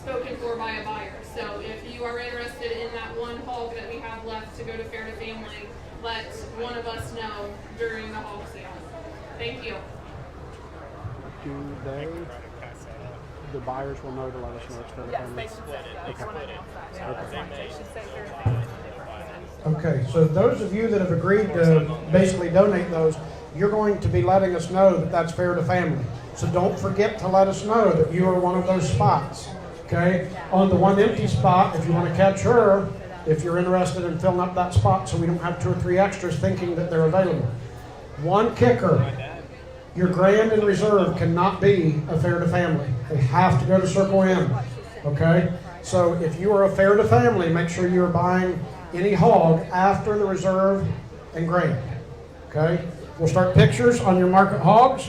spoken for by a buyer. So if you are interested in that one hog that we have left to go to Fair to Family, let one of us know during the hog sale. Thank you. Do they, the buyers will know to let us know it's Fair to Family? Yes, they should say Fair to Family. Okay, so those of you that have agreed to basically donate those, you're going to be letting us know that that's Fair to Family. So don't forget to let us know that you are one of those spots. Okay? On the one empty spot, if you want to catch her, if you're interested in filling up that spot so we don't have 2 or 3 extras thinking that they're available. One kicker, your grand and reserve cannot be a Fair to Family. They have to go to Circle M. Okay? So if you are a Fair to Family, make sure you're buying any hog after the reserve and grand. Okay? We'll start pictures on your market hogs.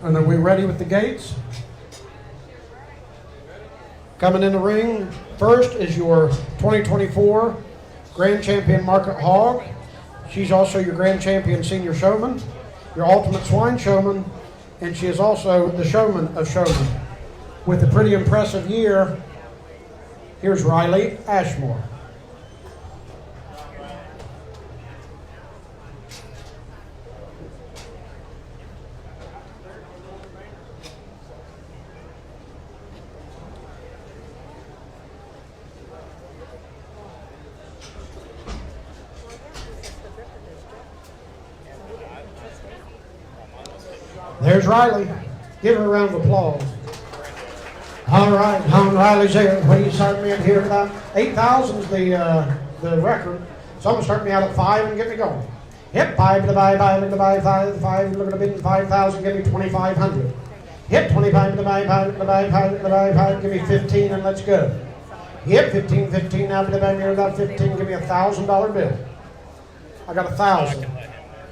And are we ready with the gates? Coming in the ring first is your 2024 Grand Champion Market Hog. She's also your Grand Champion Senior Showman, your Ultimate Swine Showman, and she is also the Showman of Showmen. With a pretty impressive year, here's Riley Ashmore. There's Riley. Give her a round of applause. All right, Riley's here. What are you starting me at here about? 8,000 is the record. So I'm going to start me out at 5 and get me going. Hit 5 to the buy, 5 to the buy, 5 to the 5. Look at the bid, 5,000, give me 2,500. Hit 25 to the buy, 5 to the buy, 5 to the buy, 5, give me 15 and let's go. Hit 15, 15 now to the buy, here about 15, give me a $1,000 bill. I got 1,000.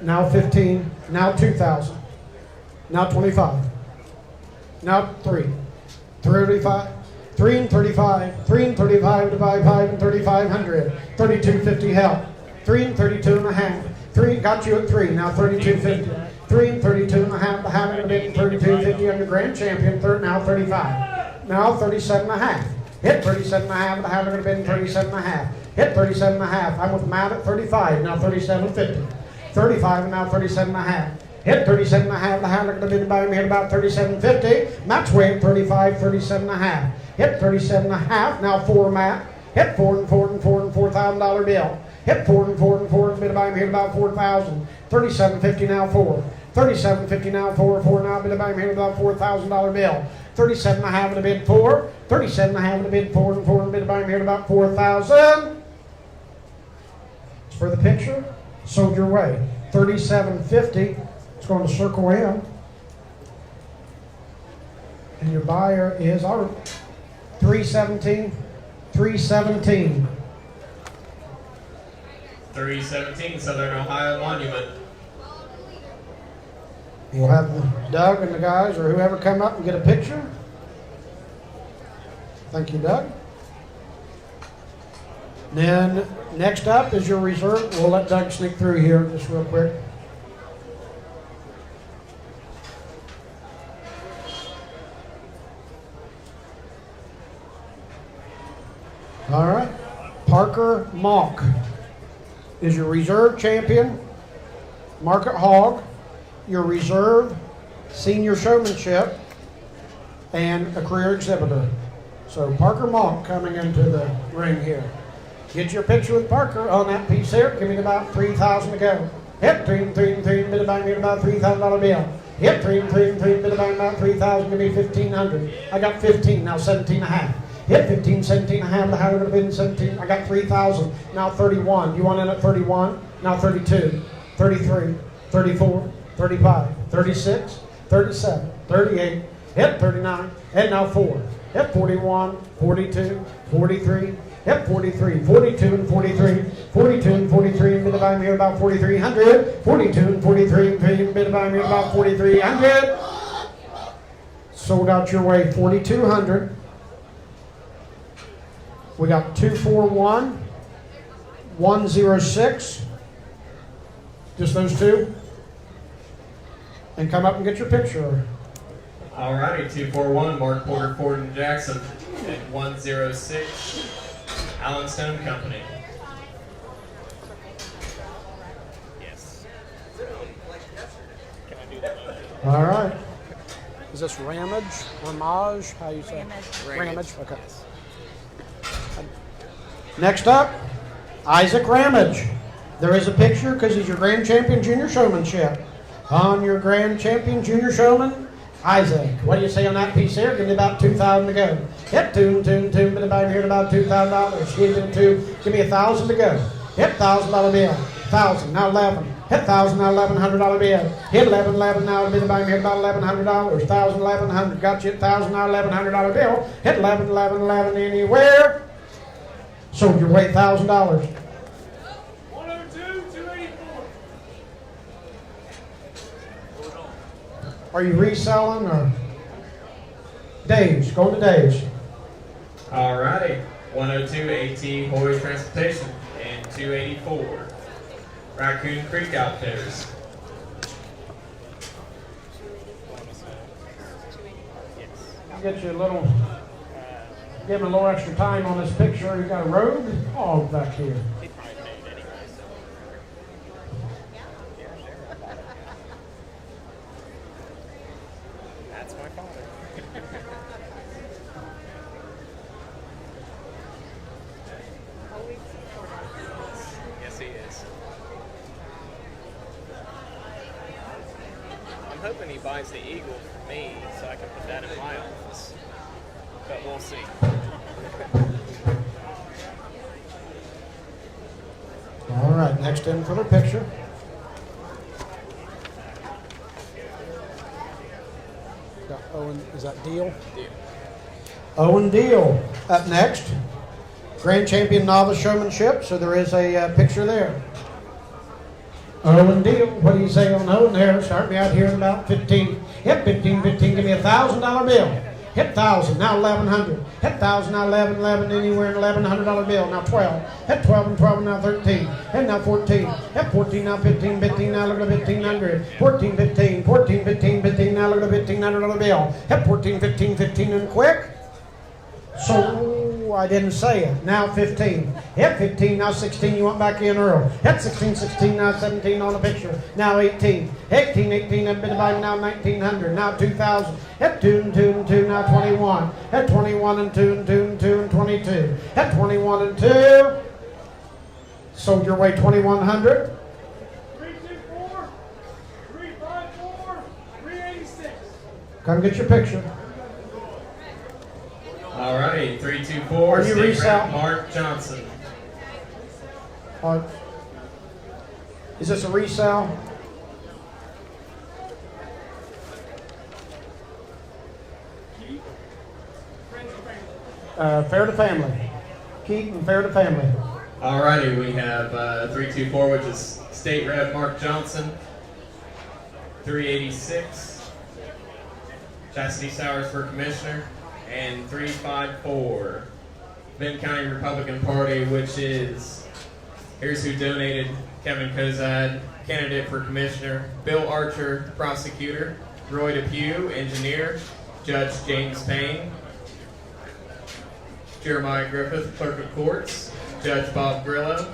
Now 15, now 2,000. Now 25. Now 3. 35. 3 and 35. 3 and 35 to buy 5 and 3,500. 32.50 help. 3 and 32 and a half. 3 got you at 3. Now 32.50. 3 and 32 and a half. The half and a bit. 32.50 on your Grand Champion. Third now 35. Now 37 and a half. Hit 37 and a half. The half and a bit. 37 and a half. Hit 37 and a half. I'm with Matt at 35. Now 37.50. 35 and now 37 and a half. Hit 37 and a half. The half going to bid by me at about 37.50. Matt's way at 35, 37 and a half. Hit 37 and a half. Now 4 Matt. Hit 4 and 4 and 4 and $4,000 bill. Hit 4 and 4 and 4 and bid by me at about 4,000. 37.50 now 4. 37.50 now 4. 4 now bid by me at about $4,000 bill. 37 and a half in the bid 4. 37 and a half in the bid 4 and 4 and bid by me at about 4,000. It's for the picture. Sold your way. 37.50. It's going to Circle M. And your buyer is our 317. 317. 317 Southern Ohio Monument. We'll have Doug and the guys or whoever come up and get a picture. Thank you, Doug. Then next up is your reserve. We'll let Doug sneak through here just real quick. All right. Parker Malk is your reserve champion, market hog, your reserve senior showmanship, and a career exhibitor. So Parker Malk coming into the ring here. Get your picture with Parker on that piece there. Give me about 3,000 to go. Hit 3 and 3 and 3 and bid by me about $3,000 bill. Hit 3 and 3 and 3 and bid by me about 3,000. Give me 1,500. I got 15 now, 17 and a half. Hit 15, 17 and a half. The higher would have been 17. I got 3,000. Now 31. You want in at 31? Now 32, 33, 34, 35, 36, 37, 38. Hit 39. And now 4. Hit 41, 42, 43. Hit 43, 42 and 43. 42 and 43 and bid by me about 4,300. 42 and 43 and bid by me about 4,300. Sold out your way 4,200. We got 241, 106, just those two. And come up and get your picture. Alrighty, 241, Mark Porter, Ford and Jackson at 106, Allen Stone Company. All right. Is this Ramage or Maj? How you say? Ramage. Okay. Next up, Isaac Ramage. There is a picture because he's your Grand Champion Junior Showmanship. On your Grand Champion Junior Showman, Isaac. What do you say on that piece here? Give me about $2,000 to go. Hit two, but about here about $2,000. Give me two. Give me $1,000 to go. Hit $1,000 bill. 1,000. Now 11. Hit 1,000. Now $1,100 bill. Hit 11. Now it'll be about here about $1,100. 1,000, 1,100. Got you at 1,000. Now $1,100 bill. Hit 11 anywhere. Sold your way $1,000. 102, 284. Are you reselling or days? Going to days. Alrighty, 102, AT Hoy Transportation, and 284, Raccoon Creek Outfitters. I'll get you a little, give him a little extra time on this picture. You got a rogue hog back here. That's my father. Yes, he is. I'm hoping he buys the Eagle for me so I can put that in my office. But we'll see. All right, next in for the picture. Got Owen, is that Deal? Owen Deal up next. Grand Champion Novice Showmanship, so there is a picture there. Owen Deal, what do you say on Owen there? Start me out here at about 15. Hit 15, give me $1,000 bill. Hit 1,000, now 1,100. Hit 1,000, now 11, anywhere in $1,100 bill. Now 12. Hit 12 and 12, now 13. Hit now 14. Hit 14, now 15, now look at 1,500. 14, 15, now look at $1,500 bill. Hit 14, 15 and quick. So I didn't say it. Now 15. Hit 15, now 16, you went back in early. Hit 16, now 17 on the picture. Now 18, that bit about now 1,900. Now 2,000. Hit 2 and 2, now 21. Hit 21 and 2 and 22. Hit 21 and 2. Sold your way 2,100. 324, 354, 386. Come get your picture. Alrighty, 324, Are you State resale? Rep Mark Johnson. Is this a resale? Fair to family. Keep and fair to family. Alrighty, we have 324, which is State Rep Mark Johnson. 386, Chastity Sowers for Commissioner. And 354, Vinton County Republican Party, which is, here's who donated: Kevin Kozad, candidate for Commissioner; Bill Archer, prosecutor; Roy Depew, engineer; Judge James Payne; Jeremiah Griffith, clerk of courts; Judge Bob Grillo;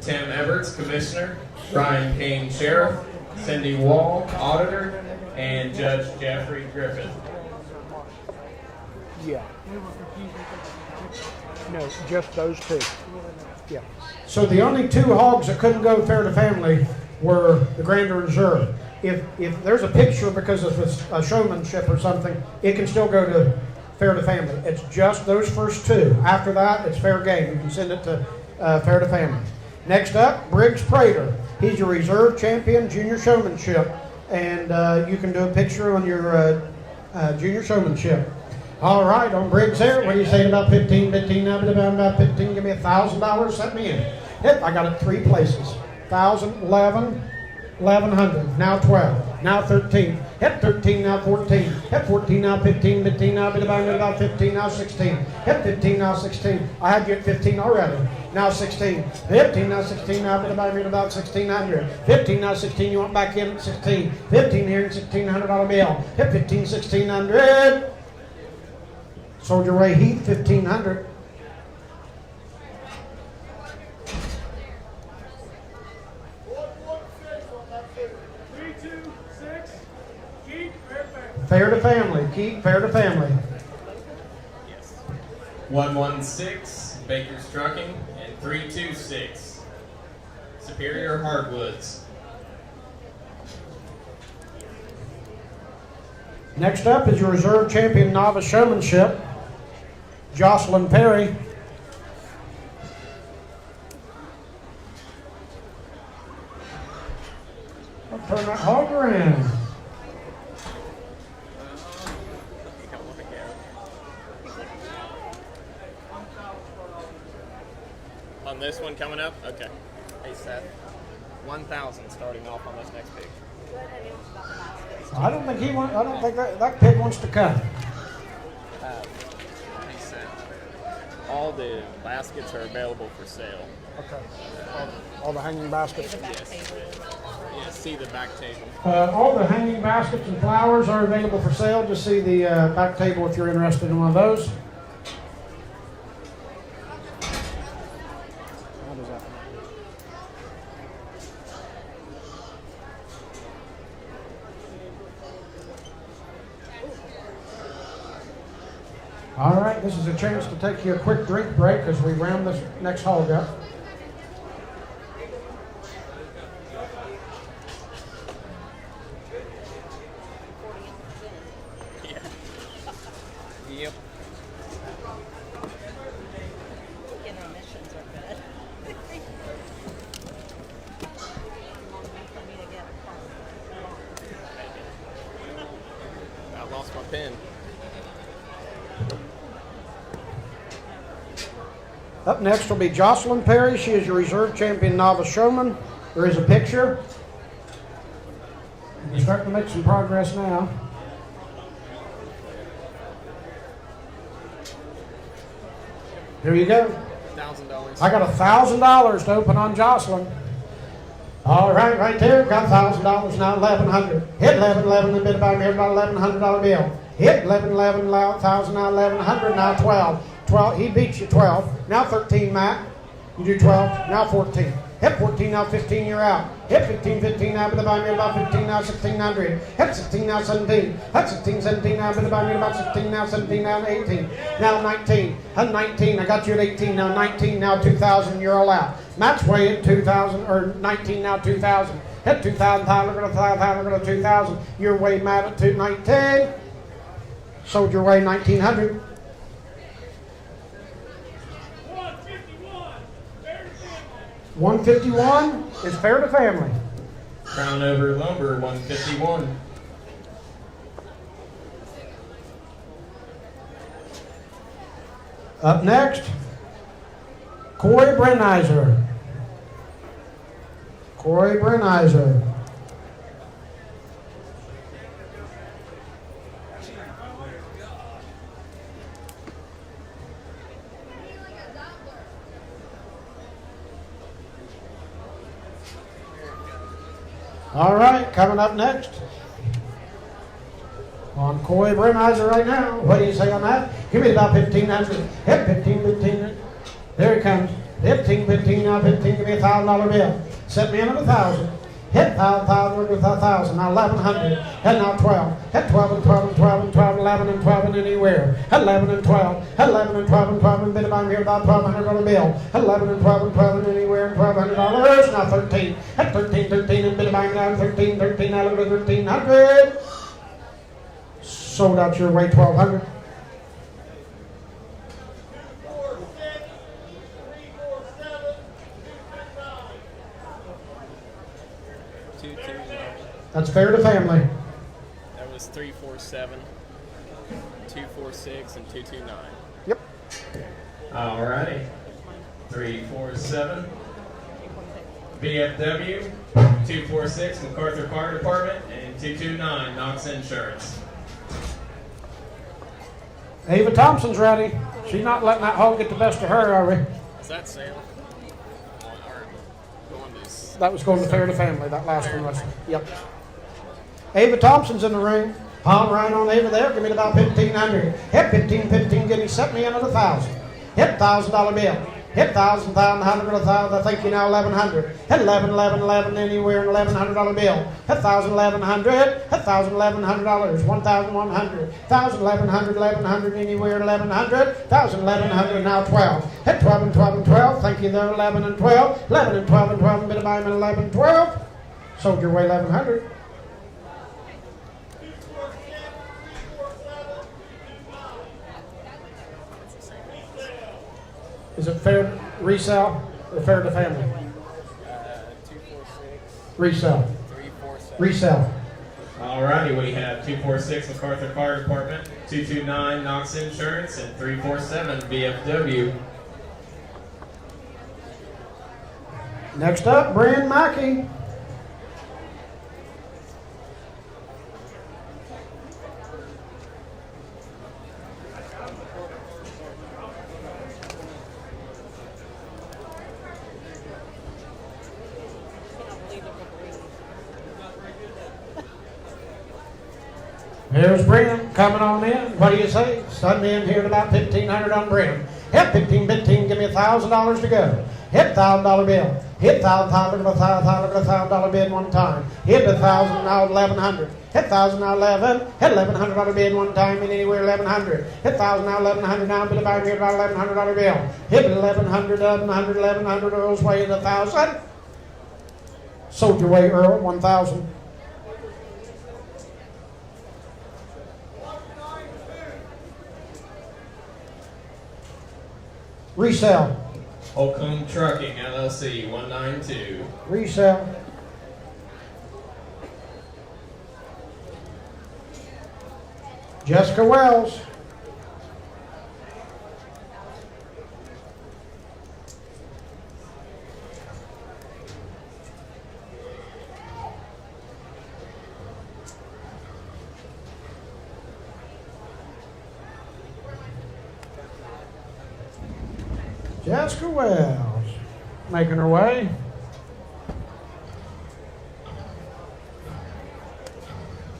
Tim Everts, commissioner; Brian Payne, sheriff; Cindy Wall, auditor; and Judge Jeffrey Griffith. Yeah. No, just those two. Yeah. So the only two hogs that couldn't go fair to family were the Grand Reserve. If there's a picture because of a showmanship or something, it can still go to fair to family. It's just those first two. After that, it's fair game. You can send it to fair to family. Next up, Briggs Prater. He's your reserve champion junior showmanship, and you can do a picture on your junior showmanship. All right, on Briggs there, what do you say about 15 now? About 15, give me $1,000, set me in. Hit, I got it 3 places. 1,000, 11, 1,100, now 12. 12, now 13. Hit 13, now 14. Hit 14, now 15. 15, now bit about 15, now 16. Hit 15, now 16. I had you at 15 already. Now 16. 15, now 16, now bit about 1600. 15, now 16, you want back in at 16. 15 here and $1,600 bill. Hit 15, 1600. Soldier Ray Heath, 1500. Fair to family. Keep fair to family. Yes. 116, Baker's Trucking, and 326, Superior Hardwoods. Next up is your reserve champion novice showmanship, Jocelyn Perry. I'll turn that hog around. On this one coming up? Okay. Hey Seth. 1,000 starting off on this next pig. I don't think I don't think that pig wants to come. Hey Seth. All the baskets are available for sale. Okay. All the hanging baskets. Yes. Yeah, see the back table. All the hanging baskets and flowers are available for sale. Just see the back table if you're interested in one of those. How does that? All right, this is a chance to take you a quick drink break as we round this next hog up. Yeah. Yep. Intermissions are good. I lost my pen. Up next will be Jocelyn Perry. She is your reserve champion novice showman. There is a picture. We're starting to make some progress now. Here you go. $1,000. I got $1,000 to open on Jocelyn. All right, right there. Got $1,000 now. 1,100. Hit 11, and bit about here about $1,100 bill. Hit 11, 1,000 now 1,100 now 12. 12. He beats you 12. Now 13, Matt. You do 12. Now 14. Hit 14 now 15. You're out. Hit 15, 15 now bit about here about 15 now 1,600. Hit 16 now 17. Hit 16, 17 now bit about here about 16 now 17 now 18. Now 19. Hit 19. I got you at 18 now 19 now 2,000. You're all out. Matt's way at 2,000 or 19 now 2,000. Hit 2,000. Tyler go to 5,000. Go to 2,000. You're way Matt at 219. Soldier way 1,900. 151 is fair to family. Crown Over Lumber, 151. Up next, Corey Brenizer. Corey Brenizer. All right, coming up next on Corey Brenizer right now. What do you say on that? Give me about 1,500. Hit 15, 15. There he comes. 15, 15, now 15. Give me $1,000 bill. Set me in at 1,000. Hit 1,000 with 1,000. Now 1,100. Hit now 12. Hit 12 and 12 and 12 and 12, 11 and 12 and anywhere. Hit 11 and 12. Hit 11 and 12 and 12 and bit about here about $1,200 bill. Hit 11 and 12 and 12 and anywhere and $1,200. Now 13. Hit 13, 13 and bit about down 13, 13. Now look at 1,300. Sold out your way 1,200. That's fair to family. That was 347, 246, and 229. Yep. All righty. 347. VFW, 246, MacArthur Fire Department, and and 229 Knox Insurance. Ava Thompson's ready. She's not letting that hog get the best of her, are we? Is that sale? Or going to That was going to Fair to Family, that last one was. Yep. Ava Thompson's in the ring. Pound right on Ava there. Give me about 1,500. Hit 15, give me, set me another 1,000. Hit $1,000 bill. Hit 1,000, 1,000, 1,000. I think you now 1,100. Hit 11, anywhere in $1,100 bill. Hit 1,000, 1,100. Hit 1,000, $1,100. 1,100. 1,000, 1,100, anywhere 1,100. 1,000, 1,100, now 12. Hit 12 and 12 and 12. Thank you though. 11 and 12. 11 and 12 and 12. Bit of buy 11, 12. Sold your way 1,100. Is it fair resale or fair to family? 246, Resale. 347. Resale. Alrighty, we have 246 MacArthur Fire Department, 229 Knox Insurance, and 347 VFW. Next up, Brand Mackey. Here's Brim coming on in. What do you say? Sudden in here at about 1,500 on Brim. Hit 15, give me $1,000 to go. Hit $1,000 bill. Hit $1,000 bid one time. Hit 1,000, now 1,100. Hit 1,000, now 11. Hit $1,100 bid one time and anywhere 1,100. Hit 1,000, now 1,100, now bid about here about $1,100 bill. Hit 1,100, 1,100, Earl's way at 1,000. Sold your way, Earl, 1,000. Resale. Holcomb Trucking LLC, 192. Resale. Jessica Wells. Jessica Wells, making her way.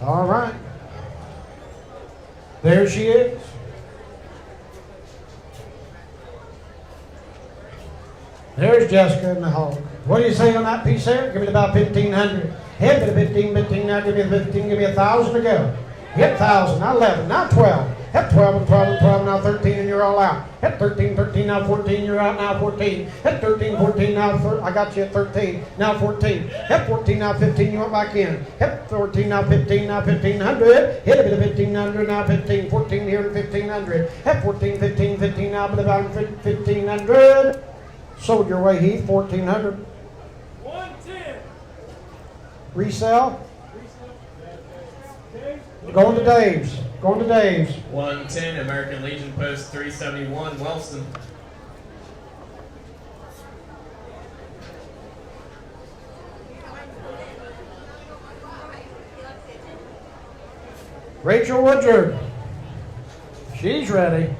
All right. There she is. There's Jessica in the hall. What do you say on that piece there? Give me about 1,500. Hit me the 15, now give me the 15, give me 1,000 to go. Hit 1,000, now 11, now 12. Hit 12 and 12 and 12, now 13 and you're all out. Hit 13, now 14, you're out, now 14. Hit 13, now I got you at 13, now 14. Hit 14, now 15, you went back in. Hit 14, now 15, now 1,500. Hit a bit of 1,500, now 15, 14 here and 1,500. Hit 14, 15, now bit about 1,500. Sold your way, Heath, 1,400. 110. Resell. Going to Dave's. Going to Dave's. 110 American Legion Post 371 Wellston. Rachel Woodard. She's ready.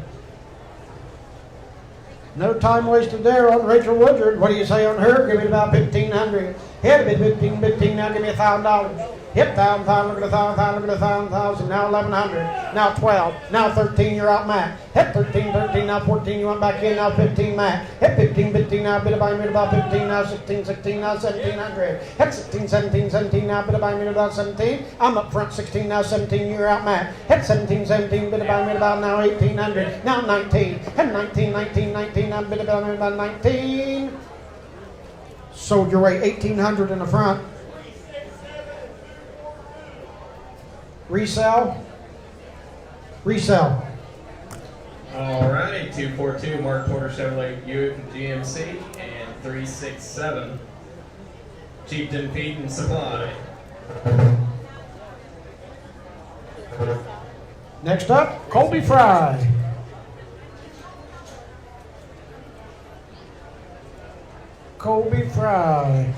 No time wasted there on Rachel Woodard. What do you say on her? Give me about 1,500. Hit a bit 15, now give me $1,000. Hit 1,000, look at 1,000, look at 1,000, now 1,100, now 12, now 13, you're out Mac. Hit 13, now 14, you went back in, now 15 Mac. Hit 15, now bit about 15, now 16, now 1,700. Hit 16, now bit about 17. I'm up front, 16, now 17, you're out Mac. Hit 17, bit about now 1,800, now 19. Hit 19, now bit about 19. Sold your way 1,800 in the front. Resell. Resell. Alrighty, 242 Mark Porter Chevrolet Buick GMC and 367 Chieftain Feed and Supply. Next up, Colby Fry. Colby Fry.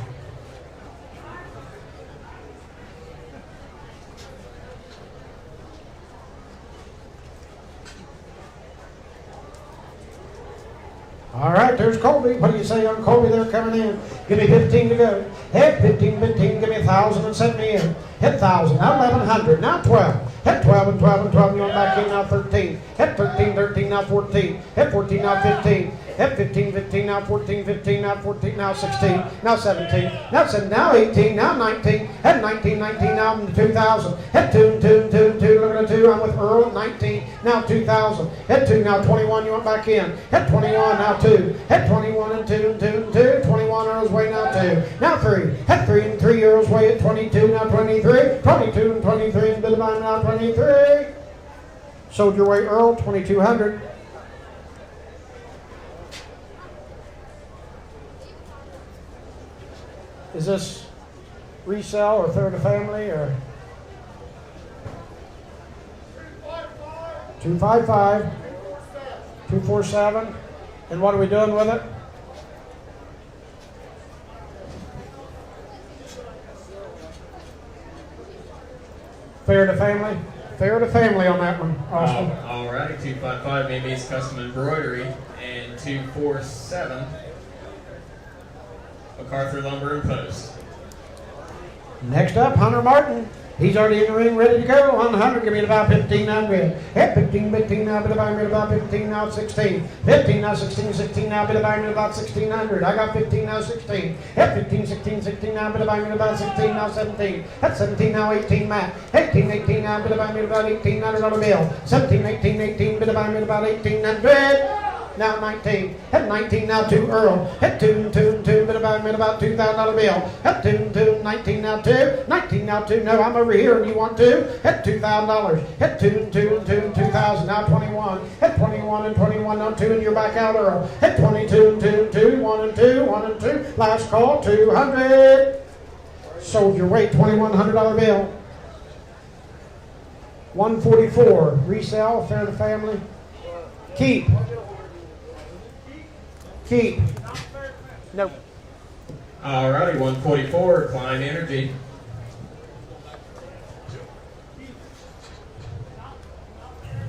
All right, there's Colby. What do you say on Colby? They're coming in. Give me 15 to go. Head 15, 15. Give me 1,000 and set me in. Hit 1,000. Now 1,100. Now 12. Hit 12 and 12 and 12. You want back in now 13. Hit 13, 13. Now 14. Hit 14. Now 15. Hit 15, 15. Now 14, 15. Now 14. Now 16. Now 17. Now 7. Now 18. Now 19. Hit 19, 19. Now 2,000. Hit 2, 2, 2, 2. Look at the 2. I'm with Earl at 19. Now 2,000. Hit 2. Now 21. You want back in. Hit 21. Now 2. Hit 21 and 2 and 2 and 2. 21 Earl's way now 2. Now 3. Hit 3 and 3 Earl's way at 22. Now 23. 22 and 23 and Bidabine now 23. Sold your way Earl 2,200. Is this resell or third of family or 255, 247, and what are we doing with it? Fair to family? Fair to family on that one, Austin. All right, 255 Maybe's Custom Embroidery, and 247 MacArthur Lumber and Post. Next up, Hunter Martin. He's already in the ring, ready to go. On the 100, give me about 1,500. Hit 15, 15 now, bit of iron, about 15 now, 16. 15 now, 16, 16 now, bit of iron, about 1,600. I got 15 now, 16. Hit 15, 16, 16 now, bit of iron, about 16 now, 17. Hit 17 now, 18, Matt. 18, 18 now, bit of iron, about 1,800 on the bill. 17, 18, 18, bit of iron, about 1,800. Now 19. Hit 19 now 2 Earl. Hit 2 and 2 and 2. Bit about $2,000 bill. Hit 2 and 2. 19 now 2. 19 now 2. No, I'm over here and you want 2. Hit $2,000. Hit 2 and 2 and 2 and 2,000. Now 21. Hit 21 and 21 now 2 and you're back out Earl. Hit 22 and 2 and 2. 1 and 2. 1 and 2. Last call 200. Sold your weight $2,100 bill. 144. Resell. Fair to family. Keep. Keep. Nope. All righty, 144 Klein Energy.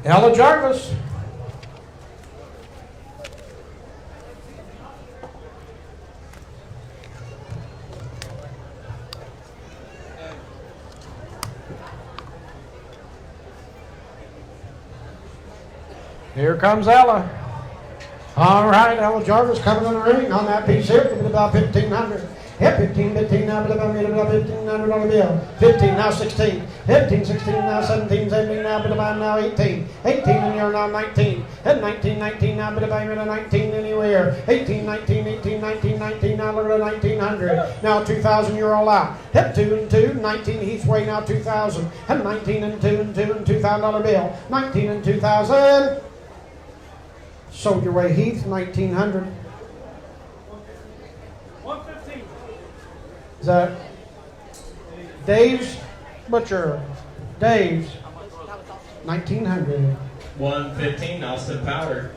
Ella Jarvis. Here comes Ella. All right, Ella Jarvis coming in the ring on that piece here. Give it about 1,500. Hit 15, 15 now, but about $1,500 on the bill. 15 now, 16. 15, 16 now, 17, 17 now, but about now 18. 18 and you're now 19. Hit 19, 19 now, but about 19 anywhere. 18, 19, 18, 19, 19 now, look at 1,900. Now 2,000, you're all out. Hit 2 and 2, 19 Heath's way now 2,000. Hit 19 and 2 and 2 and $2,000 bill. 19 and 2,000. Sold your way Heath, 1,900. 115. Is that Dave's Butcher? Dave's 1,900. 115 Austin Powder.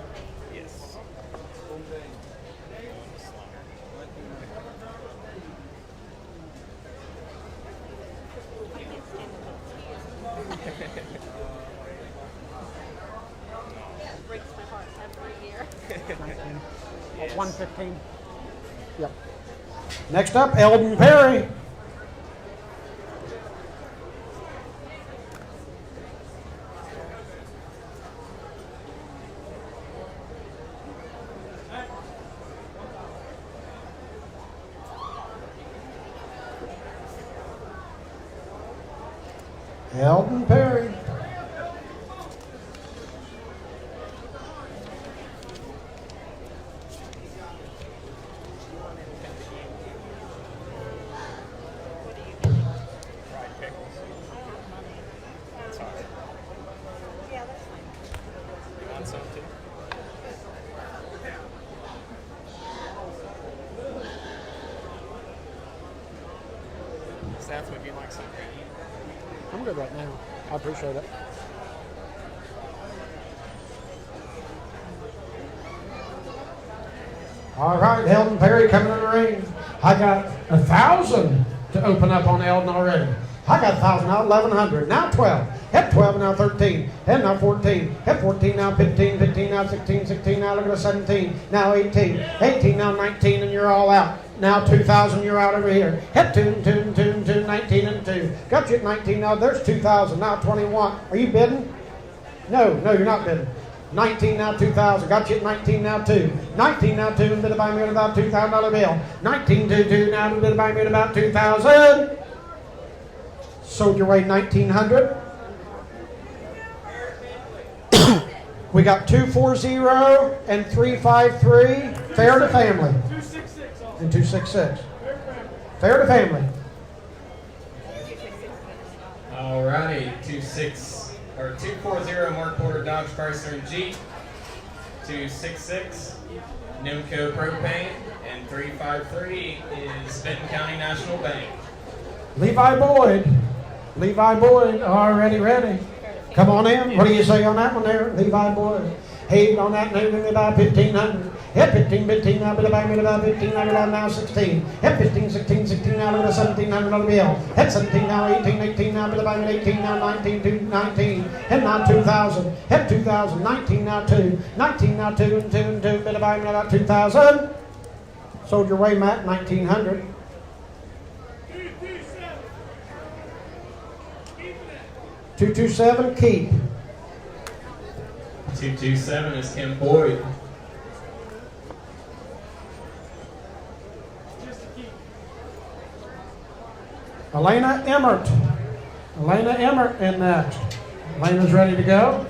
Yes. Breaks my heart every year. 115. Yep. Next up, Eldon Perry. Eldon Perry. Fried pickles. That's hard. Yeah, that's fine. You want some too? Seth, would you like something to eat? I'm good right now. I appreciate it. All right, Eldon Perry coming in the ring. I got 1,000 to open up on Eldon already. I got 1,000 now, 1,100, now 12. Hit 12, now 13. Hit now 14. Hit 14, now 15. 15, now 16. 16, now look at the 17. Now 18. 18, now 19, and you're all out. Now 2,000, you're out over here. Hit 2, 2, 2, 2, 19, and 2. Got you at 19, now there's 2,000. Now 21. Are you bidding? No, you're not bidding. 19 now 2,000. Got you at 19 now 2. 19 now 2, and bid buy me at about $2,000 bill. 19 2 2 now, and bid buy me at about 2,000. Sold your way 1,900. We got 240 and 353. Fair to family. 266 also. And 266. Fair to family. Alrighty, 240 Mark Porter Dodge Chrysler and Jeep, 266 Nimco Propane, and 353 is Vinton County National Bank. Levi Boyd, already ready. Come on in. What do you say on that one there, Levi Boyd? Hey, on that note, give me about 1,500. Hit 15, 15, now bid buy me about 1,500, I'm now 16. Hit 15, 16, 16, now look at the $1,700 bill. Hit 17, now 18, 18, now bid buy me 18, now 19, 2, 19. Hit now 2,000. Hit 2,000, 19, now 2. 19, now 2, and 2, and 2, bid buy me about 2,000. Sold your way, Matt, 1,900. 227, keep. 227 is Kim Boyd. Elena Emmert in next. Elena's ready to go.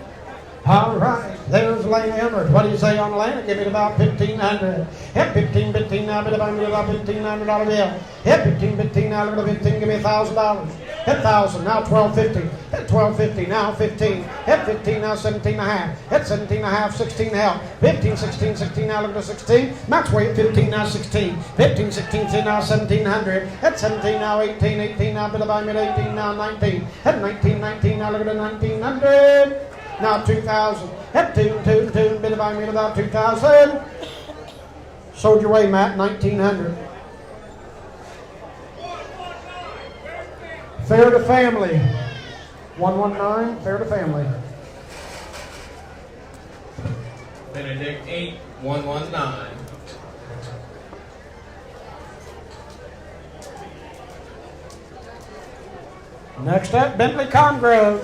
All right, there's Elena Emmert. What do you say on Elena? Give it about 1,500. Hit 15, 15, now bid about $1,500 bill. Hit 15, 15, now look at the 15, give me $1,000. Hit 1,000, now 1,250. Hit 1,250, now 15. Hit 15, now 17 and a half. Hit 17 and a half, 16 help. 15, 16, 16, now look at the 16. Max weight 15, now 16. 15, 16, now 1,700. Hit 17, now 18, 18, now bid about 18, now 19. Hit 19, 19, now look at the 1,900. Now 2,000. Hit 2, 2, 2, bid about me at about 2,000. Sold your way, Matt, 1,900. Fair to family. 119, fair to family. Benedict Inc., 119. Next up, Bentley Congrove.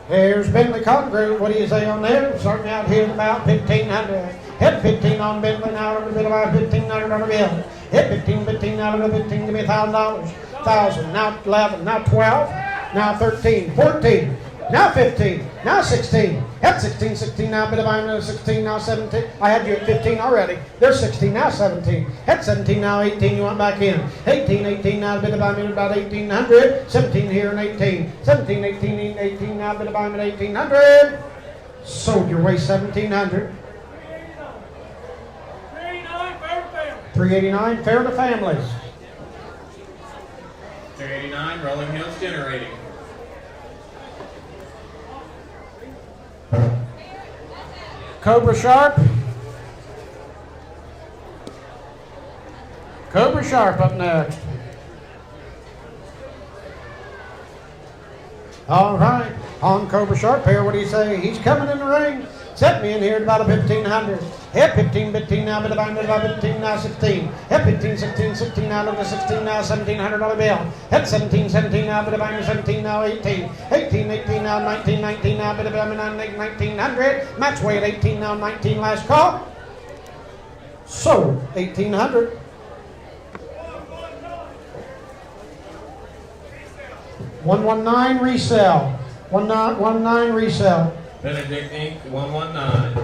Here's Bentley Congrove. What do you say on there? Starting out here at about 1,500. Hit 15 on Bentley, now look at bit about $1,500 bill. Hit 15, 15, now look at 15, give me $1,000. 1,000, now 11, now 12, now 13, 14, now 15, now 16. Hit 16, 16, now bit about 16, now 17. I had you at 15 already. There's 16, now 17. Hit 17, now 18, you went back in. 18, 18, now bit about 1,800. 17 here and 18. 17, 18, 18, now bit about 1,800. Sold your way 1,700. 389, fair to families. 389 Rolling Hills Generating. Cobra Sharp. Cobra Sharp up next. All right, on Cobra Sharp here, what do you say? He's coming in the ring. Set me in here at about 1,500. Hit 15, 15, now bit about 15, now 16. Hit 15, 16, 16, now look at 16, now $1,700 bill. Hit 17, 17, now bit about 17, now 18. 18, 18, now 19, 19, now bit about 1,900. Max weight 18, now 19, last call. Sold 1,800. $119 resell. 119 resell. Benedict Inc., 119.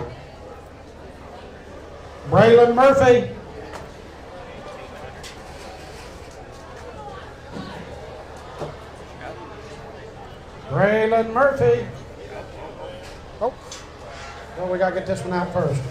Braylon Murphy. Braylon Murphy. Oh, well, we got to get this one out first.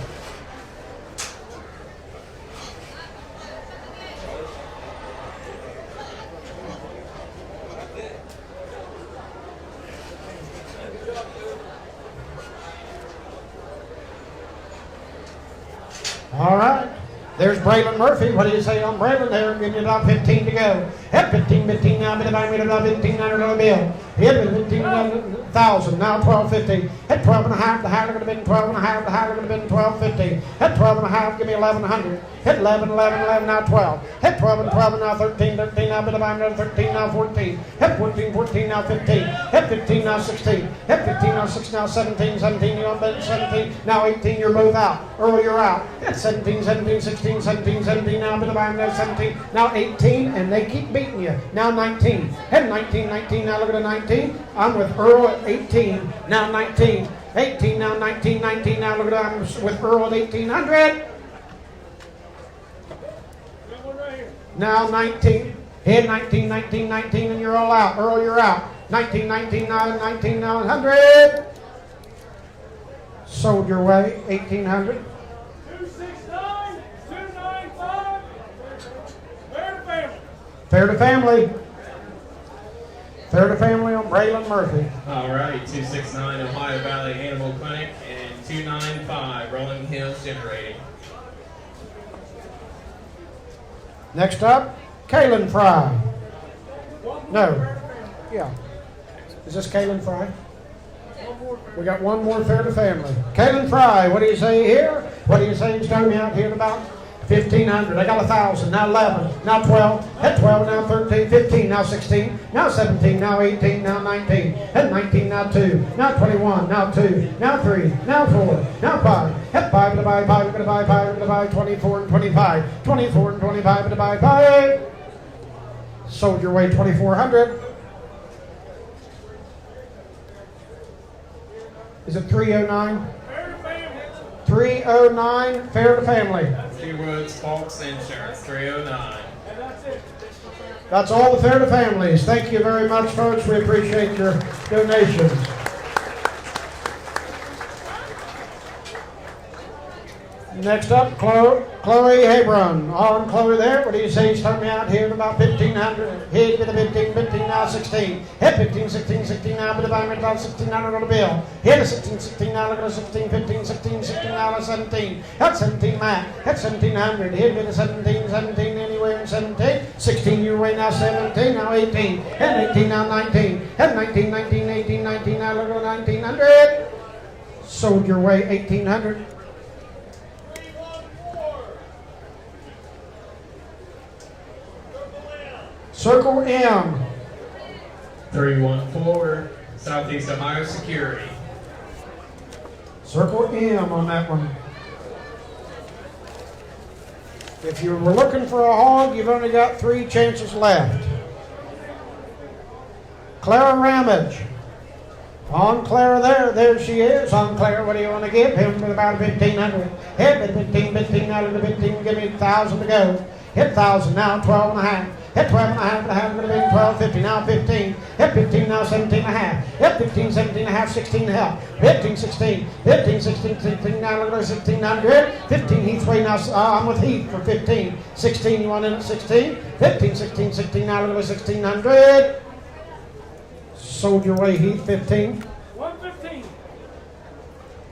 All right. There's Braylon Murphy. What do you say on Braylon there? Give me about 15 to go. Hit 15, 15 now. Bit about $1,500 bill. Hit 15,000. Now 12.50. Hit 12 and a half. The higher going to bid 12 and a half. The higher going to bid 12.50. Hit 12 and a half. Give me 1,100. Hit 11, 11, 11. Now 12. Hit 12 and 12 and now 13, 13. Now bit about another 13. Now 14. Hit 14, 14. Now 15. Hit 15 now 16. Hit 15 now 6. Now 17, 17. You're on bid 17. Now 18. You're both out. Earl, you're out. Hit 17, 17, 16, 17, 17. Now bit about another 17. Now 18. And they keep beating you. Now 19. Hit 19, 19. Now look at the 19. I'm with Earl at 18. Now 19. 18. Now 19, 19. Now look at I'm with Earl at 1,800. Now 19. Hit 19, 19, 19. And you're all out. Earl, you're out. 19, 19, 9, 19, 900. Sold your way. 1,800. 269, 295. Fair to family. Fair to family. Fair to family on Braylon Murphy. All right, 269 Ohio Valley Animal Clinic and 295 Rolling Hills Generating. Next up, Kaylin Fry. No. Yeah. Is this Kaylin Fry? We got one more fair to family. Kaylin Fry, what do you say here? What do you say? He's coming out here at about 1,500. I got 1,000. Now 11. Now 12. Hit 12. Now 13. 15. Now 16. Now 17. Now 18. Now 19. Hit 19. Now 2. Now 21. Now 2. Now 3. Now 4. Now 5. Hit 5. Going to buy 5. Going to buy 5. Going to buy 24 and 25. 24 and 25. Going to buy 5. Sold your way 2,400. Is it 309? 309, fair to family. Two Woods Folks Insurance, 309. That's all the fair to families. Thank you very much, folks. We appreciate your donations. Next up, Chloe Hebron. On Chloe there. What do you say? Start me out here at about 1,500. Hit with a 15, 15, now 16. Hit 15, 16, 16, now with a diamond, about 1,600 on the bill. Hit a 16, 16, now look at a 16, 15, 16, 16, now a 17. Hit 17, Matt. Hit 1,700. Hit with a 17, 17, anywhere in 17. 16, your way now 17, now 18. Hit 18, now 19. Hit 19, 19, 18, 19, now look at 1,900. Sold your way 1,800. Circle M. 314 Southeast Ohio Security. Circle M on that one. If you were looking for a hog, you've only got 3 chances left. Clara Ramage. On Clara there she is. On Clara, what do you want to give him? About 1,500. Hit 15, 15, out of the 15, give me 1,000 to go. Hit 1,000, now 12 and a half. Hit 12 and a half, going to be 12, 50, now 15. Hit 15, now 17 and a half. Hit 15, 17 and a half, 16 and a half. 15, 16, 15, 16, 16, now look at 1,600. 15, Heath's way now, I'm with Heath for 15. 16, you want in at 16? 15, 16, 16, now look at 1,600. Sold your way, Heath, 15. 115.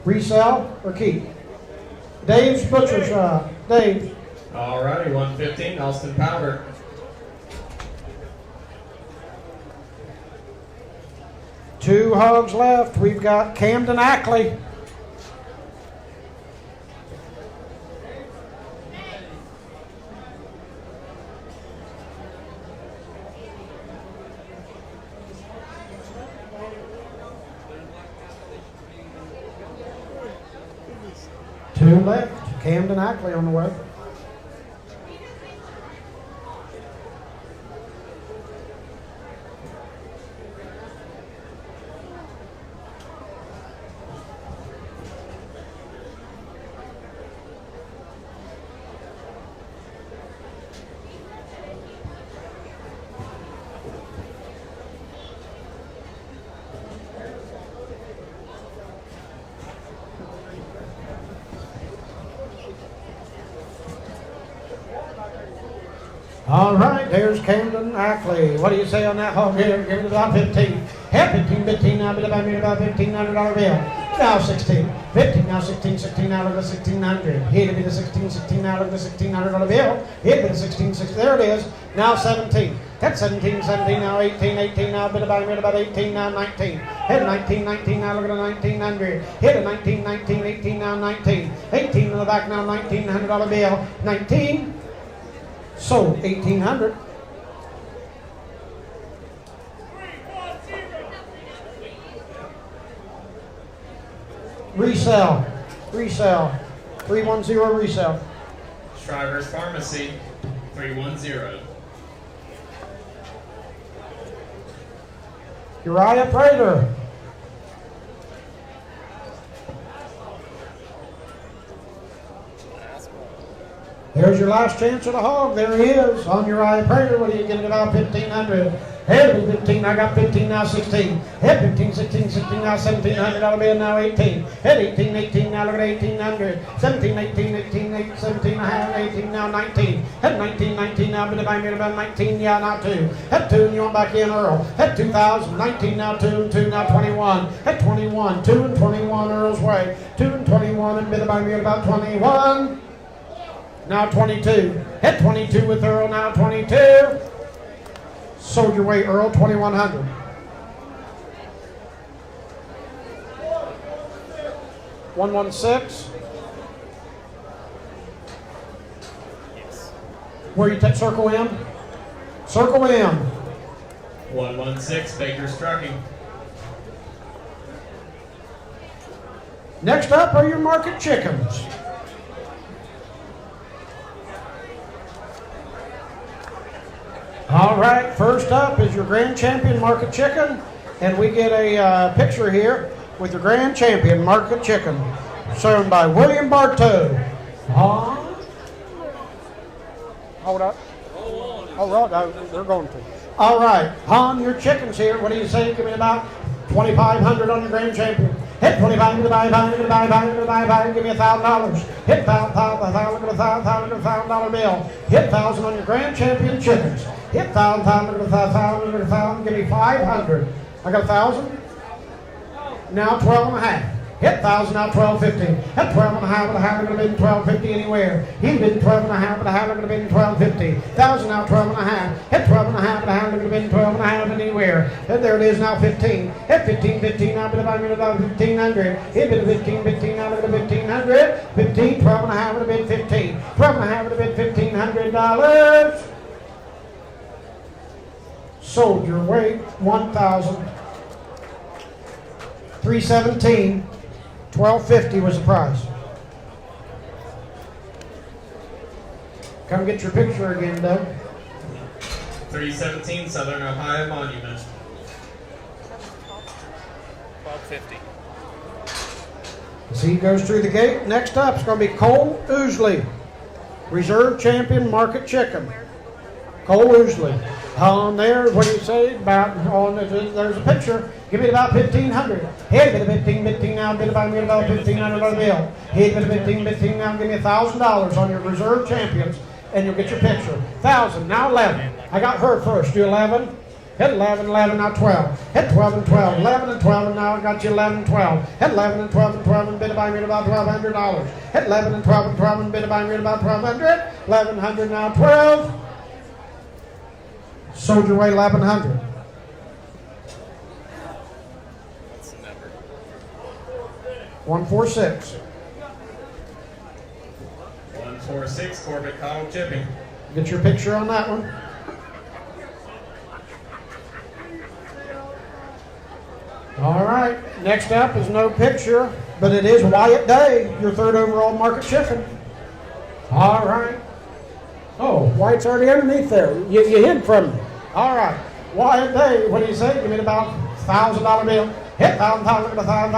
Resell or keep? Dave's Butcher Shop. Dave. All righty, 115 Austin Powder. Two hogs left. We've got Camden Ackley. Two left. Camden Ackley on the way. All right, there's Camden Ackley. What do you say on that hog here? Give it about 15. Hit 15, 15, now, about $1,500 bill. Now 16. 15, now 16, 16, now look at 1600. Hit it with the 16, 16, now look at the 1600 on the bill. Hit it with the 16, 16, there it is. Now 17. Hit 17, 17, now 18, 18, now bit about 18, now 19. Hit 19, 19, now look at the 1900. Hit it 19, 19, 18, now 19. 18 in the back, now $1,900 bill. 19. Sold 1,800. Resell. Resell. 310 resell. Shriver's Pharmacy, 310. Uriah Prater. There's your last chance at a hog. There he is on Uriah Prater. What are you getting about 1,500? Head 15, I got 15, now 16. Head 15, 16, 16, now $1,700 bill, now 18. Head 18, 18, now look at 1,800. 17, 18, 18, 18, 17, I have 18, now 19. Head 19, 19, now bit about 19, yeah, now 2. Head 2, and you want back in Earl. Head 2,000, 19, now 2, and 2, now 21. Head 21, 2 and 21, Earl's way. 2 and 21, and bit about 21. Now 22. Head 22 with Earl, now 22. Sold your way, Earl, 2,100. $116. Yes. Where you take Circle M? Circle M. 116, Baker's Trucking. Next up are your market chickens. All right, first up is your Grand Champion Market Chicken, and we get a picture here with your Grand Champion Market Chicken, shown by William Bartow. Hold up. Oh, right, they're going to. All right, Han, your chicken's here. What do you say? Give me about 2,500 on your Grand Champion. Hit 2,500, give me $1,000. Hit $1,000 bill. Hit 1,000 on your Grand Champion chickens. Hit 1,000, give me 500. I got 1,000. Now 12 and a half. Hit 1,000, now 12.50. Hit 12 and a half, I'm going to bid 12.50 anywhere. He bid 12 and a half, I'm going to bid 12.50. 1,000, now 12 and a half. Hit 12 and a half, I'm going to bid 12 and a half anywhere. And there it is, now 15. Hit 15, 15, now bid about 1,500. He bid 15, 15, now bid 1,500. 15, 12 and a half, I'm going to bid 15. 12 and a half, I'm going to bid $1,500. Sold your weight, 1,317. 12.50 was the price. Come get your picture again, Doug. 317, Southern Ohio Monument. 1250. As he goes through the gate, next up is going to be Cole Ousley, Reserve Champion Market Chicken. Cole Ousley. On there, what do you say about, there's a picture. Give me about 1,500. Hey, bit of 15, 15 now, bit about $1,500 bill. Hey, bit of 15, 15 now, give me $1,000 on your Reserve Champions, and you'll get your picture. 1,000, now 11. I got her first. Do 11. Hit 11, 11, now 12. Hit 12 and 12, 11 and 12, and now I got you 11 and 12. Hit 11 and 12 and 12, and bid about $1,200. Hit 11 and 12 and 12, and bid about $1,200. 1,100, now 12. Sold your way 1,100. What's the number? 146. 146, Corbett Cottle Chipping. Get your picture on that one. All right. Next up is no picture, but it is Wyatt Day, your third overall market chicken. All right. Oh, Wyatt's already underneath there. You hid from me. All right. Wyatt Day, what do you say? Give me about $1,000 bill. Hit 1,000, 1,000,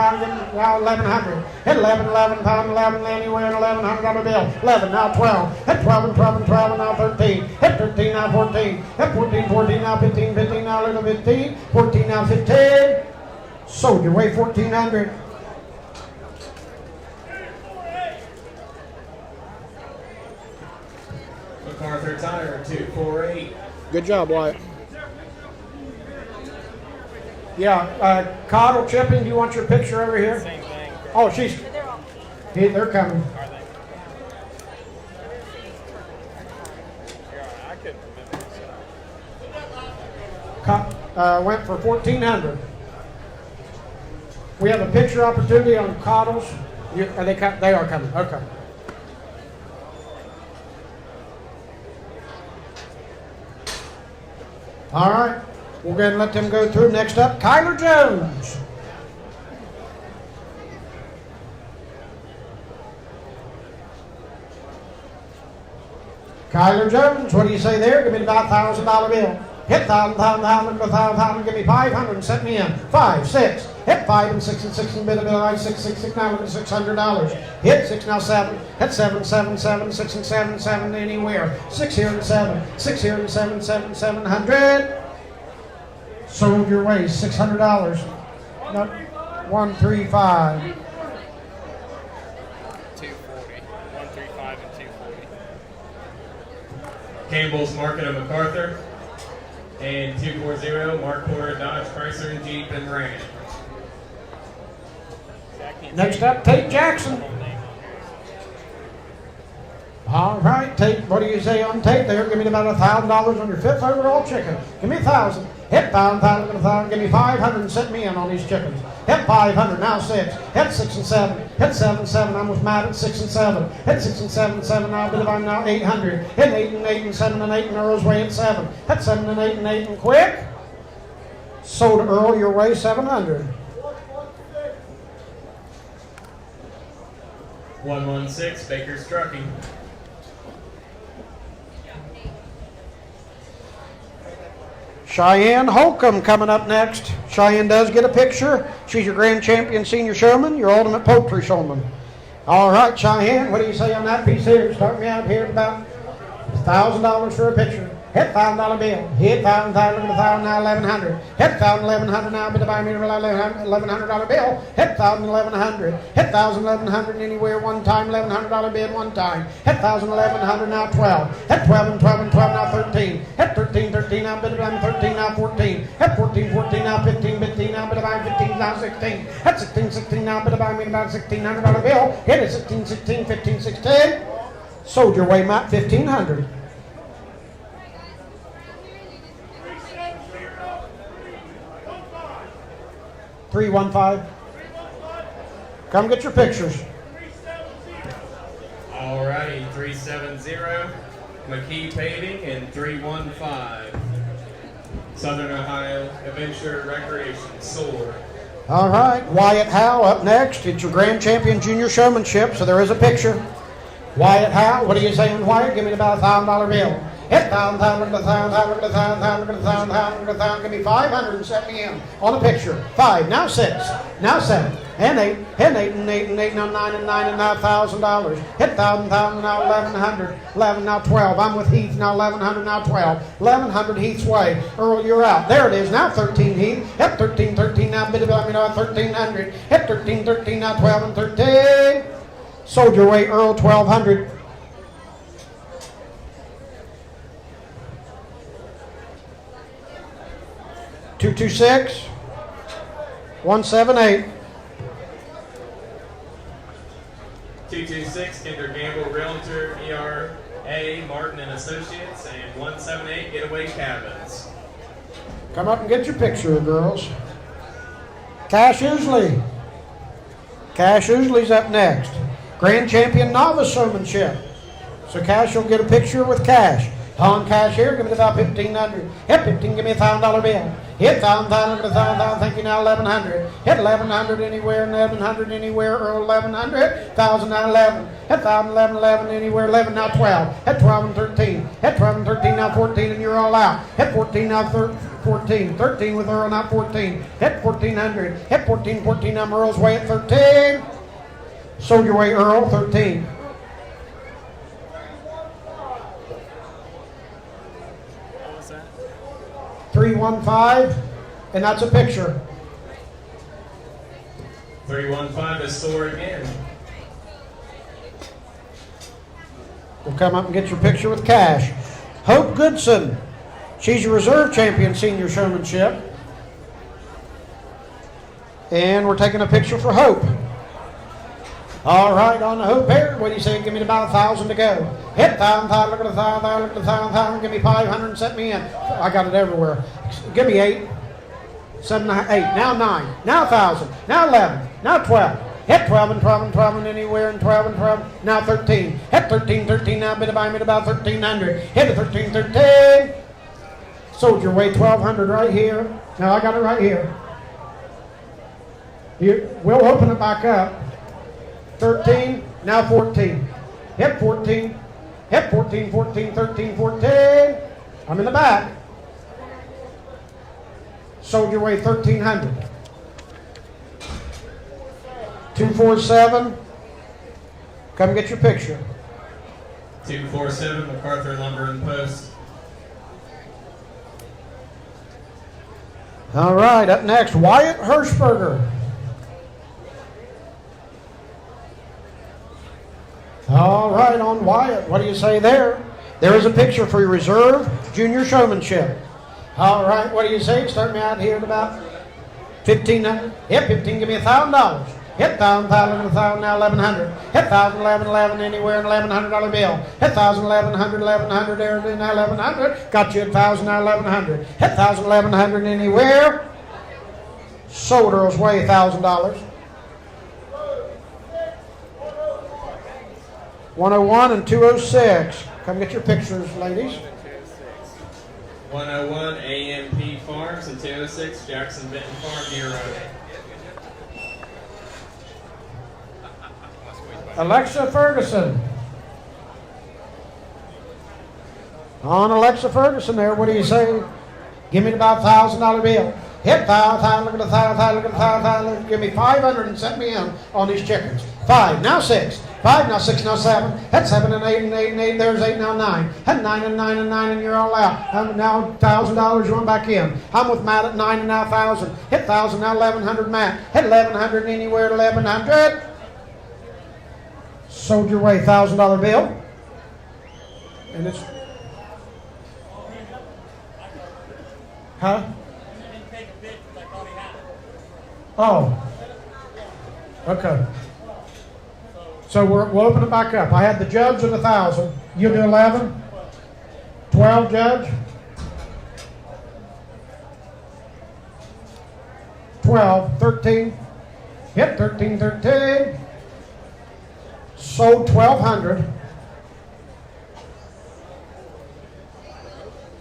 now 1,100. Hit 11, 11, pound 11, anywhere in $1,100 bill. 11, now 12. Hit 12 and 12 and 12, and now 13. Hit 13, now 14. Hit 14, 14, now 15, 15, now little 15. 14, now 15. Sold your way 1,400. MacArthur Tire, 248. Good job, Wyatt. Yeah, Cottle Chipping, do you want your picture over here? Same thing. Oh, she's. They're all pink. They're coming. Are they? Yeah, I couldn't remember. So. Went for 1,400. We have a picture opportunity on Coddles. Are they? They are coming. Okay. All right. We'll go ahead and let them go through. Next up, Kyler Jones. Kyler Jones, what do you say there? Give me about $1,000 bill. Hit $1,000, give me 500 and set me in. 5, 6. Hit 5 and 6 and 6 and bit of bill. 6, 6, 6, now $600. Hit 6, now 7. Hit 7, 7, 7, 6 and 7, 7 anywhere. 6 here and 7. 6 here and 7, 7, 700. Sold your way, $600. No, 135. 240. 135 and 240. Campbell's Market of MacArthur. And 240, Mark Porter, Dodge, Chrysler, and Jeep, and Ram. Next up, Tate Jackson. All right, Tate, what do you say on Tate there? Give me about $1,000 on your 5th overall chicken. Give me 1,000. Hit 1,000, give me 500 and set me in on these chickens. Hit 500, now 6. Hit 6 and 7. Hit 7, 7, I'm with Matt at 6 and 7. Hit 6 and 7, 7, now I'm now 800. Hit 8 and 8 and 7 and 8 and Earl's way at 7. Hit 7 and 8 and 8 and quick. Sold Earl your way 700. 116, Baker's Trucking. Cheyenne Holcomb coming up next. Cheyenne does get a picture. She's your grand champion senior showman, your ultimate poultry showman. All right, Cheyenne, what do you say on that piece here? Start me out here at about $1,000 for a picture. Hit $1,000 bill. Hit $1,000, now 1,100. Hit $1,100 now, but buy me $1,100 bill. Hit $1,100. Hit $1,100 anywhere one time. $1,100 bid one time. Hit $1,100 now 12. Hit 12 and 12 and 12 now 13. Hit 13, 13 now, bid buy 13 now 14. Hit 14, 14 now 15, 15 now, bid buy 15 now 16. Hit 16, 16 now, bid buy me about $1,600 bill. Hit it 16, 16, 15, 16. Sold your way, Matt, 1,500. 315. Come get your pictures. Alrighty, 370, McKee Paving, and 315, Southern Ohio Adventure Recreation, Soar. All right, Wyatt Howe up next. It's your grand champion junior showmanship, so there is a picture. Wyatt Howe, what are you saying, Wyatt? Give me about $1,000 bill. Hit $1,000, give me 500 and set me in on a picture. 5, now 6, now 7, and 8, and 8 and 8 and 8, now 9 and 9 and now $1,000. Hit 1,000, now 1,100, 11, now 12. I'm with Heath, now 1,100, now 12. 1,100 Heath's way. Earl, you're out. There it is, now 13 Heath. Hit 13, 13, now bid about me now 1,300. Hit 13, 13, now 12 and 13. Sold your way, Earl, 1,200. 226, 178. 226, Kinder Gamble Realtor, ERA, Martin and Associates, and 178, Getaway Cabins. Come up and get your picture, girls. Cash Usley. Cash Usley's up next. Grand champion novice showmanship. So Cash will get a picture with Cash. On Cash here, give me about 1,500. Hit 15, give me $1,000 bill. Hit 1,000, thank you, now 1,100. Hit 1,100 anywhere, 1,100 anywhere, Earl 1,100. 1,000, now 11. Hit 1,000, 11, 11 anywhere, 11, now 12. Hit 12 and 13. Hit 12 and 13, now 14, and you're all out. Hit 14, now 14. 13 with Earl, now 14. Hit 1,400. Hit 14, 14, now Earl's way at 13. Sold your way, Earl, 13. What was that? 315, and that's a picture. 315 is Soar again. We'll come up and get your picture with Cash. Hope Goodson. She's your reserve champion senior showmanship. And we're taking a picture for Hope. All right, on the hoop here, what do you say? Give me about 1,000 to go. Hit 1,000, look at the 1,000, look at the 1,000, give me 500 and set me in. I got it everywhere. Give me 8, 7, 8, now 9, now 1,000, now 11, now 12. Hit 12 and 12 and 12 and anywhere and 12 and 12. Now 13. Hit 13, 13, now bid by me about 1,300. Hit the 13, 13. Sold your way 1,200 right here. Now I got it right here. We'll open it back up. 13, now 14. Hit 14. Hit 14, 14, 13, 14. I'm in the back. Sold your way 1,300. 247. Come get your picture. 247 MacArthur Lumber and Post. All right, up next, Wyatt Hirschberger. All right, on Wyatt, what do you say there? There is a picture for your reserve junior showmanship. All right, what do you say? Start me out here at about 1,500. Hit 15, give me $1,000. Hit 1,000, 1,000, now 1,100. Hit 1,000, 11, 11, anywhere in $1,100 bill. Hit 1,000, 1,100, 1,100, there, now 1,100. Got you at 1,000, now 1,100. Hit 1,000, 1,100, anywhere. Sold Earl's way $1,000. 101 and 206. Come get your pictures, ladies. 101 AMP Farms and 206 Jackson Vinton Farm near Road. Alexa Ferguson. On Alexa Ferguson there, what do you say? Give me about $1,000 bill. Hit 1,000, look at the 1,000, look at the 1,000, give me 500 and set me in on these chickens. 5, now 6. 5, now 6, now 7. Hit 7 and 8 and 8 and 8. There's 8, now 9. Hit 9 and 9 and 9 and you're all out. Now $1,000 you want back in. I'm with Matt at 9 and now 1,000. Hit 1,000, now 1,100 Matt. Hit 1,100 anywhere to 1,100. Sold your way $1,000 bill. And it's... Huh? Oh. Okay. So we'll open it back up. I had the judge at 1,000. You do 11? 12, judge? 12, 13. Hit 13, 13. Sold 1,200.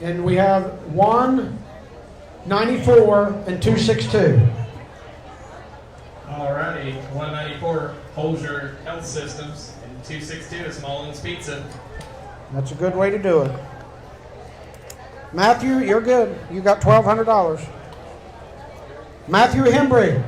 And we have 194 and 262. Alrighty, 194 Holger Health Systems and 262 is Mullins Pizza. That's a good way to do it. Matthew, you're good. You got $1,200. Matthew Hembry.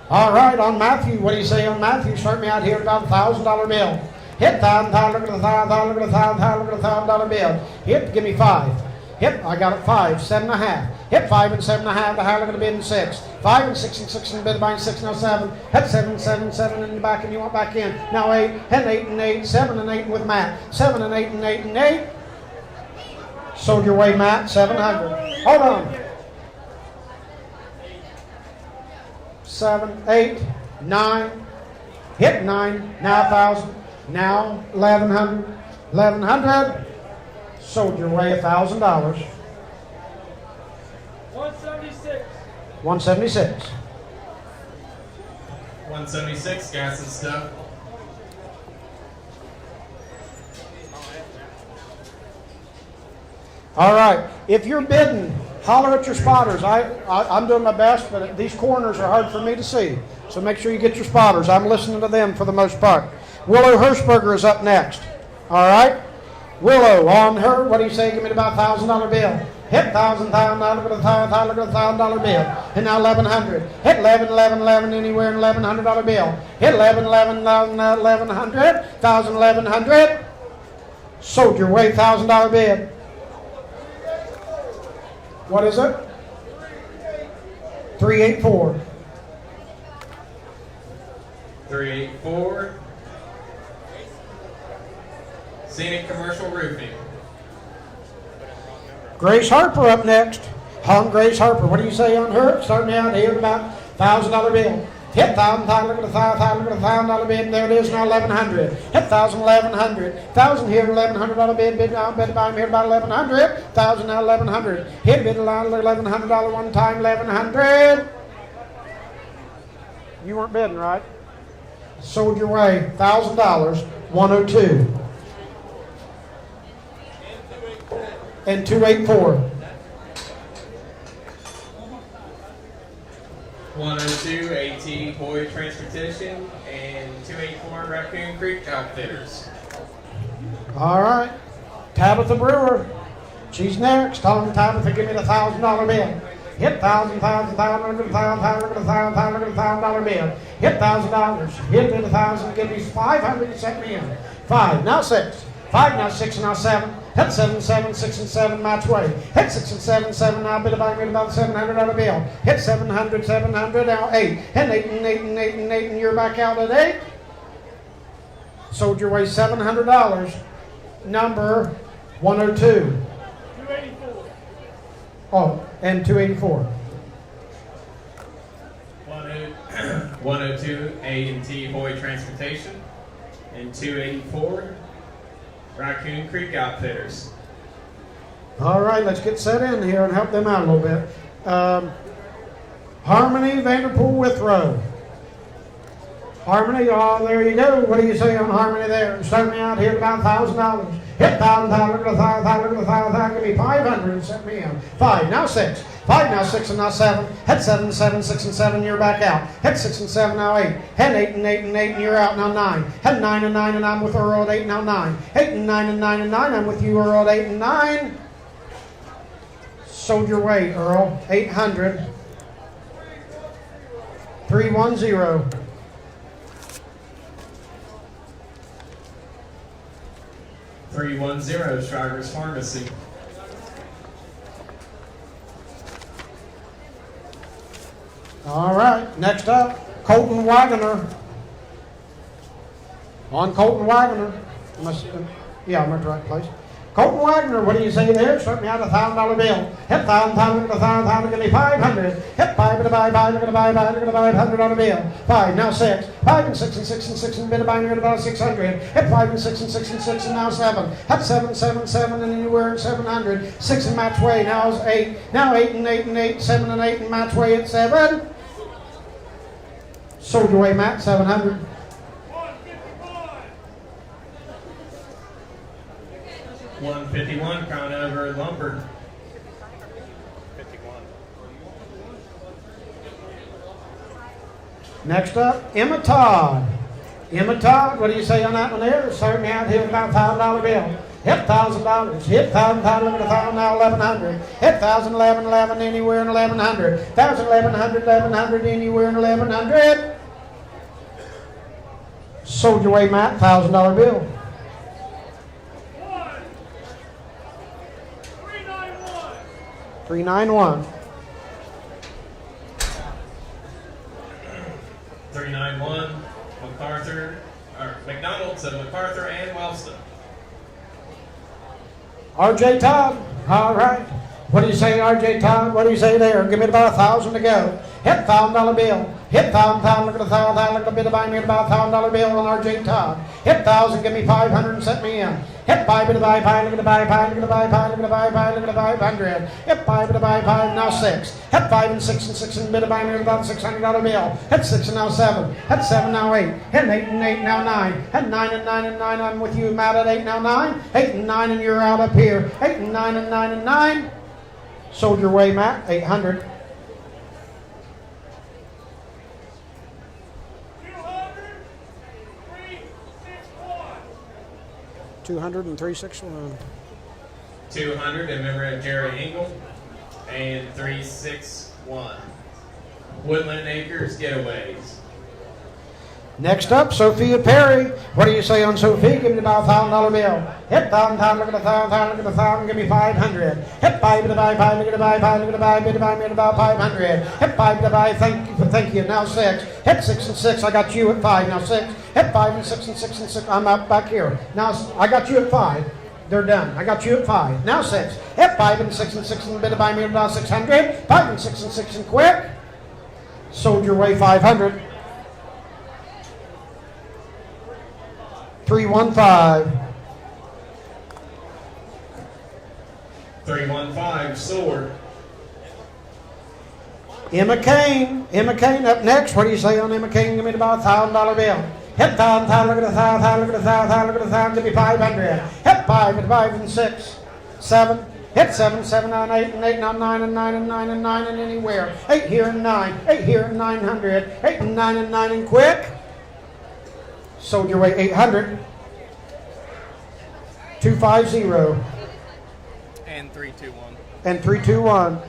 All right, on Matthew, what do you say on Matthew? Start me out here at about $1,000 bill. Hit 1,000, look at the 1,000, look at the 1,000, look at the $1,000 bill. Hit, give me 5. Hit, I got it 5, 7.5. Hit 5 and 7.5. The high look at the bid and 6. 5 and 6 and 6 and bid by 6. Now 7. Hit 7, 7, 7 in the back and you want back in. Now 8. Hit 8 and 8. 7 and 8 with Matt. 7 and 8 and 8 and 8. Sold your way, Matt. 700. Hold on. 7, 8, 9. Hit 9. Now 1,000. Now 1,100. 1,100. Sold your way $1,000. 176. 176. 176 Gas and Stuff. All right. If you're bidding, holler at your spotters. I'm doing my best, but these corners are hard for me to see. So make sure you get your spotters. I'm listening to them for the most part. Willow Hirschberger is up next. All right. Willow, on her, what do you say? Give me about $1,000 bill. Hit 1,000, look at the $1,000, look at the $1,000 bill. And now 1,100. Hit 11, 11, 11, anywhere in $1,100 bill. Hit 11, 11, 1,100, 1,000, 1,100. Sold your way $1,000 bid. What is it? 384. 384 Scenic Commercial Roofing. Grace Harper up next. Grace Harper. What do you say on her? Starting out here at about $1,000 bill. Hit $1,000, look at the $1,000, look at the $1,000 bid, there it is, now 1,100. Hit 1,000, 1,100. 1,000 here, $1,100 bid, bid down, bid by here about 1,100. 1,000 now 1,100. Hit bid $1,100 one time, 1,100. You weren't bidding, right? Sold your way, $1,000, 102. And 284. 102 AT Boyd Transportation and 284 Raccoon Creek Outfitters. All right. Tabitha Brewer. She's next. Tell them, Tabitha, give me the $1,000 bill. Hit $1,000, $1,000, look at the $1,000, look at the $1,000, look at the $1,000 bill. Hit $1,000. Hit me the $1,000. Give me 500 and set me in. 5, now 6. 5, now 6, now 7. Hit 7, 7, 6, and 7, match way. Hit 6 and 7, 7, now bid about $700 bill. Hit 700, 700, now 8. Hit 8 and 8 and 8 and 8, and you're back out at 8. Sold your way $700. Number 102. 284. Oh, and 284. 102 A&T Boyd Transportation and 284 Raccoon Creek Outfitters. All right, let's get set in here and help them out a little bit. Harmony Vanderpool Withrow. Harmony, oh, there you go. What do you say on Harmony there? Start me out here at about $1,000. Hit $1,000, look at the $1,000, look at the $1,000. Give me 500 and set me in. 5, now 6. 5, now 6, and now 7. Hit 7, 7, 6, and 7, you're back out. Hit 6 and 7, now 8. Hit 8 and 8 and 8, and you're out, now 9. Hit 9 and 9, and I'm with Earl at 8, now 9. 8 and 9 and 9 and 9, I'm with you, Earl, at 8 and 9. Sold your way, Earl. 800. 310. Shriver's Pharmacy. All right, next up, Colton Wagoner. On Colton Wagoner. Yeah, I'm at the right place. Colton Wagner, what do you say there? Start me out a $1,000 bill. Hit $1,000, look at the $1,000, give me 500. Hit 5, look at the 5, look at the 5, look at the $500 bill. 5, now 6. 5 and 6 and 6 and 6 and bit of buying at about 600. Hit 5 and 6 and 6 and 6 and now 7. Hit 7, 7, 7 and anywhere in 700. 6 and match way, now is 8. Now 8 and 8 and 8, 7 and 8 and match way at 7. Sold your way, Matt, 700. 151 Conover Lumber. 51. Next up, Emma Todd. Emma Todd, what do you say on that one there? Start me out here about a $1,000 bill. Hit $1,000. Hit $1,000. Look at the $1,000 now, 1,100. Hit 1,000, 11, 11, anywhere in 1,100. 1,000, 1,100, 1,100, anywhere in 1,100. Sold your way, Matt, $1,000 bill. 391. 391 MacArthur, or McDonald's of MacArthur and Wellston. R.J. Todd. All right. What do you say, R.J. Todd? What do you say there? Give me about 1,000 to go. Hit $1,000 bill. Hit $1,000. Look at the $1,000. Look at the bit of buying me about $1,000 bill on R.J. Todd. Hit 1,000. Give me 500 and set me in. Hit 5 at the buy pie. Look at the buy pie. Look at the buy pie. Look at the buy pie. Look at the 500. Hit 5 at the buy pie. Now 6. Hit 5 and 6 and 6 and bit of buying me about $600 bill. Hit 6 and now 7. Hit 7 now 8. Hit 8 and 8 now 9. Hit 9 and 9 and 9. I'm with you, Matt, at 8 now 9. 8 and 9 and you're out up here. 8 and 9 and 9 and 9. Sold your way, Matt, 800. 200 and 361. 200 in memory of Jerry Engel. And 361. Woodland Acres Getaways. Next up, Sophia Perry. What do you say on Sophia? Give me about $1,000 bill. Hit $1,000, look at the $1,000, look at the $1,000, give me 500. Hit 5 to the buy, look at the buy, look at the buy, bid to buy me at about 500. Hit 5 to the buy, thank you, now 6. Hit 6 and 6, I got you at 5, now 6. Hit 5 and 6 and 6 and 6, I'm up back here. Now I got you at 5. They're done. I got you at 5. Now 6. Hit 5 and 6 and 6 and bid to buy me at about 600. 5 and 6 and 6 and quick. Sold your way 500. 315. 315, Sword. Emma Kane up next. What do you say on Emma Kane? Give me about $1,000 bill. Hit $1,000, look at the $1,000, look at the $1,000, look at the $1,000, give me 500. Hit 5 and 5 and 6, 7. Hit 7, 7 on 8 and 8 and on 9 and 9 and 9 and 9 and anywhere. 8 here and 9, 8 here and 900. 8 and 9 and 9 and quick. Sold your way 800. 250 And 321. and 321.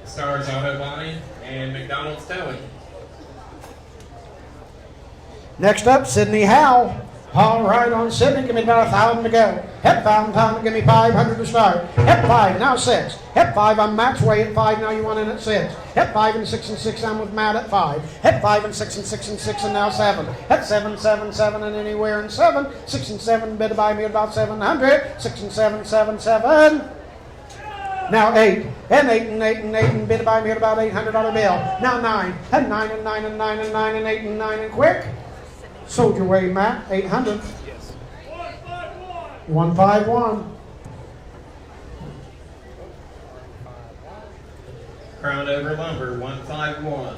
Stars Auto Body and McDonald's Towing. Next up, Sydney Howe. All right, on Sydney, give me about 1,000 to go. Hit 5, give me 500 to start. Hit 5, now 6. Hit 5, I'm Matt's way at 5, now you want in at 6. Hit 5 and 6 and 6, I'm with Matt at 5. Hit 5 and 6 and 6 and 6 and now 7. Hit 7, 7, 7 and anywhere in 7. 6 and 7, bid buy me about 700. 6 and 7, 7, 7. Now 8, and 8 and 8 and 8 and bid buy me about $800 bill. Now 9, and 9 and 9 and 9 and 9 and 8 and 9 and quick. Sold your way, Matt, 800. Yes. 151. Crown Over Lumber, 151.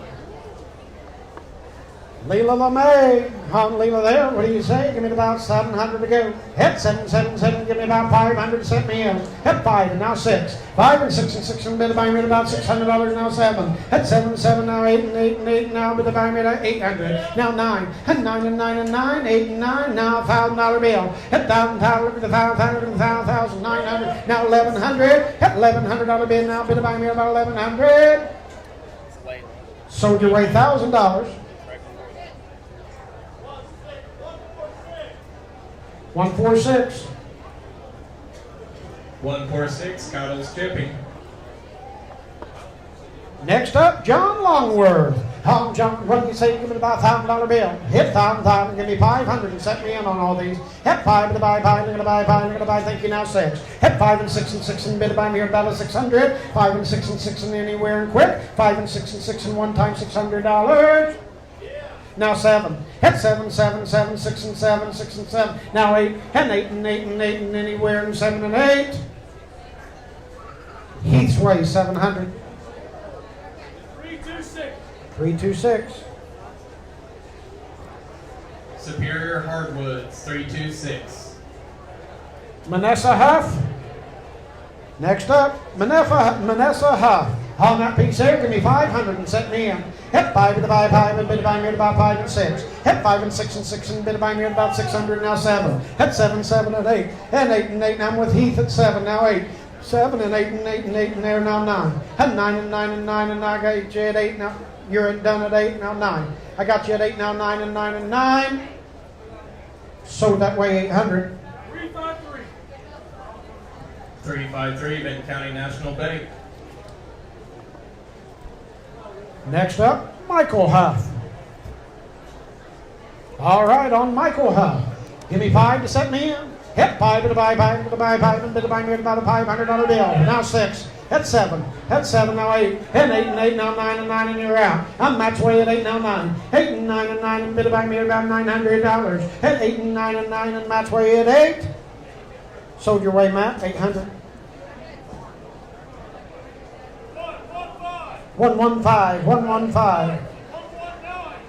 Leela LeMay. On Leela there. What do you say? Give me about 700 to go. Hit 7, 7, 7. Give me about 500 to set me in. Hit 5 and now 6. 5 and 6 and 6 and bid buy me about $600 now 7. Hit 7, 7 now 8 and 8 and 8 now bid buy me at 800. Now 9 and 9 and 9 and 9. 8 and 9 now $1,000 bill. Hit $1,000. Look at the $1,000 and $1,900. Now 1,100. Hit $1,100 bill now bid buy me about 1,100. It's late. Sold your way $1,000. 146. 146, Cottle's Chipping. Next up, John Longworth. John, what do you say? Give me about $1,000 bill. Hit 1,000, give me 500 and set me in on all these. Hit 5 to buy 5, I'm gonna buy 5, I'm gonna buy, thank you, now 6. Hit 5 and 6 and 6 and bid buy me here about 600. 5 and 6 and 6 and anywhere and quick. 5 and 6 and 6 and one time $600. Now 7. Hit 7, 7, 7, 6 and 7, 6 and 7. Now 8, and 8 and 8 and 8 and anywhere and 7 and 8. Heath's Way, 700. 326. 326. Superior Hardwoods, 326. Manessa Huff. Next up, Manessa Huff. On that piece there, give me 500 and set me in. Hit 5 to buy 5 and bid buy me at about 5 and 6. Hit 5 and 6 and 6 and bid buy me at about 600, now 7. Hit 7, 7 and 8. And 8 and 8, and I'm with Heath at 7, now 8. 7 and 8 and 8 and 8 and there, now 9. And 9 and 9 and 9 and I got you at 8, now you're done at 8, now 9. I got you at 8, now 9 and 9 and 9. Sold that way 800. 353. 353, Benton County National Bank. Next up, Michael Huff. All right, on Michael Huff. Give me 5 to set me in. Hit 5 to buy 5 to buy 5 and bid to buy me at about a $500 bill. Now 6. Hit 7. Hit 7, now 8. And 8 and 8, now 9 and 9 and you're out. I'm Matt's way at 8, now 9. 8 and 9 and 9 and bid to buy me at about $900. Hit 8 and 9 and 9 and Matt's way at 8. Sold your way, Matt, 800. 115, 115,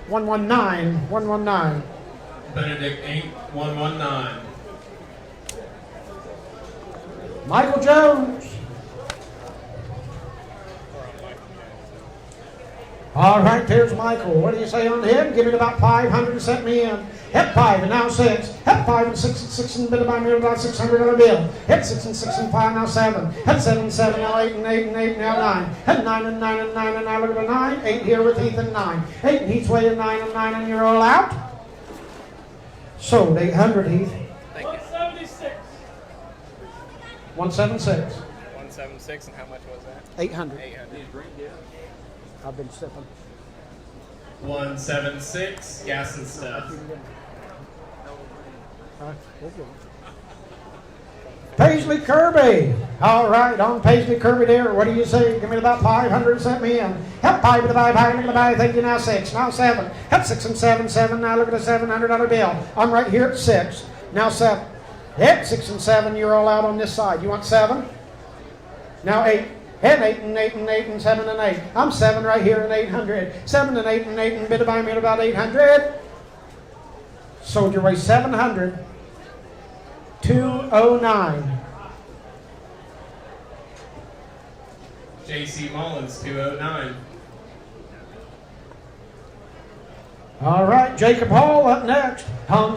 119, 119. Benedict Inc., 119. Michael Jones. All right, there's Michael. What do you say on him? Give me about 500 to set me in. Hit 5 and now 6. Hit 5 and 6 and 6 and bid buy me about $600 bill. Hit 6 and 6 and 5, now 7. Hit 7, 7, now 8 and 8 and 8, now 9. Hit 9 and 9 and 9 and now look at the 9. 8 here with Heath and 9. 8 and Heath's way and 9 and 9 and you're all out. Sold 800, Heath. Thank you. 176. 176. 176, and how much was that? 800. 800. I've been sipping. 176, Gas and Stuff. We'll go. Paisley Kirby. All right, on Paisley Kirby there. What do you say? Give me about 500. Set me in. Help 5 with the buy. Look at the buy. Thank you. Now 6. Now 7. Help 6 and 7. 7. Now look at the $700 bill. I'm right here at 6. Now 7. Hit 6 and 7. You're all out on this side. You want 7? Now 8. Hit 8 and 8 and 8 and 7 and 8. I'm 7 right here at 800. 7 and 8 and 8 and bid to buy me at about 800. Sold your way 700. 209. J.C. Mullins, 209. All right, Jacob Hall up next.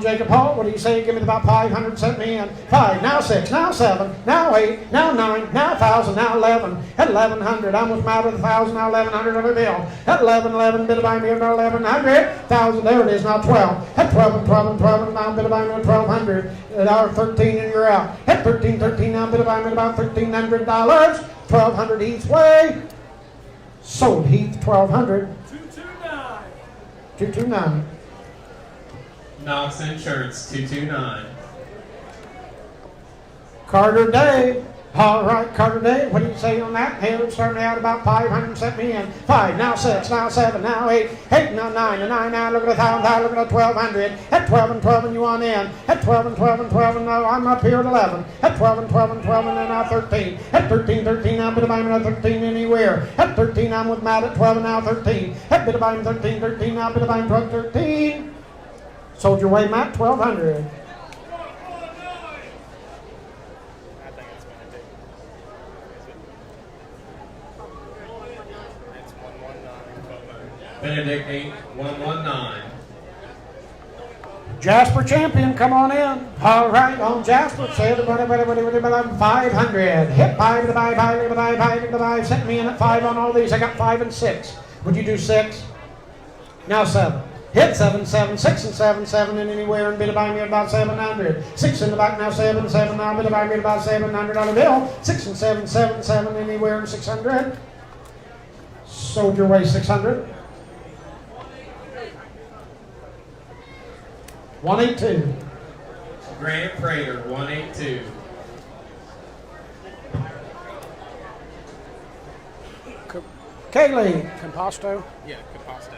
Jacob Hall, what do you say? Give me about 500, set me in. 5, now 6, now 7, now 8, now 9, now 1,000, now 11. At 1,100, I'm with out of 1,000, now 1,100 on the bill. At 11, bid buy me about 1,100. 1,000, there it is, now 12. At 12 and 12 and 12, and now bid buy me at 1,200. At hour 13, and you're out. At 13, now bid buy me about $1,300. 1,200 Heath's way. Sold Heath 1,200. 229. 229. Knox Insurance, 229. Carter Day. All right, Carter Day, what do you say on that? Hey, it's starting out about 500, set me in. 5, now 6, now 7, now 8, 8, now 9, and 9, now look at 1,000, look at 1,200. At 12 and 12, and you want in. At 12 and 12 and 12, and now I'm up here at 11. At 12 and 12 and 12, and then now 13. At 13, now bit of buying at 13 anywhere. At 13, I'm with Matt at 12, and now 13. At bit of buying 13, now bit of buying 12, 13. Sold your way, Matt, 1,200. I think it's Benedict. Is it? It's 119. Benedict 8119. Jasper Champion, come on in. All right, on Jasper, say everybody, 500. Hit 5 to the buy, set me in at 5 on all these. I got 5 and 6. Would you do 6? Now 7. Hit 7, 7, 6 and 7, 7 and anywhere, and bid buy me at about 700. 6 in the back, now 7, 7, now bid buy me at about $700 bill. 6 and 7, 7, 7 anywhere, and 600. Sold your way 600. 182. Grant Prater, 182. Kaylee. Composto. Yeah, Caposto.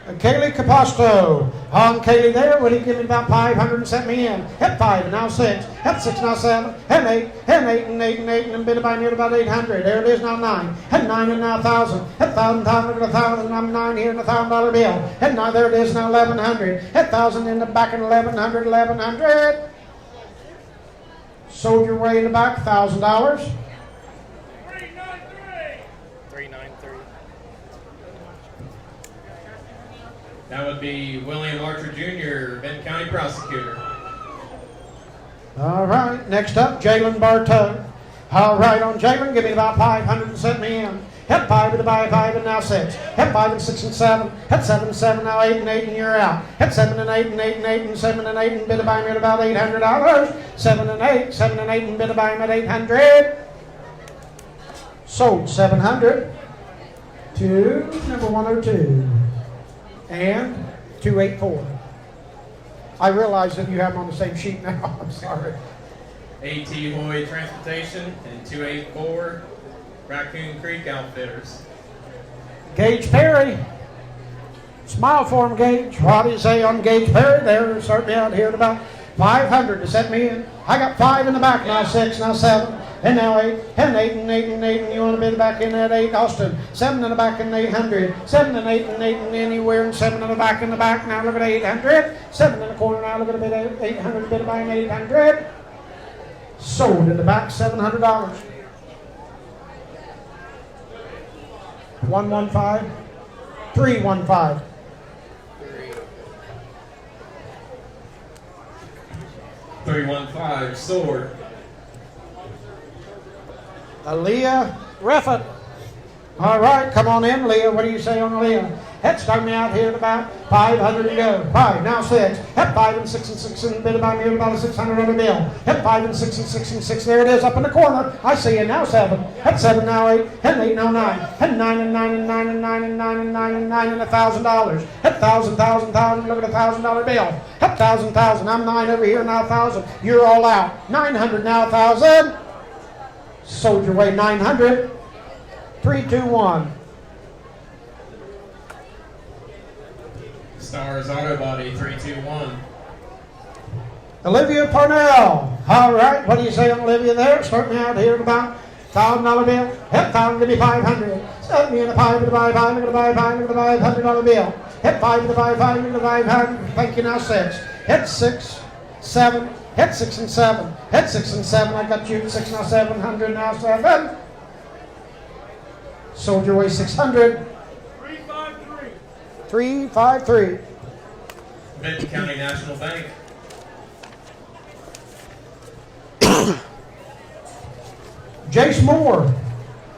Kaylee Caposto. On Kaylee there, would he give me about 500 and set me in? Hit 5, now 6. Hit 6, now 7. Hit 8. Hit 8 and 8 and 8 and bid by me at about 800. There it is, now 9. Hit 9 and now 1,000. Hit 1,000, look at 1,000. I'm 9 here and $1,000 bill. Hit 9, there it is, now 1,100. Hit 1,000 in the back and 1,100, 1,100. Sold your way in the back, $1,000. 393. That would be William Archer Jr., Benton County Prosecutor. All right, next up, Jalen Bartow. All right, on Jalen, give me about 500 and set me in. Hit 5 with the buy 5 and now 6. Hit 5 and 6 and 7. Hit 7 and 7, now 8 and 8 and you're out. Hit 7 and 8 and 8 and 8 and 7 and 8 and bid to buy me at about $800. 7 and 8, 7 and 8 and bid to buy me at 800. Sold 700 to number 102 and 284. I realize that you have them on the same sheet now. I'm sorry. A.T. Hoy Transportation and 284 Raccoon Creek Outfitters. Gage Perry. Smile for him, Gage. What do you say on Gage Perry? There, start me out here at about 500 to set me in. I got 5 in the back, now 6, now 7, and now 8, and 8 and 8 and 8, and you want to bid back in at 8, Austin. 7 in the back and 800. 7 and 8 and 8 and anywhere, and 7 in the back, now look at 800. 7 in the corner, now look at a bid 800, bid buying 800. Sold in the back, $700. 115, 315. 315 Sword. Aaliyah Reffett. All right, come on in, Leah. What do you say on Leah? Head start me out here at about 500 to go. 5, now 6. Head 5 and 6 and 6 and bid about me at about a 600 on the bill. Head 5 and 6 and 6 and 6. There it is up in the corner. I see you now 7. Head 7 now 8. Head 8 now 9. Head 9 and 9 and 9 and 9 and 9 and 9 and 9 and $1,000. Head 1,000, 1,000. Look at $1,000 bill. Head 1,000, 1,000. I'm 9 over here now 1,000. You're all out. 900 now 1,000. Soldier way 900. 3, 2, 1. Stars Auto Body 321. Olivia Parnell. All right, what do you say on Olivia there? Start me out here at about $1,000 bill. Hit 1,000 to be 500. Start me in a 5 to buy 5. Look at the buy 5. Look at the buy $100 bill. Hit 5 to buy 5. Look at the buy 5. Thank you now 6. Hit 6, 7. Hit 6 and 7. Hit 6 and 7. I got you 6 now 700 now 7. Soldier way 600. 353. 353. Vinton County National Bank. Jace Moore.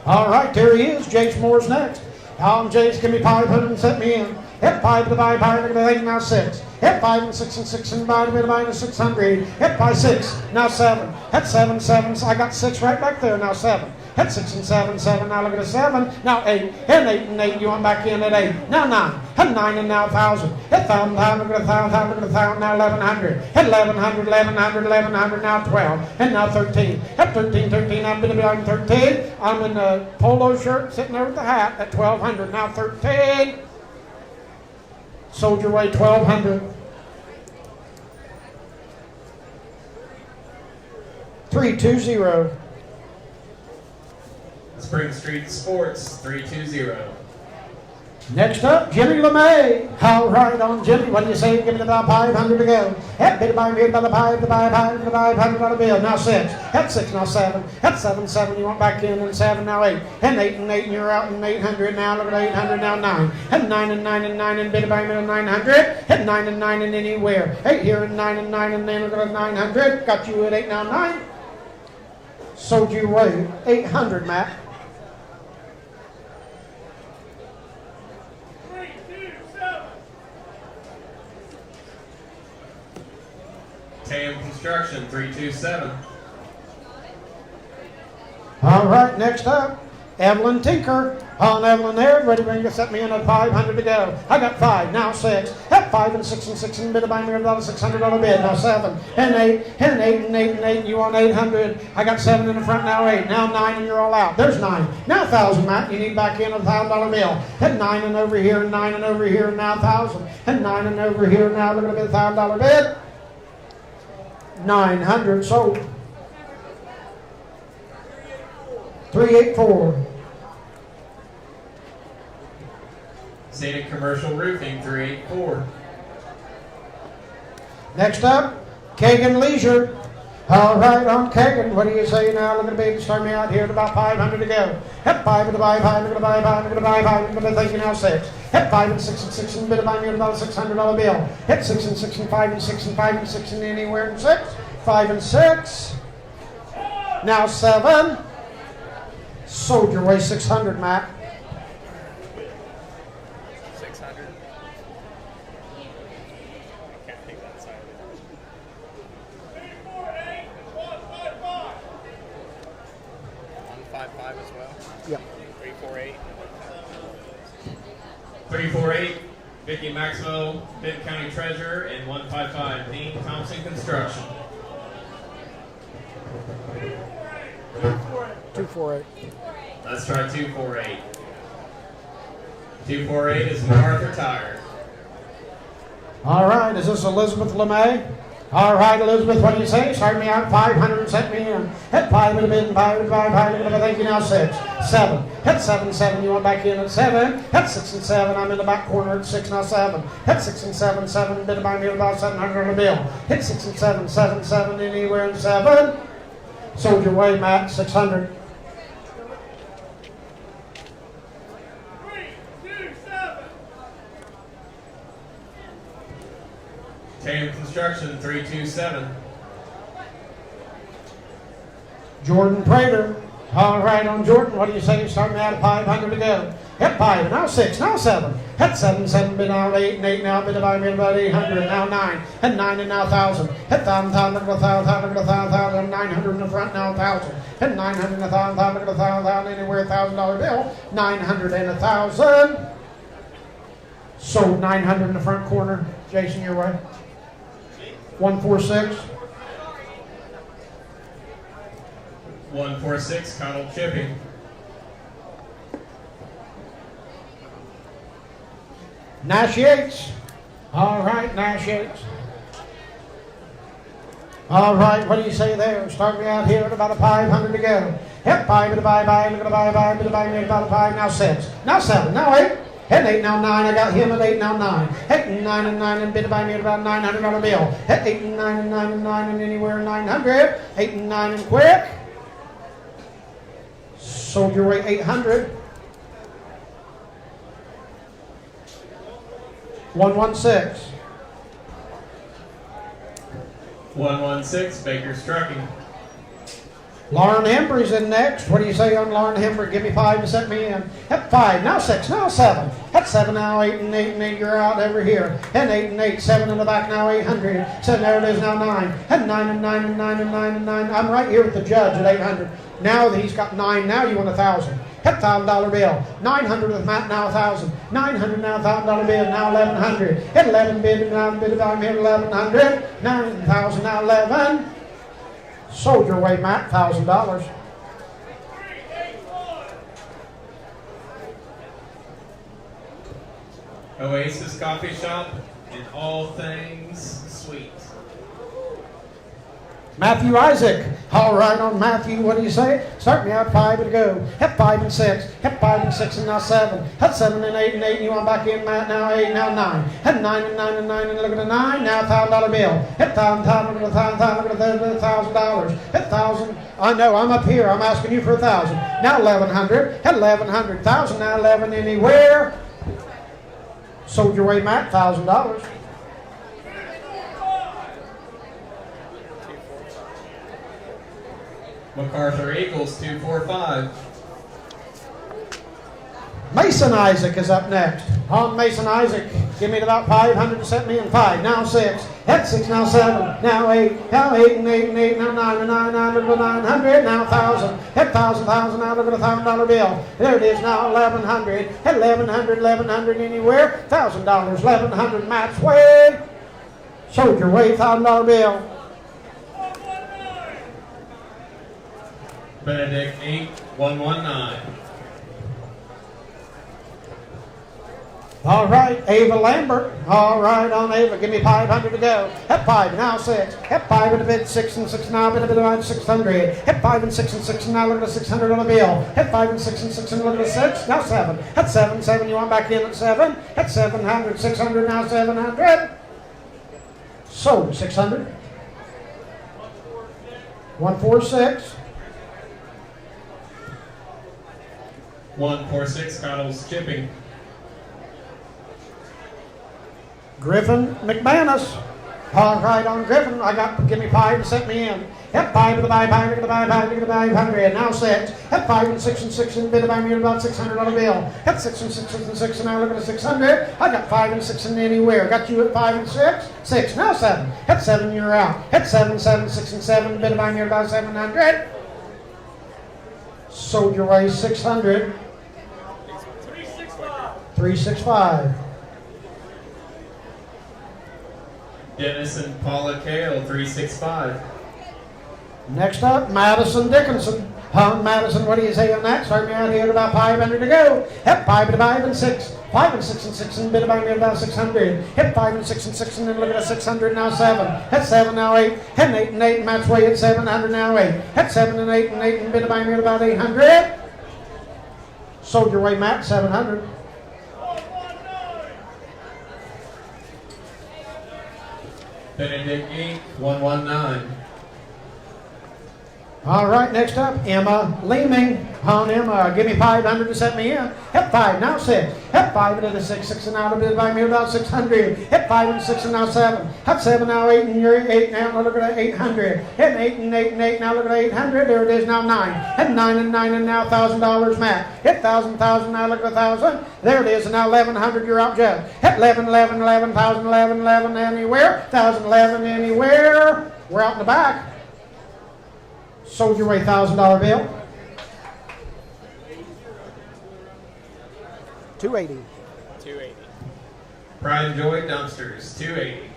All right, there he is. Jace Moore's next. Jace, give me 500 and set me in. Hit 5 to the buy 5. Look at the thing now 6. Hit 5 and 6 and 6 and buy to buy to 600. Hit by 6. Now 7. Hit 7, 7. So I got 6 right back there. Now 7. Hit 6 and 7, 7. Now look at the 7. Now 8. Hit 8 and 8. You want back in at 8. Now 9. Hit 9 and now 1,000. Hit 1,000. Look at the 1,000. Look at the 1,000. Now 1,100. Hit 1,100. 1,100. 1,100. Now 12. And now 13. Hit 13. 13. I'm going to be on 13. I'm in the polo shirt sitting there with the hat at 1,200. Now 13. Soldier way 1,200. 320. Spring Street Sports 320. Next up, Jimmy LeMay. All right, on Jimmy. What do you say? Give me about 500 to go. Head bid by me, about 5 to buy 5 to buy $100 bill. Now 6. Head 6, now 7. Head 7, 7. You want back in and 7, now 8. Head 8 and 8, and you're out in 800 now. Look at 800 now 9. Head 9 and 9 and 9 and bid by me to 900. Head 9 and 9 and anywhere. 8 here and 9 and 9 and then look at 900. Got you at 8 now 9. Sold you away 800, Matt. 327. TAM Construction 327. All right, next up, Evelyn Tinker. On Evelyn there, ready to set me in at 500 to go. I got 5, now 6. Hit 5 and 6 and 6 and bid by me about a $600 bid. Now 7 and 8 and 8 and 8 and 8. You want 800. I got 7 in the front, now 8. Now 9 and you're all out. There's 9. Now 1,000, Matt. You need back in a $1,000 bill. Hit 9 and over here and 9 and over here and now 1,000. And 9 and over here now. Look at the $1,000 bid. 900 sold. 384. Scenic Commercial Roofing 384. Next up, Kagan Leisure. All right, on Kagan, what do you say now? Look at the baby, start me out here at about 500 to go. Hit 5 to buy 5, look at the buy 5, look at the buy 5, look at the thinking now 6. Hit 5 and 6 and 6 and bid by me at about a $600 bill. Hit 6 and 6 and 5 and 6 and 5 and 6 and anywhere and 6. 5 and 6. Now 7. Sold your way 600, Matt. 600. I can't take that side of it. 348. 155. 155 as well. Yep. 348. 348. Vicki Maxwell, Vinton County Treasurer, and 155 Dean Thompson Construction. 248. Let's try 248. 248 is MacArthur Tire. All right, is this Elizabeth LeMay? All right, Elizabeth, what do you say? Start me out 500 and set me in. Hit 5 in a bid, 5 and 5, 5 and I think you now 6. 7. Hit 7, 7, you want back in at 7. Hit 6 and 7, I'm in the back corner at 6, now 7. Hit 6 and 7, 7, bid by me about 700 on a bill. Hit 6 and 7, 7, 7, anywhere in 7. Sold your way, Matt, 600. 327. TAM Construction 327. Jordan Prater. All right, on Jordan, what do you say? Start me out at 500 to go. Hit 5, now 6, now 7. Hit 7, 7, bid now 8, and 8 now, bid by me about 800, now 9. Hit 9 and now 1,000. Hit 1,000, 1,000, 1,000, 1,000, 900 in the front, now 1,000. Hit 900, 1,000, 1,000, 1,000, anywhere $1,000 bill. 900 and 1,000. Sold 900 in the front corner. Jason, your way. 146. 146, Connell chipping. Nash Yates. All right, Nash Yates. All right, what do you say there? Start me out here at about a 500 to go. Hit 5, bit buy, look at a buy, bit buy, me about a 5, now 6, now 7, now 8. Hit 8, now 9, I got him at 8, now 9. Hit 9 and 9 and bid by me at about $900 bill. Hit 8 and 9 and 9 and 9 and anywhere 900. 8 and 9 and quick. Sold your way 800. 116. 116, Baker's trucking. Lauren Hembry's in next. What do you say on Lauren Hembry? Give me 5 to set me in. Hit 5, now 6, now 7. Hit 7, now 8 and 8 and 8. You're out over here. Hit 8 and 8, 7 in the back, now 800. So there it is, now 9. Hit 9 and 9 and 9 and 9 and 9. I'm right here with the judge at 800. Now that he's got 9, now you want 1,000. Hit $1,000 bill. 900 with Matt, now 1,000. 900 now, $1,000 bill, now 1,100. Hit 11 bid, now bid about me, 1,100. 9,000, now 11. Sold your way, Matt, $1,000. Oasis Coffee Shop and all things sweet. Matthew Isaac. All right, on Matthew, what do you say? Start me out 5 to go. Hit 5 and 6. Hit 5 and 6 and now 7. Hit 7 and 8 and 8. And you want back in, Matt? Now 8, now 9. Hit 9 and 9 and 9 and look at the 9. Now $1,000 bill. Hit $1,000, $1,000. Hit 1,000. I know, I'm up here. I'm asking you for 1,000. Now 1,100. Hit 1,100. 1,000, now 11 anywhere. Sold your way, Matt, $1,000. MacArthur Eagles 245. Mason Isaac is up next. On Mason Isaac, give me about 500 to set me in 5. Now 6. Hit 6, now 7. Now 8. Now 8 and 8 and 8. Now 9 and 9 and 9. Look at 900. Now 1,000. Hit 1,000, 1,000. Now look at $1,000 bill. There it is now, 1,100. Hit 1,100, 1,100 anywhere. $1,000, 1,100 Matt's way. Sold your way, $1,000 bill. Benedict Inc. 119. All right, Ava Lambert. All right, on Ava, give me 500 to go. Hit 5, now 6. Hit 5 and a bit, 6 and 6 now, bit a bit around 600. Hit 5 and 6 and 6 and now look at the $600 bill. Hit 5 and 6 and 6 and look at the 6. Now 7. Hit 7, 7. You want back in at 7. Hit 700, 600 now 700. Sold 600. 146. 146, Connell's chipping. Griffin McManus. All right, on Griffin, give me 5 to set me in. Hit 5 to the buy, look at the buy, look at the 500. Now 6. Hit 5 and 6 and 6 and bid about me about $600 bill. Hit 6 and 6 and 6 and now look at the 600. I got 5 and 6 and anywhere. Got you at 5 and 6. 6, now 7. Hit 7, you're out. Hit 7, 7, 6 and 7, bid about me about 700. Sold your way 600. 365. Dennis and Paula Kale 365. Next up, Madison Dickinson. Madison, what do you say on that? Start me out here at about 500 to go. Hit 5 to 5 and 6. 5 and 6 and 6 and bid about me about 600. Hit 5 and 6 and 6 and then look at a 600 now 7. Hit 7 now 8. Hit 8 and 8 and match way at 700 now 8. Hit 7 and 8 and 8 and bid about me about 800. Sold your way, Matt, 700. Benedict Inc. 119. All right, next up, Emma Leeming. On Emma, give me 500 to set me in. Hit 5, now 6. Hit 5 into the 6, 6 and now to bid by me about 600. Hit 5 and 6 and now 7. Hit 7 now 8 and you're 8 now. Look at that 800. Hit 8 and 8 and 8 now. Look at 800. There it is now 9. Hit 9 and 9 and now $1,000 Matt. Hit 1,000 now. Look at 1,000. There it is and now 1,100. You're out, Jeff. Hit 11 11,000 11 anywhere. 1,011 anywhere. We're out in the back. Sold your way $1,000 bill. 280. 280. Pride and Joy Dumpsters, 280.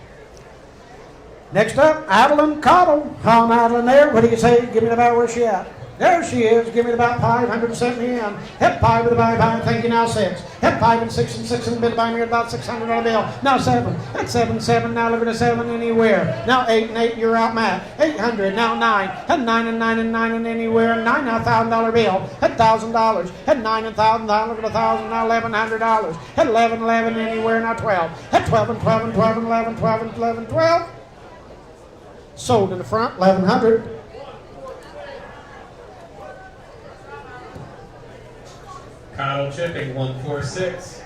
Next up, Adeline Cottle. On Adeline there. What do you say? Give me about where she at. There she is. Give me about 500 to set me in. Hit 5 with the buy. Thank you. Now 6. Hit 5 and 6 and 6 and bid by me about $600 bill. Now 7. Hit 7 7. Now look at a 7 anywhere. Now 8 and 8. You're out, Matt. 800. Now 9. Hit 9 and 9 and 9 and anywhere. 9 now $1,000 bill. Hit $1,000. Hit 9 and 1,000. Now look at 1,000. Now $1,100. Hit 11 anywhere. Now 12. Hit 12 and 12 and 12 and 11 12 and 11 12. Sold in the front 1,100. Kyle Chipping, 146.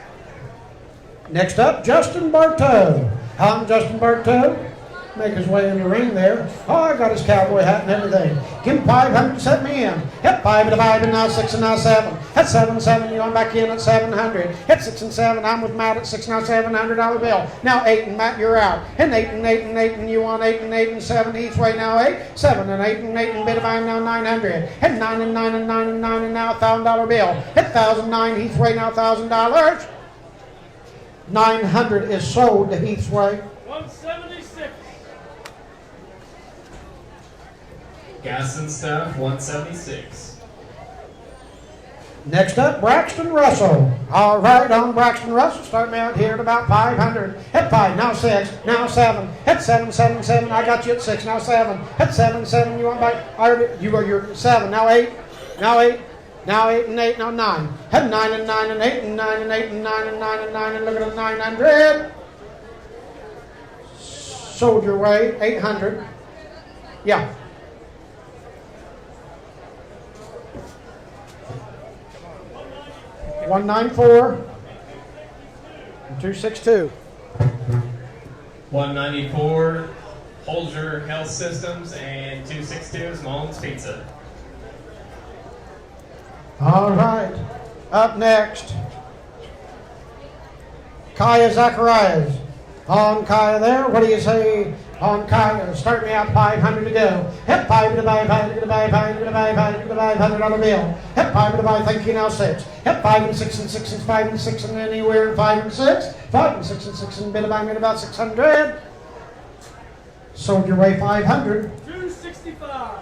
Next up, Justin Bartow. I'm Justin Bartow. Make his way in the ring there. Oh, I got his cowboy hat and everything. Give him 500 to set me in. Hit 5 and 5 and now 6 and now 7. Hit 7 7. You're back in at 700. Hit 6 and 7. I'm with Matt at 6 now $700 bill. Now 8 and Matt, you're out. And 8 and 8 and 8 and you on 8 and 8 and 7 each way now 8. 7 and 8 and 8 and bid of I'm now 900. Hit 9 and 9 and 9 and 9 and now $1,000 bill. Hit 1,009 Heath's way now $1,000. 900 is sold to Heath's way. 176. Gas and Stuff, 176. Next up, Braxton Russell. All right, on Braxton Russell, start me out here at about 500. Hit 5, now 6, now 7. Hit 7, 7, 7. I got you at 6, now 7. Hit 7, 7. You want by? You are your 7, now 8, now 8. Now 8 and 8, now 9. Hit 9 and 9 and 8 and 9 and 8 and 9 and 9 and 9 and look at the 900. Sold your way, 800. Yeah. $194 and $262. 194, Holger Health Systems, and 262 is Mullins Pizza. All right. Up next, Kaya Zacharias. On Kaya there. What do you say on Kaya? Start me out 500 to go. Hit 5 to buy, 5 to buy, 5 to buy, 5 to buy, $100 bill. Hit 5 to buy, thank you, now 6. Hit 5 and 6 and 6 and 5 and 6 and anywhere and 5 and 6. 5 and 6 and 6 and bid of buy me about 600. Sold your way 500. 265.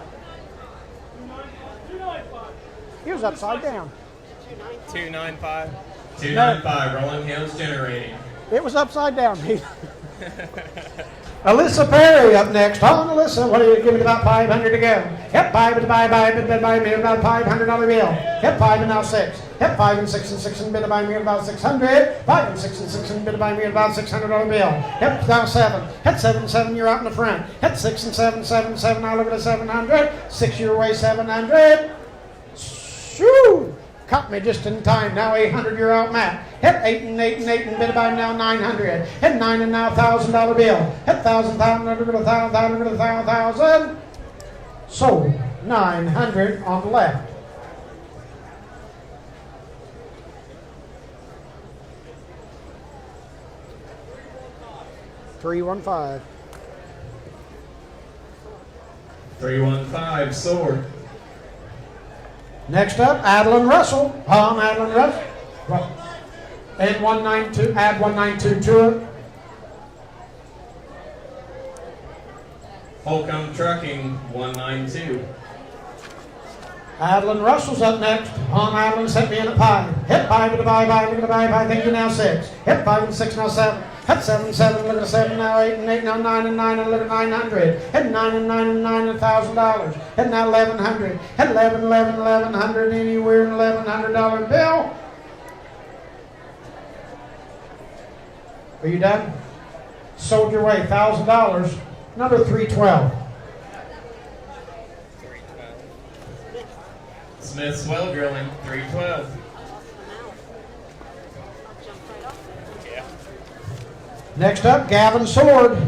295. He was upside down. 295. 295, Rolling Hills Generating. It was upside down. Alyssa Perry up next. On Alyssa, what do you give me about 500 to go? Hit 5 to buy, bid by me about $500 bill. Hit 5 and now 6. Hit 5 and 6 and 6 and bid by me about 600. 5 and 6 and 6 and bid by me about $600 bill. Hit now 7. Hit 7 7. You're out in the front. Hit 6 and 7 7 7. Now look at the 700. 6 your way 700. Shoo! Caught me just in time. Now 800, you're out, Matt. Hit 8 and 8 and 8 and bid about now 900. Hit 9 and now $1,000 bill. Hit 1,000, look at 1,000, look at 1,000. Sold 900 on the left. $315. 315, Sword. Next up, Adeline Russell. Adeline Russell. And 192, add 192 to it. Holcomb Trucking, 192. Adeline Russell's up next. Adeline set me in at 5. Hit 5 to the buy, look at the buy, thank you, now 6. Hit 5 and 6, now 7. Hit 7 7, look at 7, now 8 and 8, now 9 and 9, and look at 900. Hit 9 and 9 and 9 and $1,000. Hit now 1,100. Hit 11 11 1,100 anywhere in $1,100 bill. Are you done? Sold your way, $1,000. Number 312. 312. Smith Swell Drilling, 312. Yeah. Next up, Gavin Sword.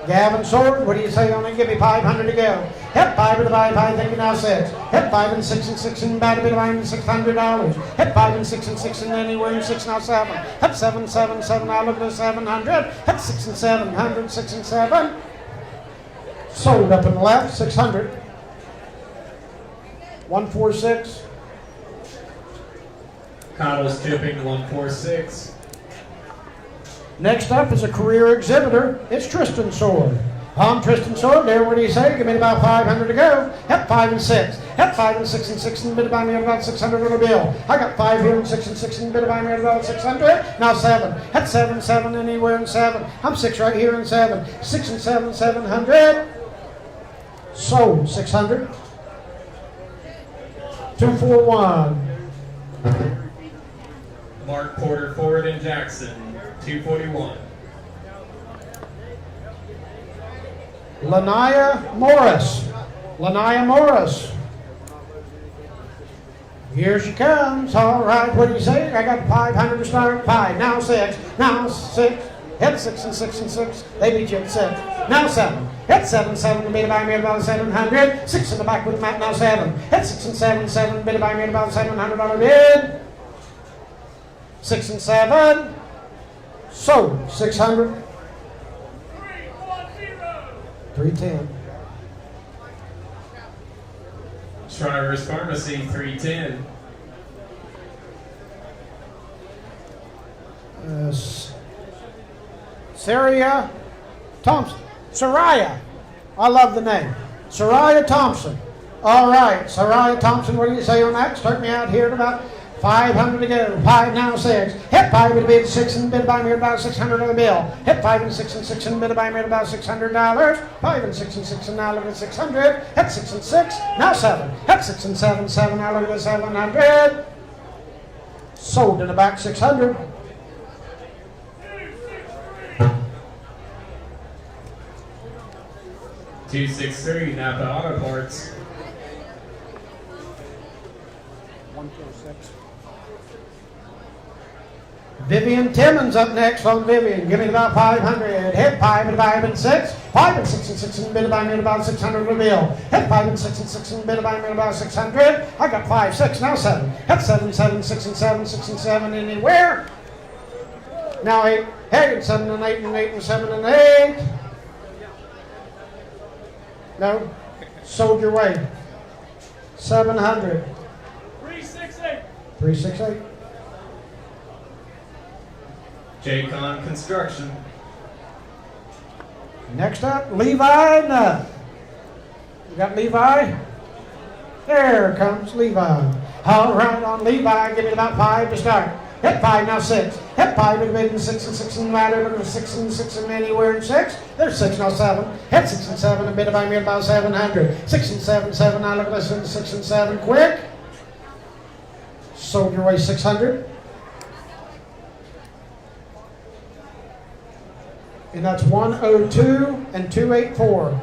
Gavin Sword, what do you say on it? Give me 500 to go. Hit 5 with the 5, thank you now 6. Hit 5 and 6 and 6 and bad a bit of $600. Hit 5 and 6 and 6 and anywhere and 6 now 7. Hit 7, 7, 7, now look at the 700. Hit 6 and 700, 6 and 7. Sold up in the left, 600. 146. Cottle's Tipping, 146. Next up is a career exhibitor. It's Tristan Sword. On Tristan Sword, there, what do you say? Give me about 500 to go. Hep 5 and 6. Hep 5 and 6 and 6 and bid by me at about 600 on the bill. I got 5 here and 6 and 6 and bid by me at about 600. Now 7. Hep 7, 7 anywhere and 7. I'm 6 right here and 7. 6 and 7, 700. Sold 600. 241. Mark Porter Ford and Jackson, 241. Lanaya Morris. Lanaya Morris. Here she comes. All right, what do you say? I got 500 to start. 5. Now 6. Now 6. Hit 6 and 6 and 6. They beat you at 6. Now 7. Hit 7, 7. Bid by me at about 700. 6 in the back with the mat. Now 7. Hit 6 and 7, 7. Bid by me at about $700 bid. 6 and 7. Sold 600. 310. Shriver's Pharmacy, 310. Saraya Thompson. Saraya. I love the name. Saraya Thompson. All right, Saraya Thompson, what do you say on that? Start me out here at about 500 to go. 5 now 6. Hit 5 with a bid 6 and bid by me at about 600 on the bill. Hit 5 and 6 and 6 and bid by me at about $600. 5 and 6 and 6 and now look at 600. Hit 6 and 6. Now 7. Hit 6 and 7. 7 now look at 700. Sold in the back 600. $263 Napa Auto Parts. 146. Vivian Timmons up next on Vivian. Give me about 500. Hit 5 and 5 and 6. 5 and 6 and 6 and bid by me at about 600 on the bill. Hit 5 and 6 and 6 and bid by me at about 600. I got 5, 6, now 7. Hit 7, 7, 6 and 7, 6 and 7 anywhere. Now 8. Hey, and 7 and 8 and 8 and 7 and 8. No. Sold your way. 700. 368. 368. J-Con Construction. Next up, Levi Nutt. You got Levi? There comes Levi. All right, on Levi, give me about 5 to start. Hit 5, now 6. Hit 5 and bid and 6 and 6 and ladder, 6 and 6 and anywhere and 6. There's 6, now 7. Hit 6 and 7 and bid by me at about 700. 6 and 7, 7, now look at this, 6 and 7, quick. Sold your way 600. And that's 102 and 284.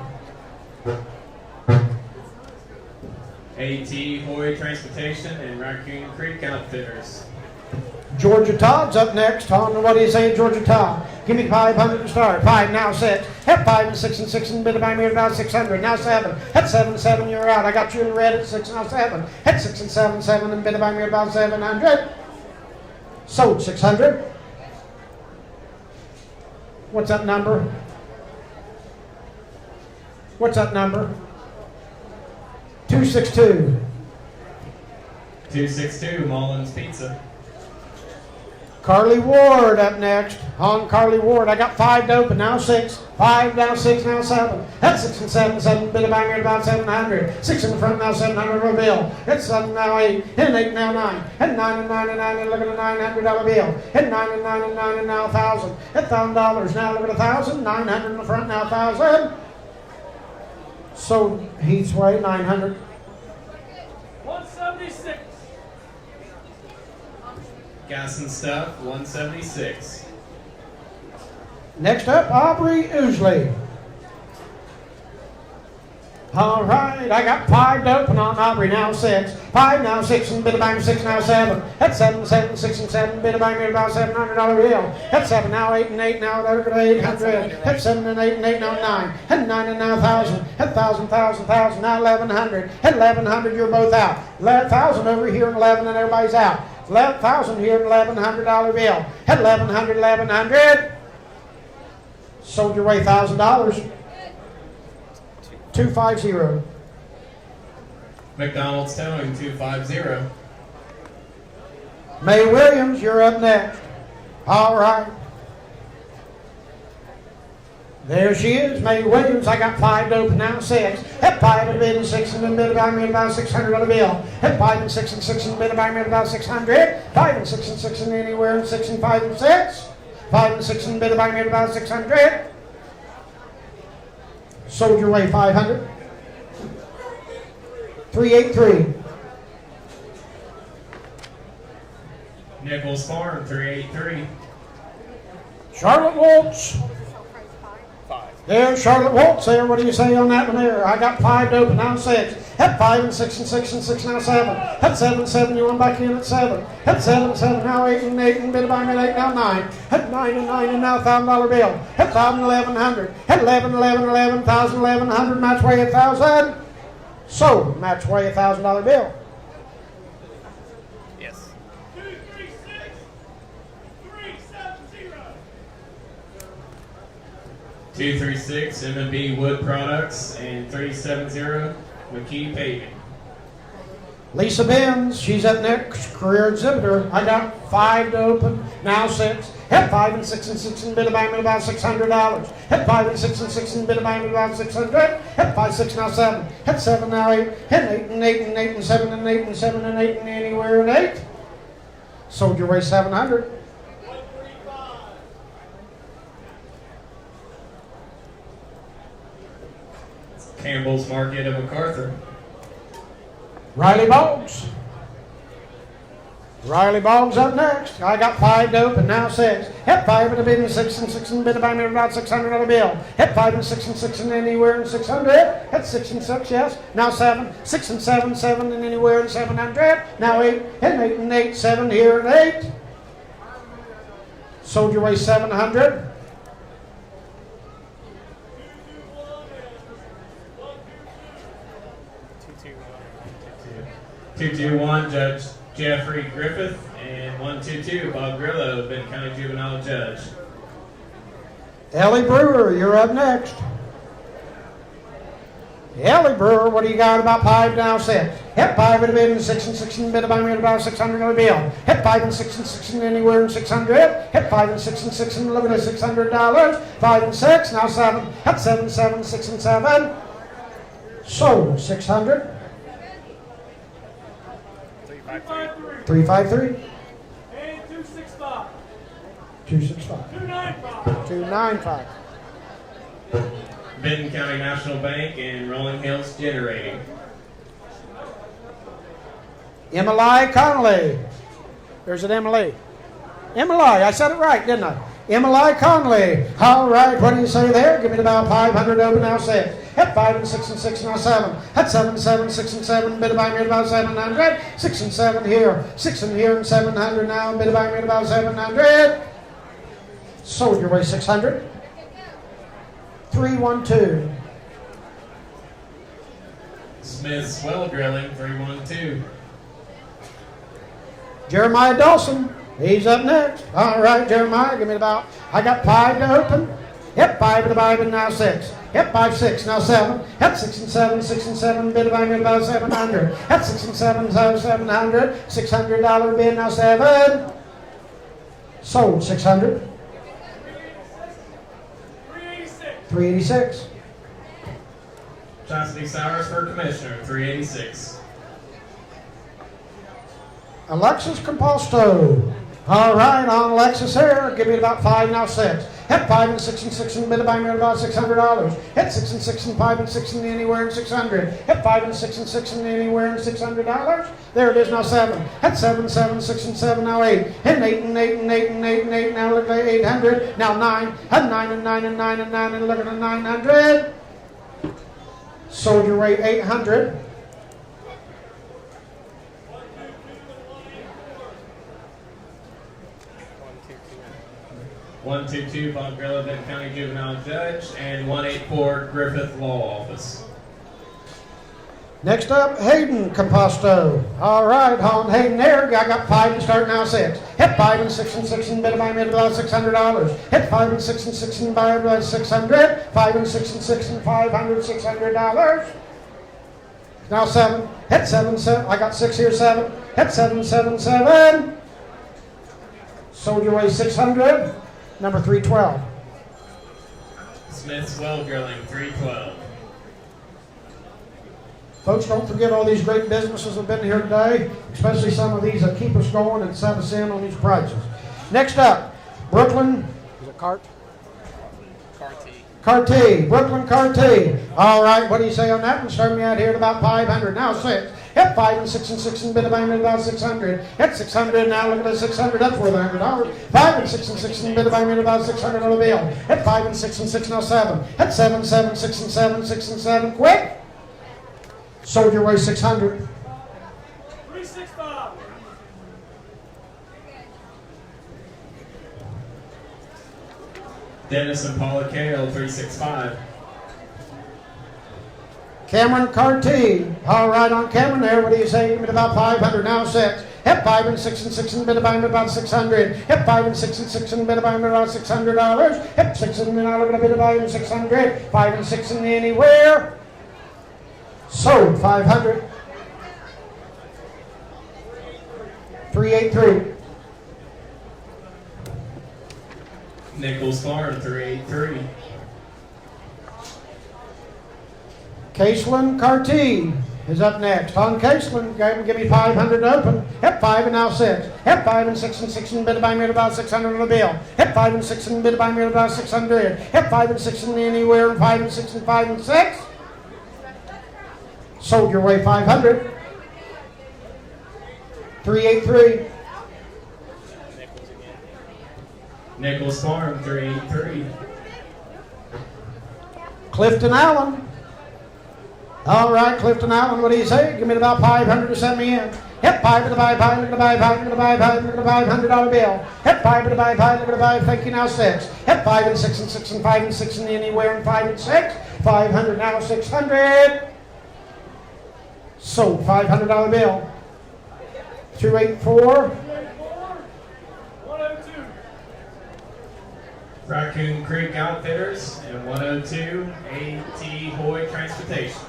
AT Hoy Transportation and Raccoon Creek Outfitters. Georgia Todd's up next. On what do you say, Georgia Todd? Give me 500 to start. 5, now 6. Hit 5 and 6 and 6 and bid by me at about 600. Now 7. Hit 7, 7, you're out. I got you in red at 6, now 7. Hit 6 and 7, 7 and bid by me at about 700. Sold 600. What's that number? What's that number? 262. 262 Mullins Pizza. Carly Ward up next. On Carly Ward. I got 5 to open, now 6. 5, now 6, now 7. That's 6 and 7, 7. Bid by me at about 700. 6 in the front, now 700 on the bill. It's 7, now 8. And 8, now 9. And 9 and 9 and 9 and look at a $900 bill. And 9 and 9 and 9 and now 1,000. At $1,000, now look at 1,000. 900 in the front, now 1,000. So Heath's way, 900. 176. Gas and Stuff, 176. Next up, Aubrey Ousley. All right, I got 5 to open on Aubrey, now 6. 5, now 6, and bit of bang, 6, now 7. That's 7, 7, 6, and 7, bit of bang, made about $700 bill. That's 7, now 8, and 8, now 800. That's 7, and 8, and 8, now 9. And 9, and now 1,000. And 1,000, 1,000, now 1,100. And 1,100, you're both out. 1,000 over here, and 11, and everybody's out. 1,000 here, and $1,100 bill. And 1,100, 1,100. Sold your way $1,000. 250. McDonald's Towing 250. May Williams, you're up next. All right. There she is, May Williams. I got 5 to open, now 6. At 5 and a bid and 6 and a bid about me about $600 bill. At 5 and 6 and 6 and a bid about me about 600. 5 and 6 and 6 and anywhere and 6 and 5 and 6. 5 and 6 and a bid about me about 600. Sold your way 500. 383. Nichols Farm 383. Charlotte Waltz. 5. There, Charlotte Waltz there. What do you say on that one there? I got 5 to open, now 6. At 5 and 6 and 6 and 6, now 7. At 7, 7, you went back in at 7. At 7, 7, now 8 and 8 and bit by minute 8, now 9. At 9 and 9 and now $1,000 bill. At 1,000, 1,100. At 11, 11, 11, 1,000, 1,100, match way 1,000. Sold, match way $1,000 bill. Yes. 236 M&B Wood Products and 370 McKee Paving. Lisa Benz, she's up next, career exhibitor. I got 5 to open, now 6. At 5 and 6 and 6 and bit of bang about $600. At 5 and 6 and 6 and bit of bang about 600. At 5, 6, now 7. At 7, now 8. And 8 and 8 and 8 and 7 and 8 and 7 and 8 and anywhere and 8. Sold your way 700. 135. Campbell's Market of MacArthur. Riley Boggs. Riley Boggs up next. I got 5 to open, now 6. At 5 and a bid and 6 and 6 and bid by me about $600 bill. At 5 and 6 and 6 and anywhere and 600. At 6 and 6, yes. Now 7. 6 and 7, 7 and anywhere and 700. Now 8 and 8 and 8, 7 here and 8. Sold your way 700. 221 Judge Jeffrey Griffith and 122 Bob Grillo, Benton County Juvenile Judge. Ellie Brewer, you're up next. Ellie Brewer, what do you got about 5 now 6? At 5 and a bid and 6 and 6 and bid by me about $600 bill. At 5 and 6 and 6 and anywhere and 600. At 5 and 6 and 6 and look at $600. 5 and 6, now 7. At 7, 7, 6 and 7. Sold 600. 353. 353. And 265. 265. 295. 295. Benton County National Bank and Rolling Hills Generating. Emily Connolly. There's an Emily. Emily, I said it right, didn't I? Emily Conley. All right, what do you say there? Give me about 500 over, now 6. At 5 and 6 and 6, now 7. At 7, 7, 6 and 7, bit by me about 700. 6 and 7 here. 6 and here and 700 now, bit by me about 700. Sold your way 600. 312. Smith's Well Drilling 312. Jeremiah Dawson. He's up next. All right, Jeremiah, give me about, I got 5 to open. Yep, 5 and a 5 and now 6. Yep, 5, 6, now 7. Yep, 6 and 7, 6 and 7, bid by me about 700. Yep, 6 and 7, so 700. $600 bid, now 7. Sold 600. 386. Chastity Sowers for Commissioner 386. Alexis Composto. All right, on Alexis here, give me about 5, now 6. Hit 5 and 6 and 6 and bid by me about $600. Hit 6 and 6 and 5 and 6 and anywhere and 600. Hit 5 and 6 and 6 and anywhere and $600. There it is, now 7. Hit 7, 7, 6 and 7, now 8. Hit 8 and 8 and 8 and 8 and 8, now look at 800. Now 9. Hit 9 and 9 and 9 and 9 and look at the 900. Soldier Way 800. One two two Bob Grilla, Benton County Juvenile Judge, and 184 Griffith Law Office. Next up, Hayden Composto. All right, Holland Hayden there. I got 5 and start now 6. Hit 5 and 6 and 6 and bid by mid about $600. Hit 5 and 6 and 6 and buy about $600. 5 and 6 and 6 and $600. Now 7. Hit 7, 7. I got 6 here, 7. Hit 7, 7, 7. Sold your way 600. Number 312. Smith's Well Grilling 312. Folks, don't forget all these great businesses have been here today, especially some of these that keep us going and set us in on these prices. Next up, Brooklyn. Is it cart? Carty. Brooklyn Carty. All right, what do you say on that one? Starting me out here at about 500. Now 6. Hit 5 and 6 and 6 and bid by about 600. Hit 600. Now look at the 600. That's worth $100. 5 and 6 and 6 and bid by about 600 on the bill. Hit 5 and 6 and 6. Now 7. Hit 7, 7, 6 and 7, 6 and 7. Quick. Sold your way 600. 365. Dennis and Paula Kale 365. Cameron Carty. All right, on Cameron there. What do you say? Give me about 500. Now 6. Hit 5 and 6 and 6 and bid by about 600. Hit 5 and 6 and 6 and bid by about $600. Hit 6 and then I'll bid by 600. 5 and 6 and anywhere. Sold 500. 383. Nichols Farm 383. Caseland Carty is up next. On Caseland, give me 500 open. Hit 5 and now 6. Hit 5 and 6 and 6 and bid by me at about 600 on the bill. Hit 5 and 6 and bid by me at about 600. Hit 5 and 6 and anywhere and 5 and 6 and 5 and 6. Sold your way 500. 383. Nichols Farm 383. Clifton Allen. All right, Clifton Allen, what do you say? Give me about 500 to send me in. Hit 5 to the buy, 5 to the buy, 5 to the buy, 5 to the buy, $100 bill. Hit 5 to the buy, 5 to the buy, thank you, now 6. Hit 5 and 6 and 6 and 5 and 6 and anywhere and 5 and 6. 500 now 600. Sold $500 bill. 284. 102. Raccoon Creek Outfitters and 102 A.T. Hoy Transportation.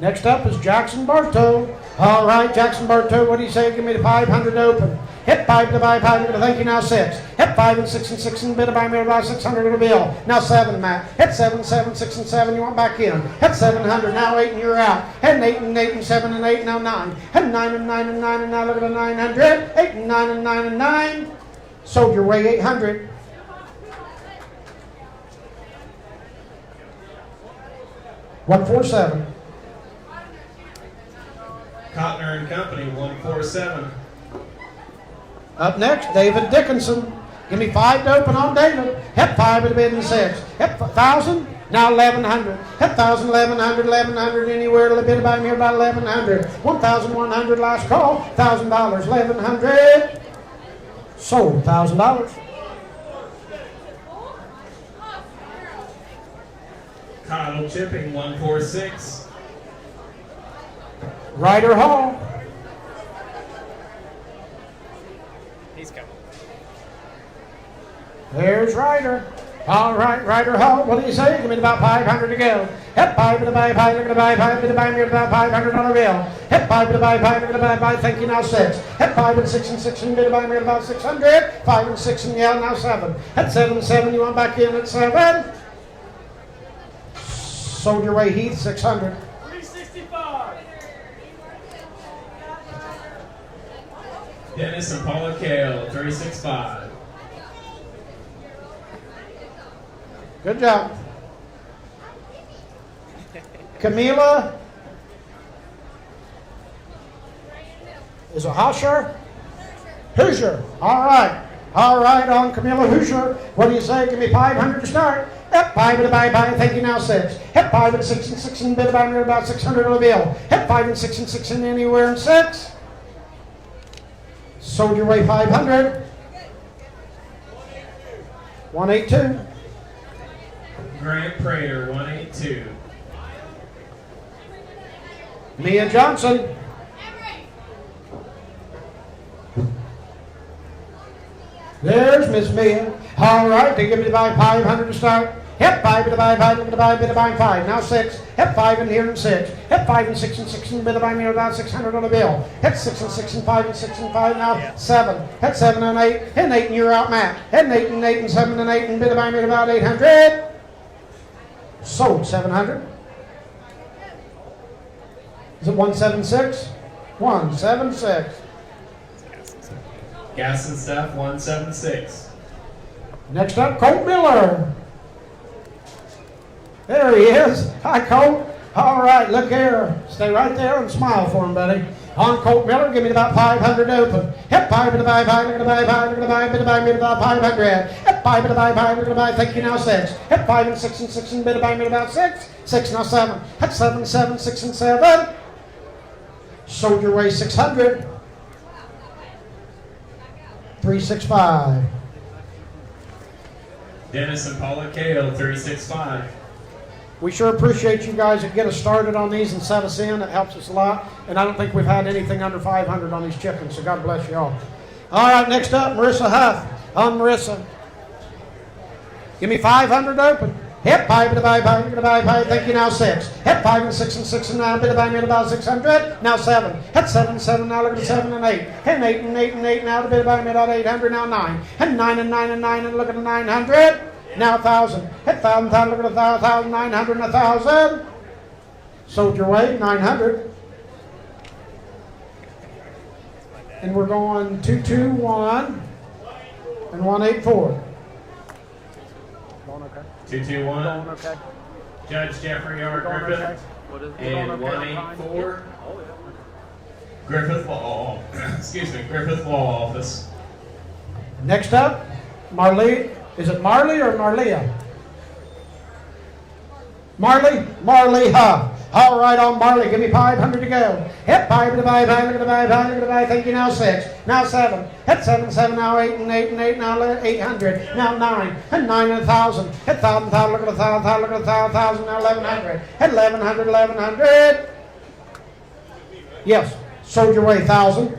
Next up is Jackson Bartow. All right, Jackson Bartow, what do you say? Give me the 500 open. Hit 5 to buy, 5 to thank you, now 6. Hit 5 and 6 and 6 and bid to buy me about 600 on the bill. Now 7, Matt. Hit 7, 7, 6 and 7, you want back in. Hit 700, now 8 and you're out. Hit 8 and 8 and 7 and 8, now 9. Hit 9 and 9 and 9 and now look at the 900. 8 and 9 and 9 and 9. Sold your way 800. $147. Cotner and Company 147. Up next, David Dickinson. Give me 5 to open on David. Hit 5 at a bid and 6. Hit 1,000, now 1,100. Hit 1,000, 1,100, 1,100 anywhere. A bid by me about 1,100. 1,100 last call. $1,000, 1,100. Sold $1,000. Kyle Chipping 146. Ryder Hall. He's coming. There's Ryder. All right, Ryder Hall. What do you say? Give me about 500 to go. Hit 5 to the buy, 5 to the buy, 5 to the buy me about $500 bill. Hit 5 to the buy, 5 to the buy, thank you, now 6. Hit 5 and 6 and 6 and bid to buy me about 600. 5 and 6 and yeah, now 7. Hit 7, 7, you want back in at 7. Sold your way Heath 600. 365. Dennis and Paula Kale 365. Good job. Camila. Is it Hoosier? Hoosier. All right. All right, on Camila Hoosier. What do you say? Give me 500 to start. Hep 5 and a bye bye, thank you, now 6. Hep 5 and 6 and 6 and bit of bye, about 600 on the bill. Hep 5 and 6 and 6 and anywhere and 6. Soldier Way 500. 182. Grant Prater, 182. Mia Johnson. There's Miss Mia. All right, they give me the buy 500 to start. Hep 5 bit of buy 5, bit of buy, bit of buy 5. Now 6. Hep 5 and here and 6. Hep 5 and 6 and 6 and bit of buy me about 600 on the bill. Hep 6 and 6 and 5 and 6 and 5 now 7. Hep 7 and 8. And 8 and you're out, Matt. And 8 and 8 and 7 and 8 and bit of buy me about 800. Sold 700. Is it 176? 176. Gas and Stuff, 176. Next up, Colt Miller. There he is. Hi, Colt. All right, look here. Stay right there and smile for him, buddy. On Colt Miller, give me about 500 open. Hep 5 and a buy 5, and a buy 5, and a buy, bit of buy, bit about 500. Hep 5 and a buy 5, and a buy, thank you, now 6. Hep 5 and 6 and 6 and bit of buy, bit about 6. 6 now 7. Hep 7, 7, 6 and 7. Soldier Way 600. 365. Dennis and Paula Kale, 365. We sure appreciate you guys that get us started on these and set us in. It helps us a lot. And I don't think we've had anything under 500 on these chickens, so God bless you all. All right, next up, Marissa Huff. On Marissa. Give me 500 open. Hep 5 and a buy 5, and a buy 5, thank you, now 6. Hep 5 and 6 and 6 and now a bit of buy me about 600. Now 7. Hep 7, 7, now look at 7 and 8. And 8 and 8 and 8, now a bit of buy me about 800. Now 9. And 9 and 9 and 9 and look at the 900. Now 1,000. Hep 1,000, look at 1,000, 900 and 1,000. Soldier Way, 900. And we're going 221 and 184. Going okay. 221. Going okay. Judge Jeffrey R. Going Griffith. okay. And 184. Griffith Law. Excuse me, Griffith Law Office. Next up, Marley. Is it Marley or Marlia? Marley? Marley Huff. All right, on Marley, give me 500 to go. Hep 5 to buy, 5 to buy, 5 to buy, thank you, now 6. Now 7. Hep 7, 7, now 8 and 8 and 8, now 800. Now 9. And 9 and 1,000. Hep 1,000, 1,000, look at 1,000, look at 1,000, now 1,100. Hep 1,100, 1,100. Yes, Soldier Way, 1,000.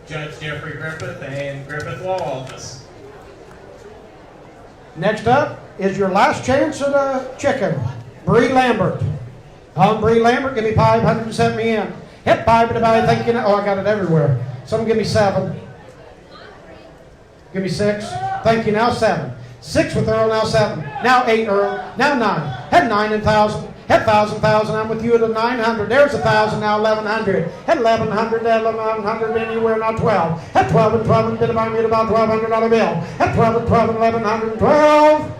Judge Jeffrey Griffith and Griffith Law Office. Next up is your last chance at a chicken. Bree Lambert. On Bree Lambert, give me 500 and set me in. Hep 5 to buy, thank you. Oh, I got it everywhere. Some give me 7. Give me 6. Thank you, now 7. 6 with Earl, now 7. Now 8, Earl. Now 9. Head 9 and 1,000. Head 1,000, I'm with you at a 900. There's 1,000, now 1,100. Head 1,100, 1,100, anywhere, now 12. Head 12 and 12, and bit of my meat about $1,200 bill. Head 12 and 12, and 1,112.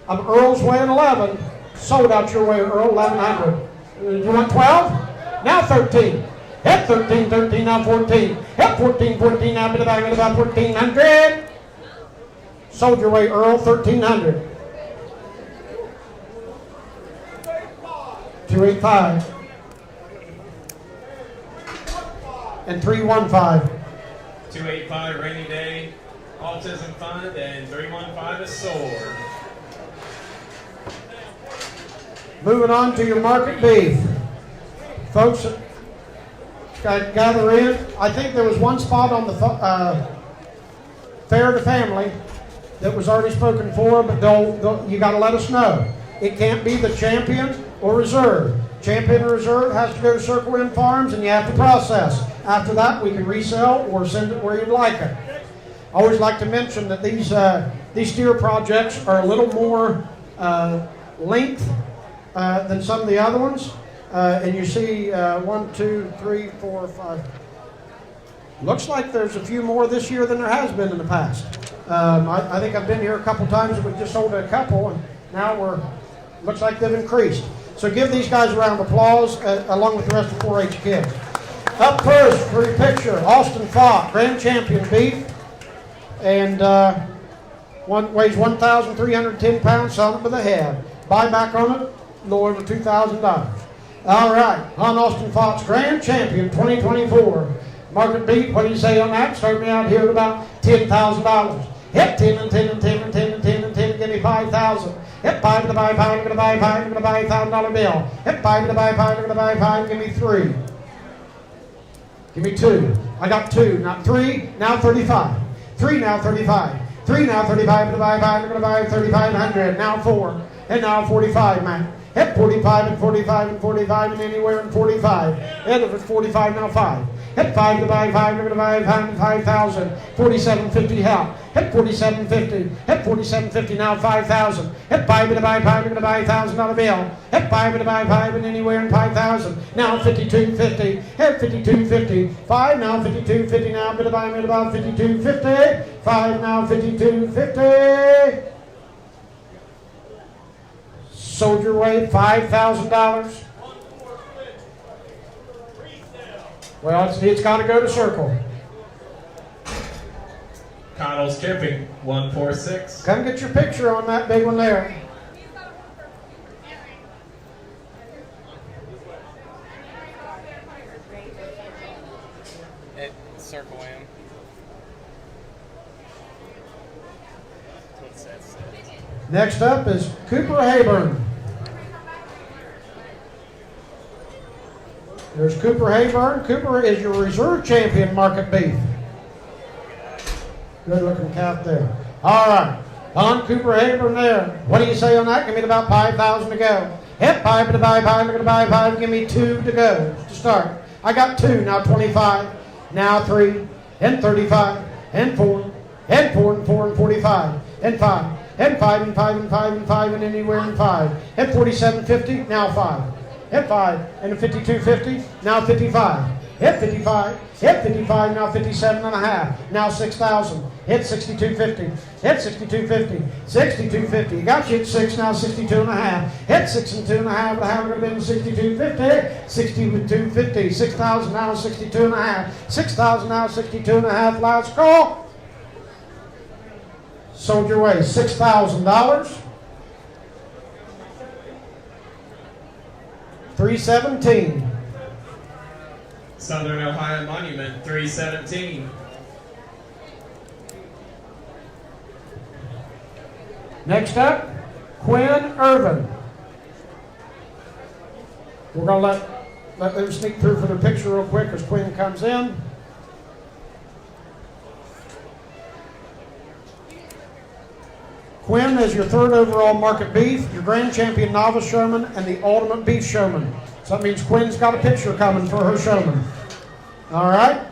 I'm Earl's Way at 11. Sold out your way, Earl, 1,100. You want 12? Now 13. Head 13, 13, now 14. Head 14, 14, now bit of my meat about 1,400. Sold your way, Earl, 1,300. 285 and 315. 285 Rainy Day Autism Fund and 315 is SOAR. Moving on to your market beef. Folks, gather in. I think there was one spot on the Fair to Family that was already spoken for, but you got to let us know. It can't be the champion or reserve. Champion or reserve has to go to Circle Inn Farms and you have to process. After that, we can resell or send it where you'd like it. I always like to mention that these steer projects are a little more length than some of the other ones. And you see 1, 2, 3, 4, 5. Looks like there's a few more this year than there has been in the past. I think I've been here a couple times and we just sold a couple, and now looks like they've increased. So give these guys a round of applause along with the rest of 4-H kids. Up first for your picture, Austin Falk, grand champion beef. And weighs 1,310 pounds, selling it by the head. Buyback on it, a little over $2,000. All right, on Austin Falk's grand champion 2024. Market beef, what do you say on that? Start me out here at about $10,000. Hit 10 and 10 and 10 and 10 and 10 and 10 and give me 5,000. Hit 5 to the buy 5, I'm going to buy 5, I'm going to buy a $1,000 bill. Hit 5 to the buy 5, I'm going to buy 5, give me 3. Give me 2. I got 2, not 3, now 35. 3 now 35. 3 now 35 to the buy 5, I'm going to buy 3,500. Now 4, and now 45, man. Hit 45 and 45 and 45 and anywhere in 45. And if it's 45, now 5. Hit 5 to buy 5, I'm going to buy 5,000. 47.50 help. Hit 47.50. Hit 47.50, now 5,000. Hit 5 to buy 5, I'm going to buy a $1,000 bill. Hit 5 to buy 5 and anywhere in 5,000. Now 52.50. Hit 52.50. 5 now 52.50. Now I'm going to buy me about 52.50. 5 now 52.50. Soldier weight, $5,000. Well, it's got to go to circle. Connell's chipping, 146. Come get your picture on that big one there. Circle him. What's that say? Next up is Cooper Hayburn. There's Cooper Hayburn. Cooper is your reserve champion market beef. Good looking calf there. All right. On Cooper Hayburn there. What do you say on that? Give me about 5,000 to go. Hit 5 to buy 5. I'm going to buy 5. Give me 2 to go to start. I got 2. Now 25. Now 3. And 35. And 4. And 4 and 4 and 45. And 5. And 5 and 5 and 5 and 5 and anywhere in 5. Hit 47.50. Now 5. Hit 5 and 52.50. Now 55. Hit 55. Hit 55. Now 57 and a half. Now 6,000. Hit 62.50. Hit 62.50. 62.50. You got you at 6. Now 62 and a half. Hit 6 and 2 and a half. But how would it have been 62.50? 62.50. 6,000 now 62 and a half. 6,000 now 62 and a half. Last call. Soldier way, $6,000. 317. Southern Ohio Monument, 317. Next up, Quinn Irvin. We're going to let them sneak through for the picture real quick as Quinn comes in. Quinn is your 3rd overall market beef, your grand champion novice showman, and the ultimate beef showman. So that means Quinn's got a picture coming for her showman. All right?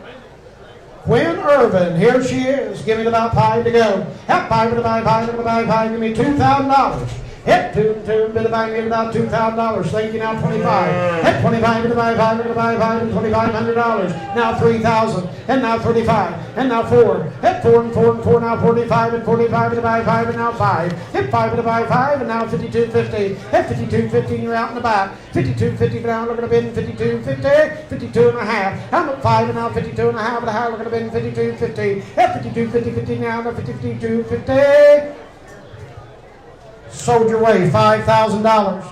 Quinn Irvin, here she is. Give me about 5 to go. Hit 5 to buy 5, to buy 5, give me $2,000. Hit 2 and 2, bit of buying, get about $2,000. Thank you, now 25. Hit 25, to buy 5, to buy 5, and $2,500. Now 3,000, and now 35, and now 4. Hit 4 and 4 and 4, now 45, and 45, to buy 5, and now 5. Hit 5 to buy 5, and now 52.50. Hit 52.50, and you're out in the back. 52.50, but now looking to bid 52.50, 52 and a half. I'm at 5, and now 52 and a half, but how looking to bid 52.50. Hit 52.50, 50 now, 52.50. Soldier way, $5,000.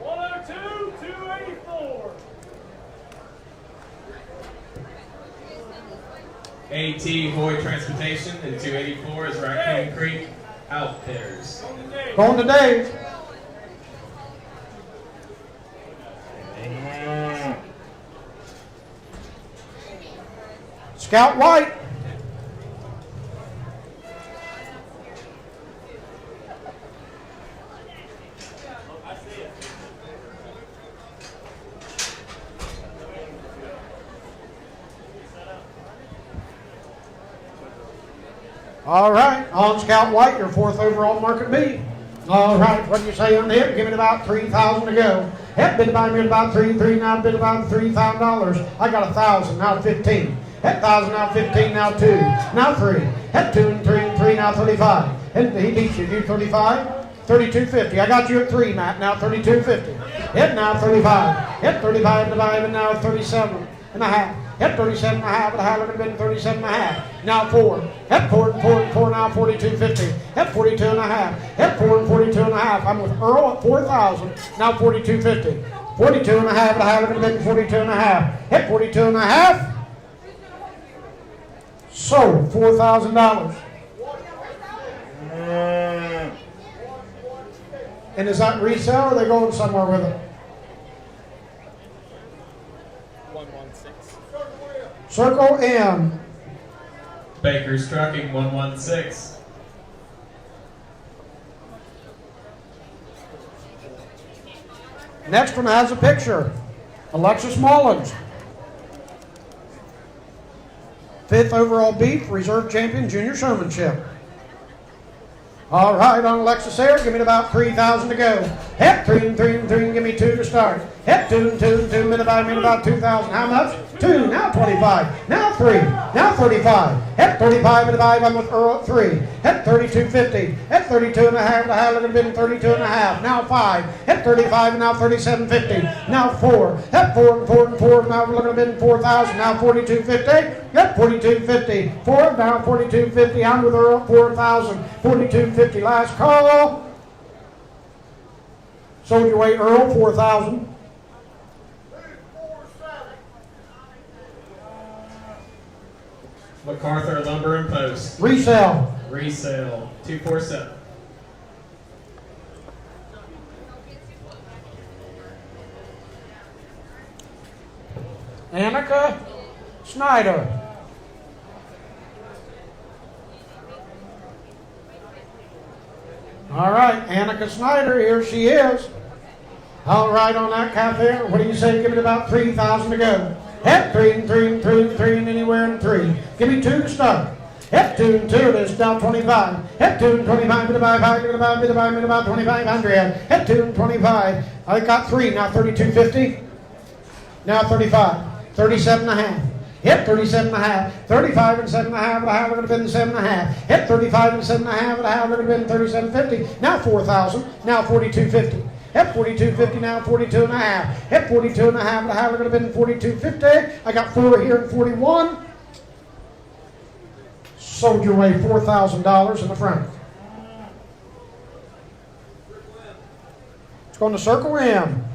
102, 284. AT Hoy Transportation and 284 is Raccoon Creek Outfitters. Going to Dave. Scout White. All right, on Scout White, your 4th overall market beef. All right, what do you say on the hip? Give it about 3,000 to go. Hip bid by me at about 3, now bid about $3,000. I got 1,000, now 15. Hit 1,000, now 15, now 2, now 3. Hit 2 and 3 and 3, now 35. Hit, he beat you, you 35? 32.50. I got you at 3, Matt, now 32.50. Hit now 35. Hit 35 to 5, and now 37. and a half. Hit 37 and a half at a high, looking to bid 37 and a half. Now 4. Hit 4 and 4 and 4, now 42.50. Hit 42 and a half. Hit 4 and 42 and a half. I'm with Earl at 4,000, now 42.50. 42 and a half at a high, looking to bid 42 and a half. Hit 42 and a half. Sold $4,000. And is that resale or are they going somewhere with it? 116. Circle M. Baker's Trucking 116. Next one has a picture. Alexis Mullins. 5th overall beef, reserve champion, junior showmanship. All right, on Alexis there, give me about 3,000 to go. Hit 3 and 3 and 3 and give me 2 to start. Hit 2 and 2 and 2, minute by minute, about 2,000. How much? 2, now 25, now 3, now 35. Hit 35 and 5, I'm with Earl at 3. Hit 32.50, hit 32 and a half, the high looking bid 32 and a half. Now 5, hit 35 and now 37.50. Now 4, hit 4 and 4 and 4, now we're looking at bid 4,000. Now 42.50, hit 42.50. 4, now 42.50, I'm with Earl at 4,000. 42.50, last call. Sold your way, Earl, 4,000. MacArthur Lumber and Post. Resale. Resale 247. Annika Snyder. All right, Annika Snyder, here she is. All right, on that count there, what do you say? Give it about 3,000 to go. Hit 3 and 3 and 3 and 3 and anywhere in 3. Give me 2 to start. Hit 2 and 2, it is down 25. Hit 2 and 25, bit about 5, bit about 2,500. Hit 2 and 25. I got 3, now 32.50. Now 35. 37 and a half. Hit 37 and a half. 35 and 7 and a half, and a half, we're going to bid 7 and a half. Hit 35 and 7 and a half, and a half, we're going to bid 37.50. Now 4,000, now 42.50. Hit 42.50, now 42 and a half. Hit 42 and a half, and a half, we're going to bid 42.50. I got 4 here and 41. Sold your way $4,000 in the front. It's going to Circle M.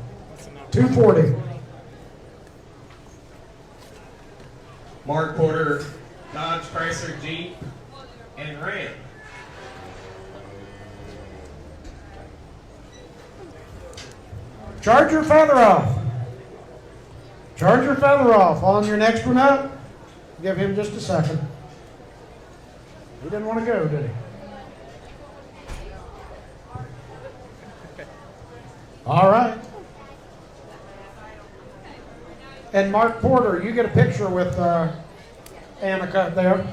240. Mark Porter, Dodge, Chrysler, Jeep, and Ram. Charge your feather off. Charge your feather off. On your next one up, give him just a second. He didn't want to go, did he? All right. And Mark Porter, you get a picture with Annika there.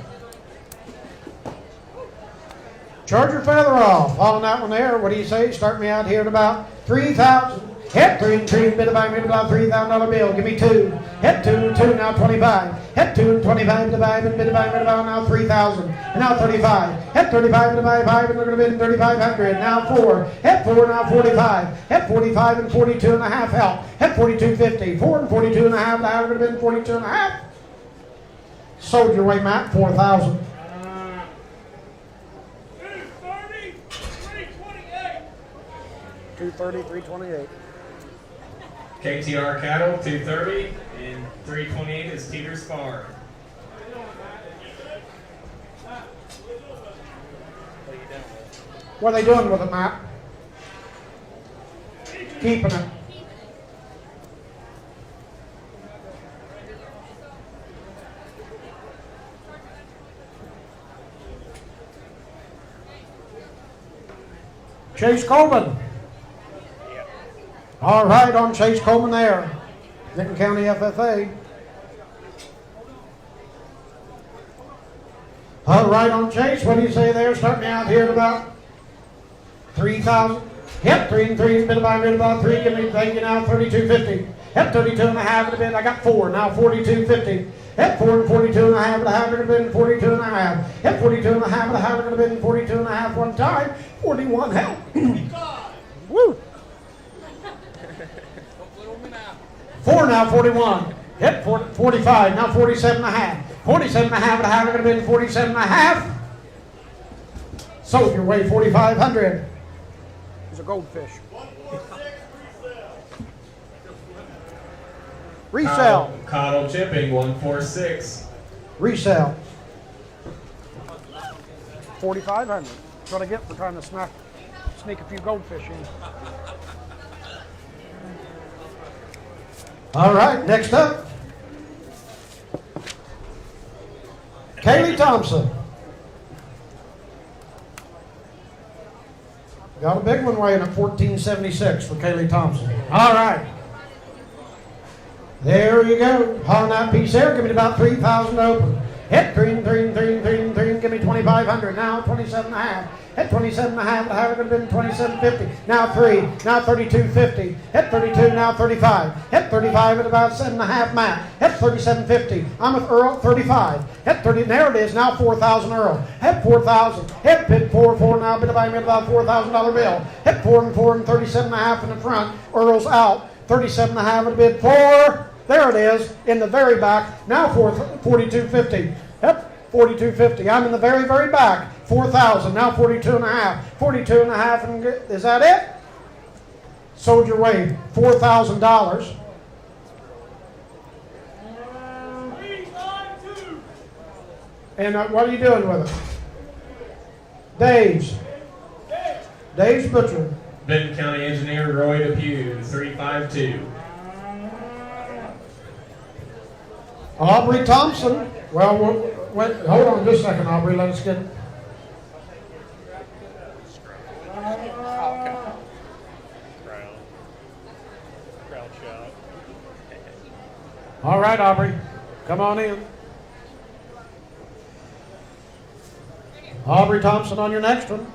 Charge your feather off. On that one there, what do you say? Start me out here at about 3,000. Hit 3 and 3, bit about $3,000 bill. Give me 2. Hit 2 and 2, now 25. Hit 2 and 25, bit about now 3,000. And now 35. Hit 35 and 5, and we're going to bid 3,500. Now 4. Hit 4, now 45. Hit 45 and 42 and a half help. Hit 42.50. 4 and 42 and a half, now we're going to bid 42 and a half. Sold your way, Matt, 4,000. 230, 328. 230, 328. KTR Cattle 230 and 328 is Teeter's Farm. What are they doing with it, Matt? Keeping it. Chase Coleman. All right, on Chase Coleman there. Vinton County FFA. All right, on Chase, what do you say there? Start me out here at about 3,000. Hit 3 and 3, bit about 3. Give me, thank you now, 32.50. Hit 32 and a half in a bit. I got 4, now 42.50. Hit 4 and 42 and a half, and a half, we're going to bid 42 and a half. Hit 42 and a half, and a half, we're going to bid 42 and a half one time. 41 help. Woo! 4 now, 41. Hit 45, now 47 and a half. 47 and a half and a half, are going to be 47 and a half. Sold your way, 4,500. He's a goldfish. Resell. Cottle chipping 146. Resell. 4,500. That's what I get for trying to sneak a few goldfish in. All right, next up. Kaylee Thompson. Got a big one weighing at 1476 for Kaylee Thompson. All right. There you go. On that piece there, give me about 3,000 open. Hit green, give me 2,500. Now 27 and a half. Hit 27 and a half. How would have been 27.50. Now 3. Now 32.50. Hit 32. Now 35. Hit 35 at about 7.5 Matt. Hit 37.50. I'm with Earl. 35. Hit 30. There it is. Now 4,000 Earl. Hit 4,000. Hit bid 4. Now bid by me about $4,000 bill. Hit 4 and 37 and a half in the front. Earl's out. 37 and a half at bid 4. There it is in the very back. Now 42.50. Yep, 42.50. I'm in the very, very back. 4,000. Now 42 and a half. 42 and a half. And is that it? Sold your way. $4,000. And what are you doing with it? Dave's Butcher. Vinton County Engineer Roy Depew 352. Aubrey Thompson. Well, wait, hold on just a second, Aubrey. Let us get. All right, Aubrey. Come on in. Aubrey Thompson on your next one.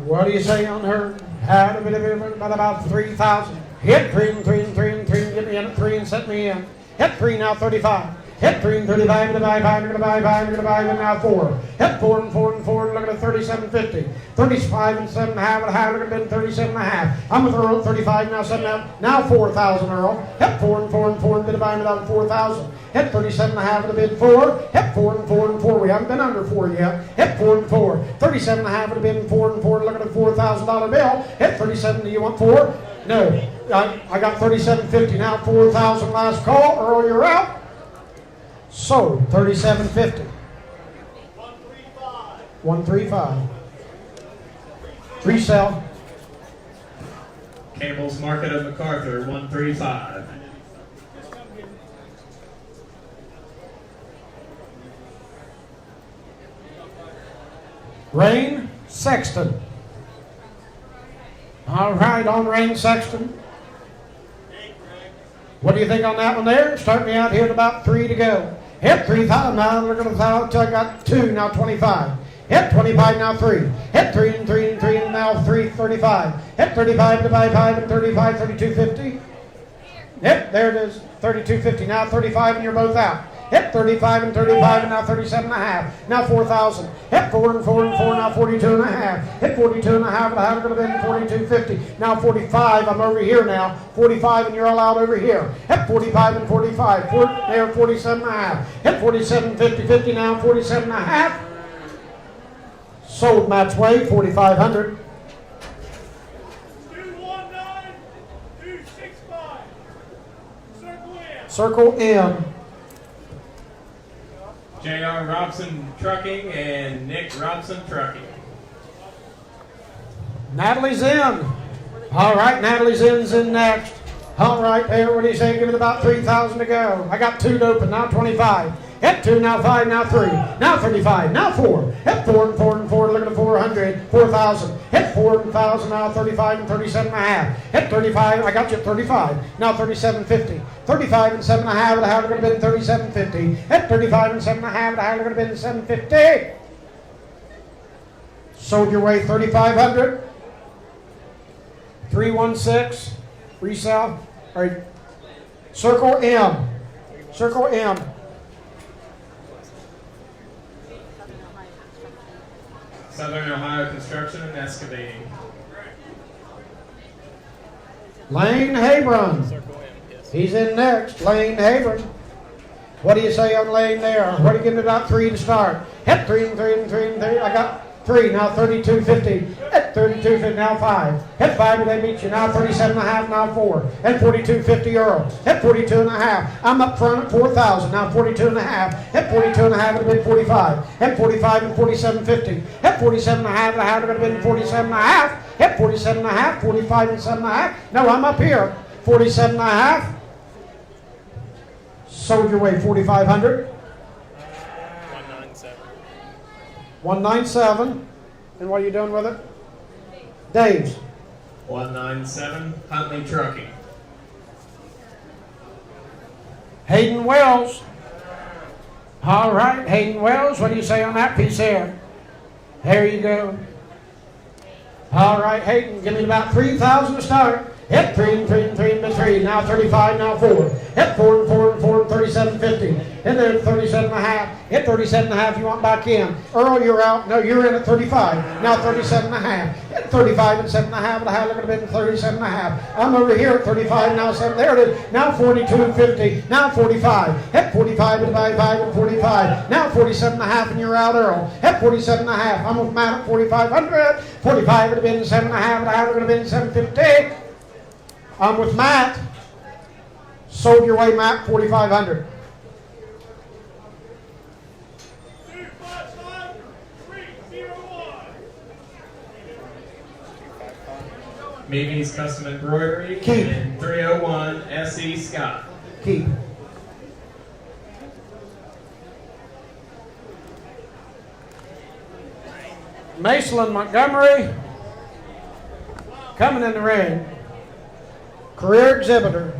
What do you say on her? Had a bit of about 3,000. Hit 3 and 3 and 3 and 3 and get me in at 3 and set me in. Hit 3 now 35. Hit 3 and 35. I'm going to buy 5. I'm going to buy 5. I'm going to buy now 4. Hit 4 and 4 and 4. And look at 37.50. 35 and 7 and a half. And a half. Look at 37 and a half. I'm with Earl. 35 now 7 and a half. Now 4,000 Earl. Hit 4 and 4 and 4 and bid buy about 4,000. Hit 37 and a half at a bid 4. Hit 4 and 4 and 4. We haven't been under 4 yet. Hit 4 and 4. 37 and a half at a bid 4 and 4. Look at a $4,000 bill. Hit 37. Do you want 4? No. I got 37.50 now. 4,000 last call. Earl, you're out. Sold 37.50. 135. Resell. Campbell's Market of MacArthur 135. Rain Sexton. All right, on Rain Sexton. What do you think on that one there? Start me out here at about 3 to go. Hit 3,000 now. We're going to until I got 2 now 25. Hit 25 now 3. Hit 3 and 3 and 3 and now 3 35. Hit 35 to buy 5 and 35 32.50. Yep, there it is. 32.50 now 35 and you're both out. Hit 35 and 35 and now 37 and a half. Now 4,000. Hit 4 and 4 and 4 now 42 and a half. Hit 42 and a half and I haven't going to been 42.50. Now 45. I'm over here now. 45 and you're all out over here. Hit 45 and 45. There 47 and a half. Hit 47.50. 50 now 47 and a half. Sold Matt's way 4,500. 219, 265. Circle M. J.R. Robson Trucking and Nick Robson Trucking. Natalie Zinn. All right, Natalie Zinn's in next. All right, there, what do you say? Give it about 3,000 to go. I got 2 to open, now 25. Hit 2, now 5, now 3, now 35, now 4. Hit 4 and 4 and 4, look at the 400, 4,000. Hit 4,000, now 35 and 37 and a half. Hit 35, I got you at 35, now 37.50. 35 and 7 and a half, and how would it have been 37.50. Hit 35 and 7 and a half, and how would it have been 7.50. Sold your way 3,500. 316, resell. All right. Circle M. Circle M. Southern Ohio Construction and Excavating. Lane Habrun. Circle M, yes. He's in next. Lane Haven. What do you say on Lane there? What do you give me about 3 to start? Hit 3 and 3 and 3 and 3. I got 3. Now 32.50. Hit 32.50. Now 5. Hit 5 and they beat you. Now 37.5. Now 4. Hit 42.50 euro. Hit 42.5. I'm up front at 4,000. Now 42.5. Hit 42.5 and bid 45. Hit 45 and 47.50. Hit 47.5 and I have to bid 47.5. Hit 47.5. 45 and 7.5. No, I'm up here. 47.5. Sold your way 4,500. 197. 197. And what are you doing with it? Dave's. 197, Huntley Trucking. Hayden Wells. All right, Hayden Wells, what do you say on that piece there? There you go. All right, Hayden, give me about 3,000 to start. Hit 3 and 3 and 3 and 3. Now 35, now 4. Hit 4 and 4 and 4 and 37.50. In there 37.5. Hit 37.5 if you want back in. Earl, you're out. No, you're in at 35. Now 37.5. Hit 35 and 7.5. And I have been 37.5. I'm over here at 35. Now 7. There it is. Now 42.50. Now 45. Hit 45 and divide 5 and 45. Now 47.5 and you're out, Earl. Hit 47.5. I'm with Matt at 4,500. 45 would have been 7.5. And I have been 7.50. I'm with Matt. Sold your way, Matt, 4,500. 255-301. Mimi's Custom Embroidery. Keep. And 301 S.E. Scott. Keep. Mason Montgomery. Coming in the ring. Career exhibitor.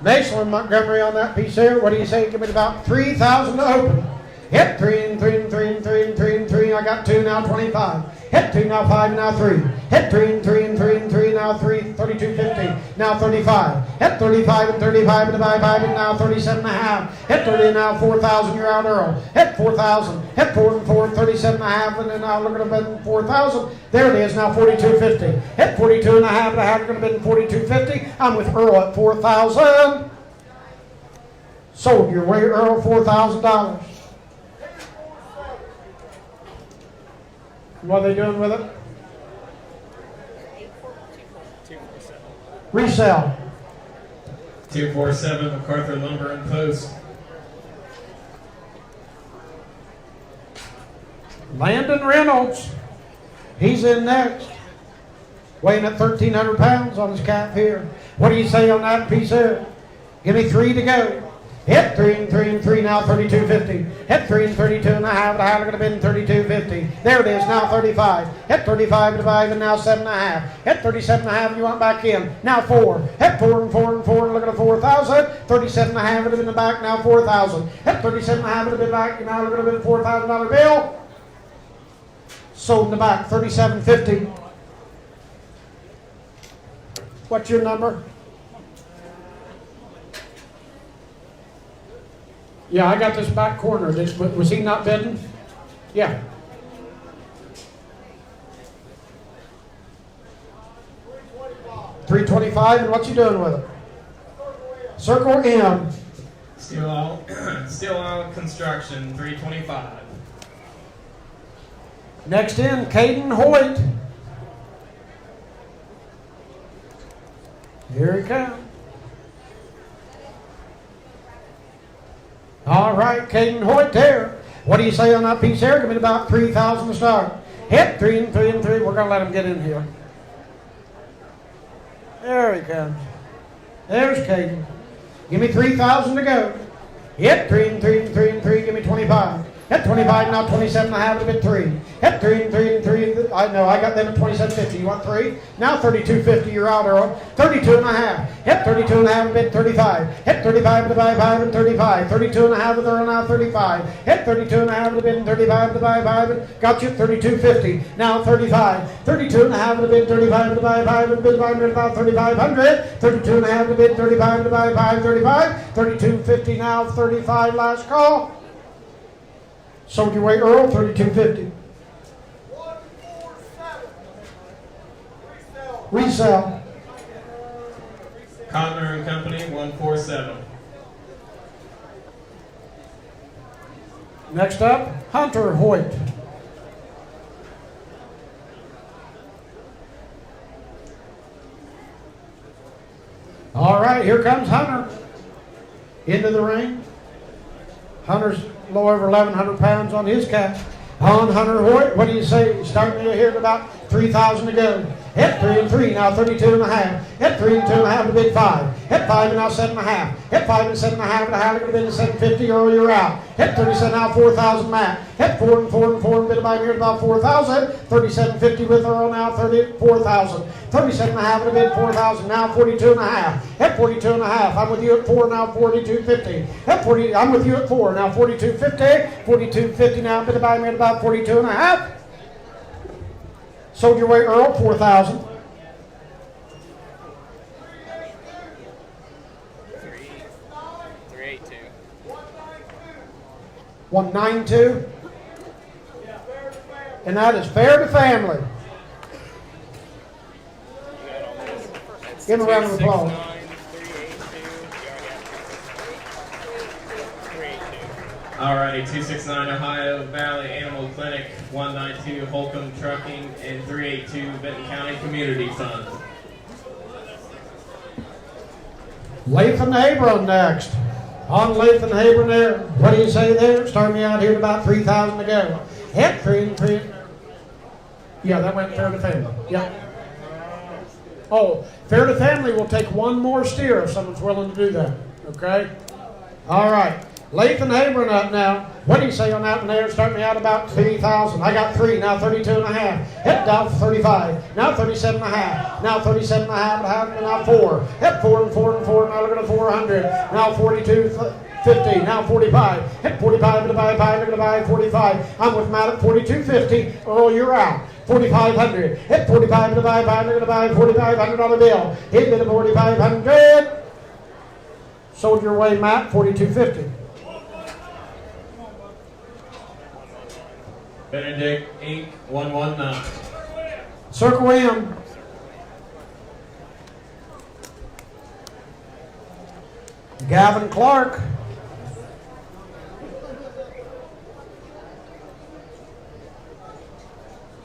Mason Montgomery on that piece there. What do you say? Give me about 3,000 to open. Hit 3 and 3 and 3 and 3 and 3 and 3. I got 2, now 25. Hit 2, now 5, now 3. Hit 3 and 3 and 3 and 3, now 3, 32.50. Now 35. Hit 35 and 35 and divide 5 and now 37.5. Hit 30 now 4,000. You're out, Earl. Hit 4,000. Hit 4 and 4 and 37.5 and then now look at the 4,000. There it is. Now 42.50. Hit 42 and a half and I have going to bid 42.50. I'm with Earl at 4,000. Sold your way, Earl, $4,000. What are they doing with it? 247. Resell. 247 MacArthur Lumber and Post. Landon Reynolds. He's in next. Weighing at 1,300 pounds on his cap here. What do you say on that piece there? Give me 3 to go. Hit 3 and 3 and 3, now 32.50. Hit 3 and 32 and a half, and I have going to bid 32.50. There it is, now 35. Hit 35 and 5, and now 7.5. Hit 37.5, you want back in. Now 4. Hit 4 and 4 and 4, and look at the 4,000. 37.5, and in the back, now 4,000. Hit 37.5, and a bit back, and now look at the $4,000 bill. Sold in the back, 37.50. What's your number? Yeah, I got this back corner. Was he not bidding? Yeah. $325, and what's he doing with it? Circle M. Steel Isle Construction, 325. Next in, Caden Hoyt. Here he comes. All right, Caden Hoyt there. What do you say on that piece there? Give me about 3,000 to start. Hit 3 and 3 and 3. We're going to let him get in here. There he comes. There's Caden. Give me 3,000 to go. Hit 3 and 3 and 3 and 3. Give me 25. Hit 25, now 27 and a half, a bit 3. Hit 3 and 3 and 3. I know, I got them at 27.50. You want 3? Now 32.50, you're out, Earl. 32 and a half. Hit 32 and a half, a bit 35. Hit 35 and 5 and 35. 32 and a half, and they're now 35. Hit 32 and a half, and a bit 35 and 5 and got you at 32.50. Now 35. 32 and a half, and a bit 35 and 5 and bid 5 and about 3,500. 32 and a half, and a bit 35 and 5, 35. 32.50 now, 35 last call. Sold your way, Earl, 32.50. 147. Resell. Cotner and Company, 147. Next up, Hunter Hoyt. All right, here comes Hunter into the ring. Hunter's a little over 1,100 pounds on his catch. On Hunter Hoyt, what do you say? Starting here at about 3,000 to go. Hit 3 and 3, now 32 and a half. Hit 3 and 2 and a half to bid 5. Hit 5 and now 7 and a half. Hit 5 and 7 and a half and a half to bid 750 or you're out. Hit 37 now 4,000 Matt. Hit 4 and 4 and 4 and bid by here at about 4,000. 37.50 with Earl now 34,000. 37 and a half to bid 4,000 now 42 and a half. Hit 42 and a half. I'm with you at 4 now 42.50. Hit 40. I'm with you at 4 now 42.50. 42.50 now bid by here at about 42 and a half. Sold your way, Earl, 4,000. 382. 192. And that is fair to family. Give him a round of applause. 382. Alrighty, 269 Ohio Valley Animal Clinic, 192 Holcomb Trucking, and 382 Vinton County Community Fund. Lathan Abram next. On Lathan Abram there. What do you say there? Start me out here at about 3,000 to go. Hit 3 and 3. Yeah, that went fair to family. Yeah. Oh, fair to family will take one more steer if someone's willing to do that. Okay? All right. Lathan Abram up now. What do you say on that one there? Start me out about 3,000. I got 3, now 32 and a half. Hit down for 35. Now 37 and a half. Now 37 and a half, now 4. Hit 4 and 4 and 4. Now look at 400. Now 42.50. Now 45. Hit 45 to buy 5. Look at 45. I'm with Matt at 42.50. Earl, you're out. 4,500. Hit 45 to buy 5. Look at $4,500 bill. Hit me to 4,500. Sold your way, Matt, 42.50. Benedict Inc., 119. Circle in. Gavin Clark.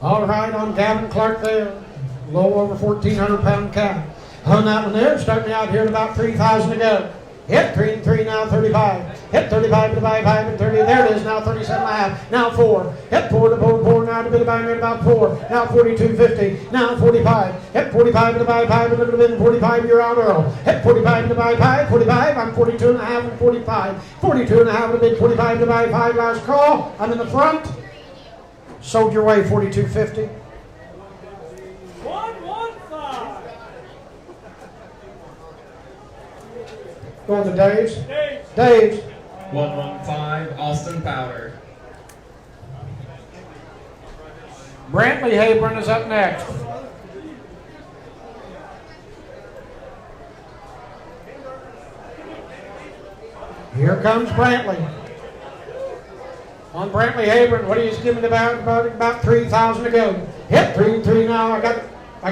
All right, on Gavin Clark there. A little over 1,400 pound cow. On that one there, starting out here at about 3,000 to go. Hit 3 and 3, now 35. Hit 35 to buy 5 and 30. There it is, now 37 and a half. Now 4. Hit 4 to 4, now to bid by me about 4. Now 42.50. Now 45. Hit 45 to buy 5 and look at 45. You're out, Earl. Hit 45 to buy 5. 45. I'm 42 and a half and 45. 42 and a half to bid 45 to buy 5. Last call. I'm in the front. Sold your way, 42.50. 115. Going to Dave's. Dave. Dave's. 115 Austin Powder. Brantley Habron is up next. Here comes Brantley. On Brantley Habron, what are you giving about 3,000 to go? Hit 3 and 3 now. I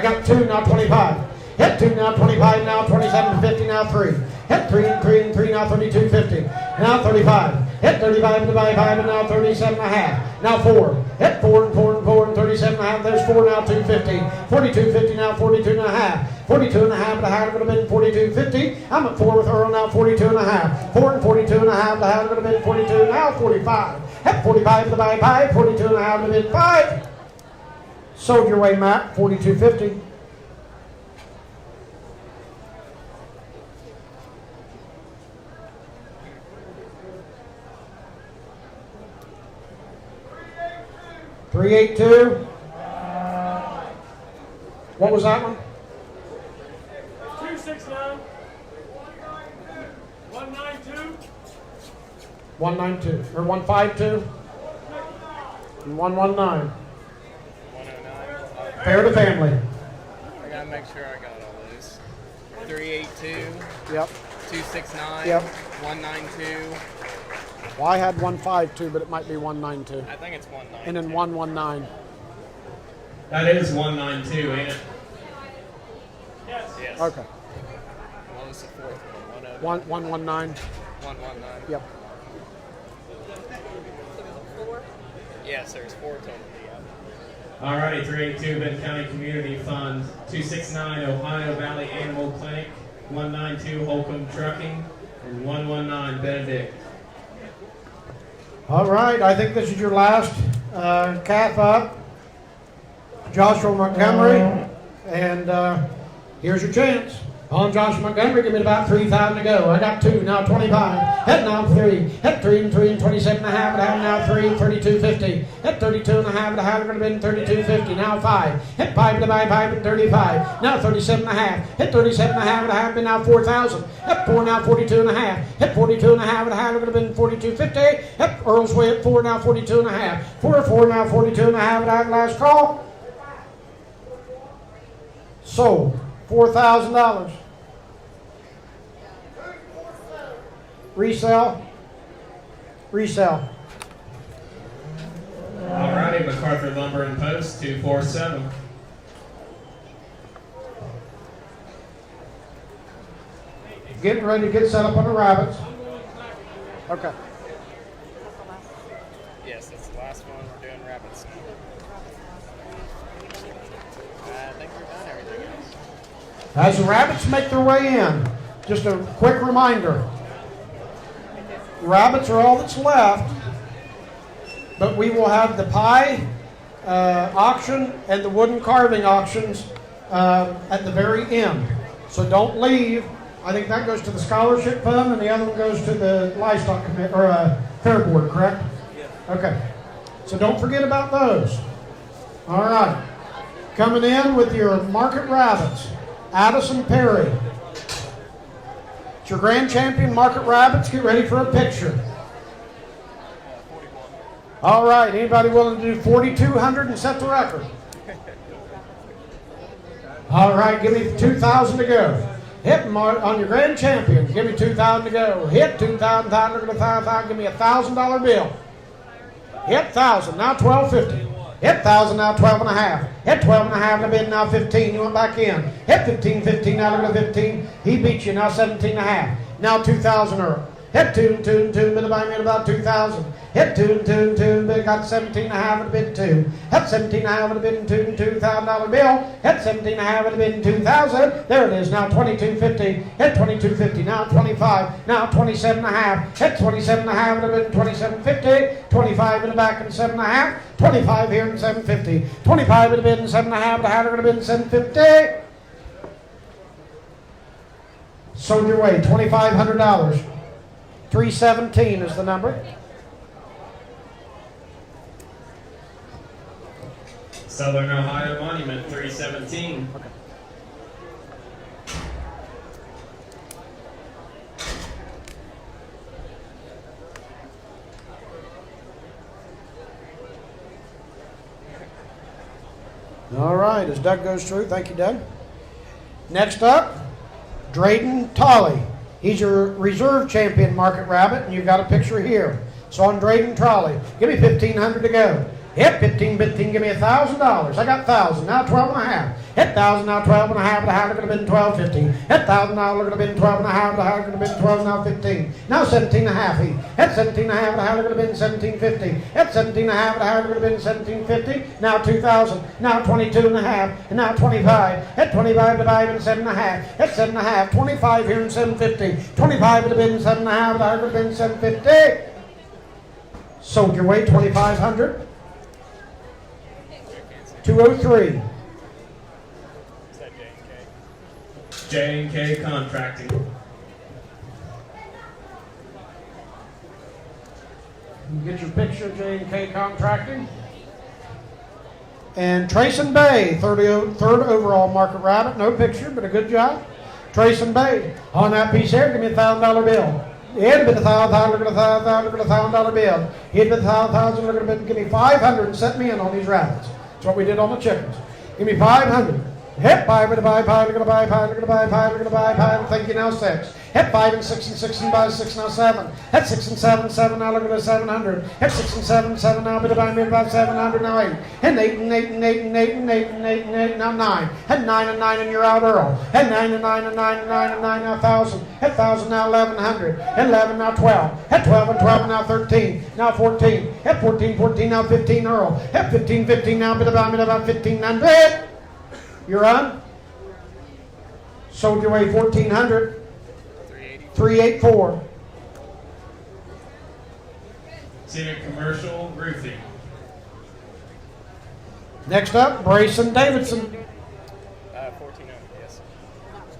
got 2 now 25. Hit 2 now 25 now 27.50 now 3. Hit 3 and 3 and 3 now 32.50. Now 35. Hit 35 to buy 5 and now 37 and a half. Now 4. Hit 4 and 4 and 4 and 37 and a half. There's 4 now 250. 42.50 now 42 and a half. 42 and a half to half would have been 42.50. I'm at 4 with Earl now 42 and a half. 4 and 42 and a half to half would have been 42. Now 45. Hit 45 to buy 5. 42 and a half would have been 5. Sold your way, Matt. 42.50. $382. What was that one? 269. 192. 192 or 152 and 119. 109. Fair to family. I gotta make sure I got all those. 382, Yep. 269, Yep. 192. Well, I had 152, but it might be 192. I think it's 192. And then 119. That is 192, ain't it? Yes. Yes. Okay. Well, What was the fourth one? 119. 119. Yep. Yes, there's 4 total. Alrighty, 382 Vinton County Community Fund, 269 Ohio Valley Animal Clinic, 192 Holcomb Trucking, and 119 Benedict. All right, I think this is your last calf up. Joshua Montgomery, and here's your chance. On Joshua Montgomery, give me about 3,000 to go. I got 2, now 25. Head now 3. Head 3 and 3 and 27 and a half. And I have now 3, 32.50. Head 32 and a half. And I have going to be 32.50. Now 5. Head 5 and 5 and 35. Now 37 and a half. Head 37 and a half. And I have been now 4,000. Head 4 now 42 and a half. Head 42 and a half. And I have going to be 42.50. Head Earl's Way at 4 now 42 and a half. 4 now 42 and a half. And I have last call. Sold. $4,000. Resell. Resell. Alrighty, MacArthur Lumber and Post, 247. Getting ready to get set up on the rabbits. Okay. Yes, that's the last one. We're doing rabbits now. I think we've done everything else. As the rabbits make their way in, just a quick reminder. Rabbits are all that's left, but we will have the pie auction and the wooden carving auctions at the very end. So don't leave. I think that goes to the scholarship fund, and the other one goes to the livestock committee or fair board, correct? Yeah. Okay. So don't forget about those. All right. Coming in with your market rabbits, Addison Perry. It's your grand champion market rabbits. Get ready for a picture. All right. Anybody willing to do 4,200 and set the record? All right. Give me 2,000 to go. Hit on your grand champion. Give me 2,000 to go. Hit 2,000. Look at the 5,000. Give me a $1,000 bill. Hit 1,000. Now 1,250. Hit 1,000. Now 12 and a half. Hit 12 and a half. And a bid now 15. You went back in. Hit 15. 15. Now look at the 15. He beat you. Now 17 and a half. Now 2,000 Earl. Hit 2 and 2 and 2. Bid by me at about 2,000. Hit 2 and 2 and 2. Bid got 17 and a half and a bid 2. Hit 17 and a half and a bid and 2 and $2,000 bill. Hit 17 and a half and a bid and 2,000. There it is. Now 22.50. Hit 22.50. Now 25. Now 27 and a half. Hit 27 and a half and a bid and 27.50. 25 in the back and 7 and a half. 25 here and 7.50. 25 in the bid and 7 and a half. The hat are going to bid and 7.50. Sold your way. $2,500. 317 is the number. Southern Ohio Monument, 317. Okay. All right, as Doug goes through, thank you, Doug. Next up, Drayden Tolley. He's your reserve champion market rabbit, and you've got a picture here. So on Drayden Tolley, give me 1,500 to go. Hit 15, 15, give me $1,000. I got 1,000, now 12 and a half. Hit 1,000, now 12 and a half. The hat would have been 12.50. Hit 1,000, now look at been 12 and a half. The hat would have been 12, now 15. Now 17 and a half. Hit 17 and a half. The hat would have been 17.50. Hit 17 and a half. The hat would have been 17.50. Now 2,000. Now 22 and a half. And now 25. Hit 25 to 5 and 7 and a half. Hit 7 and a half. 25 here and 7.50. 25 would have been 7 and a half. The hat would have been 7.50. Sold your way 2,500. 203. Is that J&K? J&K Contracting. You get your picture, J&K Contracting. And Trayson Bay, third overall market rabbit. No picture, but a good job. Trayson Bay. On that piece here, give me a $1,000 bill. He'd been $1,000, look at $1,000, look at $1,000 bill. He'd been $1,000, look at give me 500 and set me in on these rabbits. That's what we did on the chickens. Give me 500. Hit 5 with a buy pie, look at a buy pie, look at a buy pie, look at a buy pie. Thank you now 6. Hit 5 and 6 and 6 and by 6 now 7. Hit 6 and 7, 7 now look at the 700. Hit 6 and 7, 7 now bit by mid about 700 now 8. Hit 8 and 8 and 8 and 8 and 8 and 8 and 8 now 9. Hit 9 and 9 and you're out Earl. Hit 9 and 9 and 9 and 9 and 9 now 1000. Hit 1000 now 1100. Hit 11 now 12. Hit 12 and 12 now 13. Now 14. Hit 14, 14 now 15 Earl. Hit 15, 15 now bit about 1500. You're on. Sold your way 1400. 384. Civic Commercial Roofing. Next up, Brayson Davidson. 1400, yes.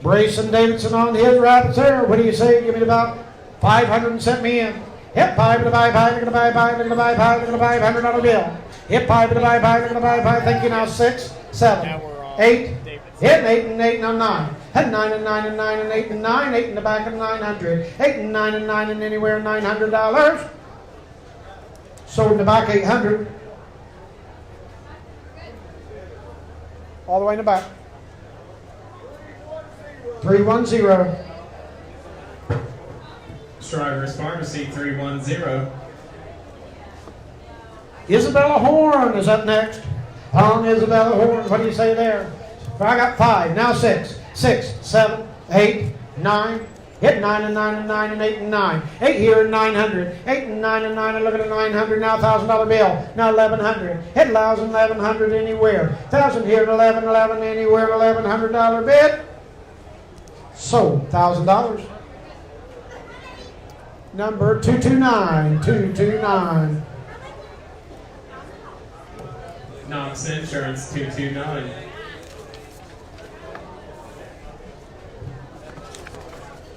Brayson Davidson on his rabbits there. What do you say? Give me about 500 and set me in. Hit 5 to buy 5, to buy 5, to buy 5, to buy $100 bill. Hit 5 to buy 5, to buy 5. Thank you now 6, 7, Now we're on 8. Davidson. Hit 8 and 8 now 9. Hit 9 and 9 and 9 and 8 and 9. 8 in the back of 900. 8 and 9 and 9 and anywhere $900. Sold in the back 800. All the way in the back. 310. Strivers Pharmacy 310. Isabella Horn is up next. On Isabella Horn. What do you say there? I got 5. Now 6. 6, 7, 8, 9. Hit 9 and 9 and 9 and 8 and 9. 8 here and 900. 8 and 9 and 9 and look at the 900. Now $1,000 bill. Now 1100. Hit 1,000, 1100 anywhere. 1,000 here and 11, 11 anywhere. $1,100 bid. Sold $1,000. Number 229. 229. Knox Insurance 229.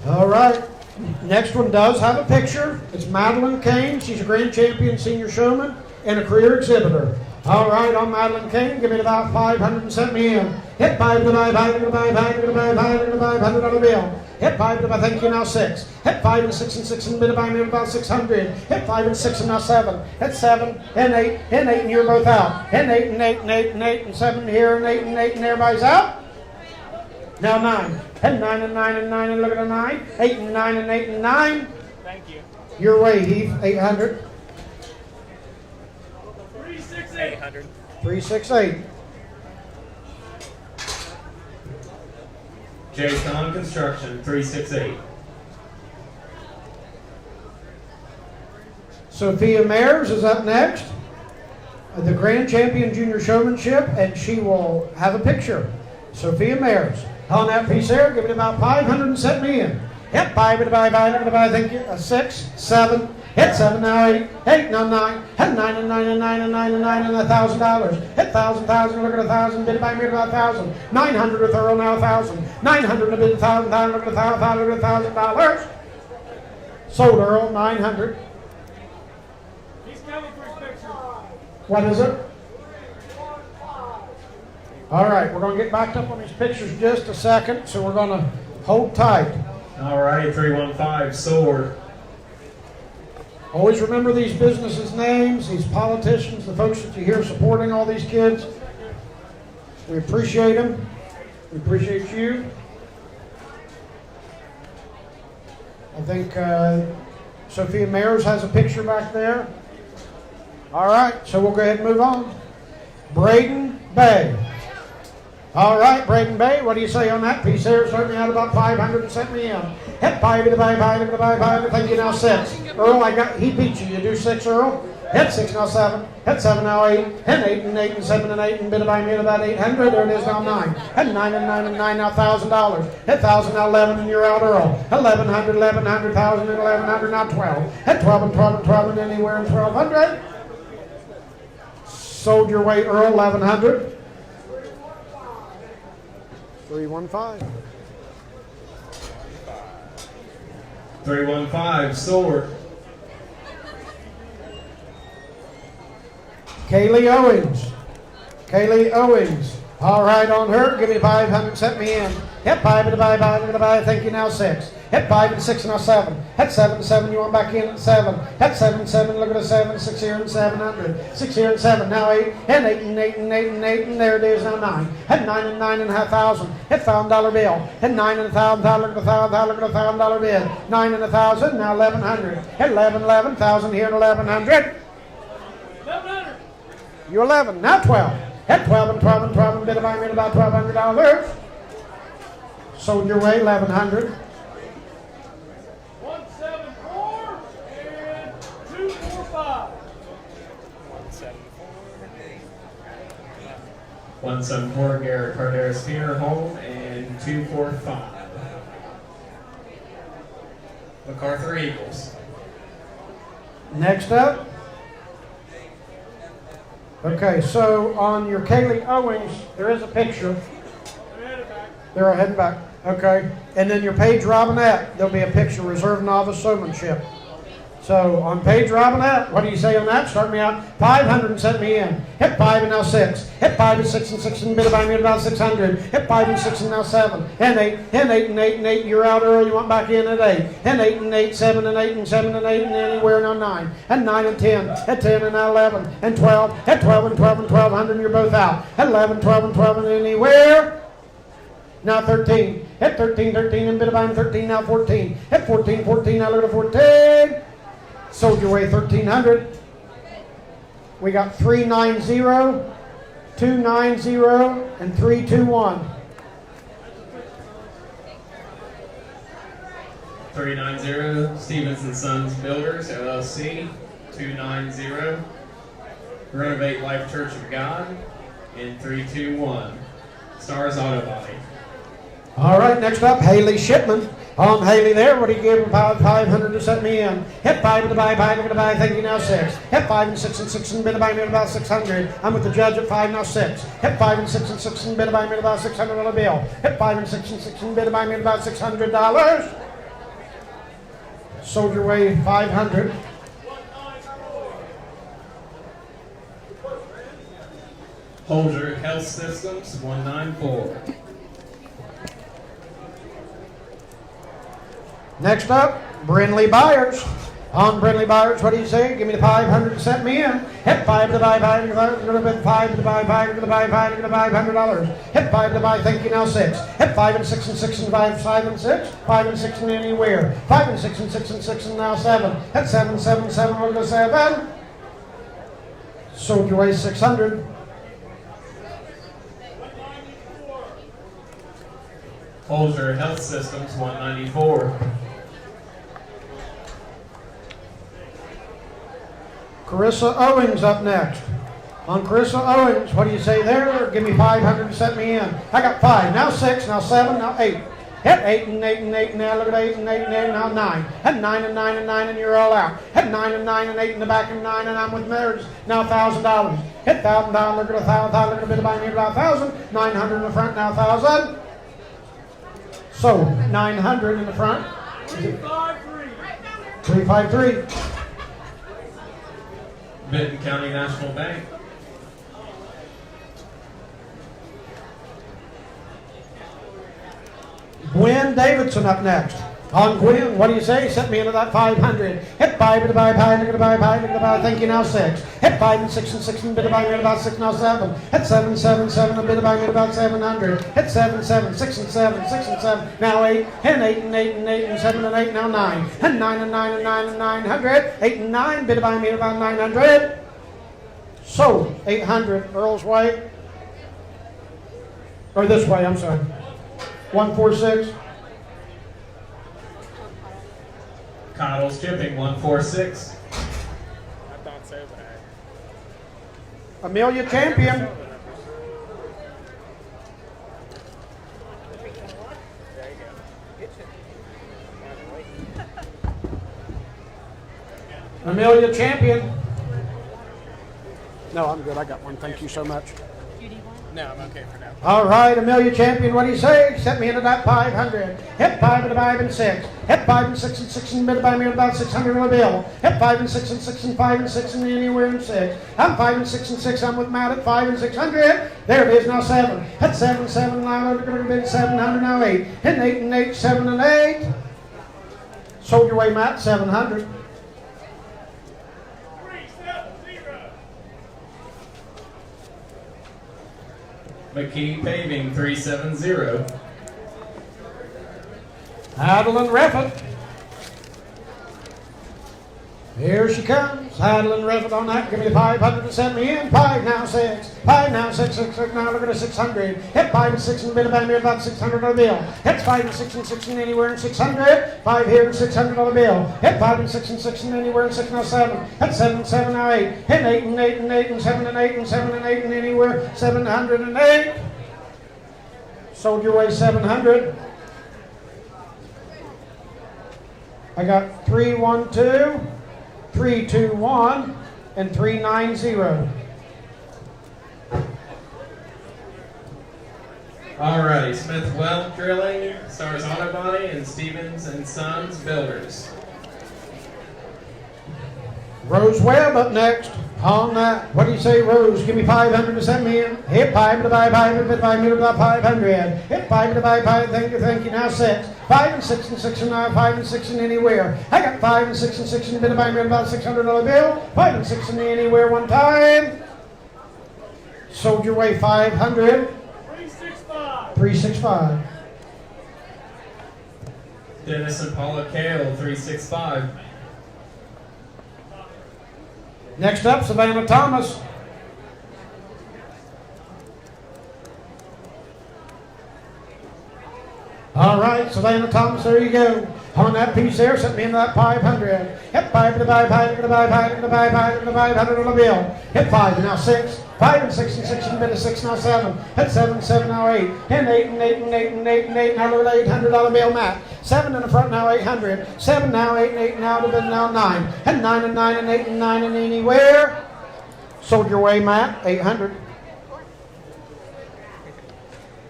All right. Next one does have a picture. It's Madeline Kane. She's a grand champion senior showman and a career exhibitor. All right, on Madeline Kane, give me about 500 and set me in. Hit 5 to buy 5 to buy 5 to buy 5 to buy $100 bill. Hit 5 to buy, thank you, now 6. Hit 5 and 6 and 6 and bit to buy me about 600. Hit 5 and 6 and now 7. Hit 7 and 8 and 8 and you're both out. Hit 8 and 8 and 8 and 8 and 7 here and 8 and 8 and everybody's out. Now 9. Hit 9 and 9 and 9 and look at the 9. 8 and 9 and 8 and 9. Thank you. Your way, Heath. 800. 368. 800. 368. Jason Construction 368. Sophia Mayers is up next. The grand champion junior showmanship, and she will have a picture. Sophia Mayers. On that piece there, give it about 500 and set me in. Hit 5 to buy 5 to buy, thank you. 6, 7. Hit 7 now 8. 8 now 9. Hit 9 and 9 and 9 and 9 and 9 and $1,000. Hit 1,000, look at 1,000. Bid by me about 1,000. 900 with Earl now 1,000. 900 to bid 1,000. Look at $1,000. Sold Earl 900. He's coming for his picture. What is it? All right, we're going to get backed up on these pictures just a second, so we're going to hold tight. All right, 315 Sword. Always remember these businesses' names, these politicians, the folks that you hear supporting all these kids. We appreciate them. We appreciate you. I think Sophia Mayers has a picture back there. All right, so we'll go ahead and move on. Braden Bay. All right, Braden Bay, what do you say on that piece there? Start me out about 500 and set me in. Hit 5 to buy 5 to buy 5. Thank you, now 6. Earl, he beat you. You do 6, Earl? Hit 6 now 7. Hit 7 now 8. Hit 8 and 8 and 7 and 8 and bid to buy me at about 800. There it is now 9. Hit 9 and 9 and 9 now $1,000. Hit 1,000 now 11 and you're out, Earl. 1,100, 1,100, 1,000 and 1,100 now 12. Hit 12 and 12 and 12 and anywhere in 1,200. Sold your way, Earl, 1,100. 315. 315 Sword. Kaylee Owings. Kaylee Owings. All right, on her, give me 500, set me in. Hit 5 and bye. Thank you. Now 6. Hit 5 and 6 and now 7. Hit 7 and 7. You want back in at 7. Hit 7 and 7. Look at the 7. 6 here and 700. 6 here and 7. Now 8. And 8 and 8 and 8 and 8. And there it is. Now 9. Hit 9 and 9 and $1,000. Hit $1,000 bill. Hit 9 and $1,000. Look at the $1,000. Look at the $1,000 bill. 9 and 1,000. Now 1,100. Hit 11,000 here and 1,100. 1,100. You're 11. Now 12. Hit 12 and 12 and 12 and bid about $1,200. Sold your way 1,100. 174 and 245. 174 Garrett Carderas Funeral Home and 245 MacArthur Eagles. Next up. Okay, so on your Kaylee Owings, there is a picture. They're heading back. Okay. And then your Paige Robinette, there'll be a picture, Reserve Novice Showmanship. So on Paige Robinette, what do you say on that? Start me out 500 and set me in. Hit 5 and now 6. Hit 5 and 6 and 6 and bid by me at about 600. Hit 5 and 6 and now 7. And 8. And 8 and 8 and 8. You're out early. You want back in at 8. And 8 and 8. 7 and 8 and 7 and 8 and anywhere now 9. And 9 and 10. Hit 10 and now 11. And 12. Hit 12 and 12 and 1,200. And you're both out. At 11, 12 and 12 and anywhere. Now 13. Hit 13, 13 and bid by him 13. Now 14. Hit 14, 14. Now look at 14. Sold your way 1,300. We got 390, 290, and 321. 390 Stevens and Sons Builders LLC. 290 Renovate Life Church of God. And 321 Stars Auto Body. All right, next up, Haley Shipman. On Haley there, what do you give him? 500 to set me in. Hit 5 and buy, thank you, now 6. Hit 5 and 6 and 6 and bid by me at about 600. I'm with the judge at 5, now 6. Hit 5 and 6 and 6 and bid by me at about $600 bill. Hit 5 and 6 and 6 and bid by me at about $600. Sold your way 500. Holder Health Systems 194. Next up, Brinley Byers. On Brinley Byers, what do you say? Give me the 500 to set me in. Hit 5 to buy, you're going to bid 5 to buy, you're going to buy $500. Hit 5 to buy, thank you, now 6. Hit 5 and 6 and 6 and buy 5 and 6. 5 and 6 and anywhere. 5 and 6 and 6 and 6 and now 7. Hit 7, 7, 7, we'll go 7. Sold your way 600. Holder Health Systems 194. Carissa Owings up next. On Carissa Owings, what do you say there? Give me 500 to set me in. I got 5, now 6, now 7, now 8. Hit 8 and 8 and 8, now look at 8 and 8 and 8, now 9. Hit 9 and 9 and 9 and you're all out. Hit 9 and 9 and 8 in the back and 9 and I'm with marriage. Now $1,000. Hit $1,000, look at $1,000, look at a bit of buying me about 1,000. 900 in the front, now 1,000. Sold 900 in the front. 353. Vinton County National Bank. Gwen Davidson up next. On Gwen, what do you say? Set me into that 500. Hit 5 to buy, look at buy, thank you, now 6. Hit 5 and 6 and 6 and bid by me at about 6, now 7. Hit 7, 7, 7 and bid by me at about 700. Hit 7, 7, 6 and 7, 6 and 7, now 8. And 8 and 8 and 8 and 7 and 8, now 9. And 9 and 9 and 9 and 900. 8 and 9, bid by me at about 900. Sold 800. Earl's Way. Or this way, I'm sorry. 146. Cottle's Shipping 146. I thought so, but Amelia Champion. there you go. Amelia Champion. No, I'm good. I got one. Thank you so much. You need one? No, I'm okay for now. All right, Amelia Champion, what do you say? Set me into that 500. Hit 5 and 5 and 6. Hit 5 and 6 and 6 and bid by me about 600 on the bill. Hit 5 and 6 and 6 and 5 and 6 and anywhere in 6. I'm 5 and 6 and 6. I'm with Matt at 5 and 600. There it is now 7. Hit 7 7 now. We're going to bid 700 now 8. Hit 8 and 8 7 and 8. Sold your way, Matt. 700. 370. McKee Paving 370. Adeline Reffett. Here she comes. Adeline Reffett on that. Give me the 500 to send me in. 5 now 6. 5 now 6. 6 now. Look at the 600. Hit 5 and 6 and bid about me about 600 on the bill. Hit 5 and 6 and 6 and anywhere in 600. 5 here and 600 on the bill. Hit 5 and 6 and 6 and anywhere in 6 now 7. Hit 7 and 7 now 8. Hit 8 and 8 and 8 and 7 and 8 and 7 and 8 and anywhere 708. Sold your way 700. I got 312, 321, and 390. Alrighty, Smith Well Drilling, Stars Auto Body, and Stevens and Sons Builders. Rose Webb up next on that. What do you say, Rose? Give me 500 to send me in. Hit 5 to buy 500, bid by me about 500. Hit 5 to buy 5, thank you, now 6. 5 and 6 and 6 and now 5 and 6 and anywhere. I got 5 and 6 and 6 and bid by me about $600 bill. 5 and 6 and anywhere one time. Sold your way 500. 365. 365. Dennis and Paula Kale 365. Next up, Savannah Thomas. All right, Savannah Thomas, there you go. On that piece there, set me into that 500. Hit 5 to buy 5, to buy 5, to buy 5, to buy 500 on the bill. Hit 5, now 6. 5 and 6 and 6 and bid of 6, now 7. Hit 7, 7, now 8. Hit 8 and 8 and 8 and 8 and 8, now look at $800 bill, Matt. 7 in the front, now 800. 7 now, 8 and 8 now, to bid now 9. Hit 9 and 9 and 8 and 9 and anywhere. Sold your way, Matt, 800.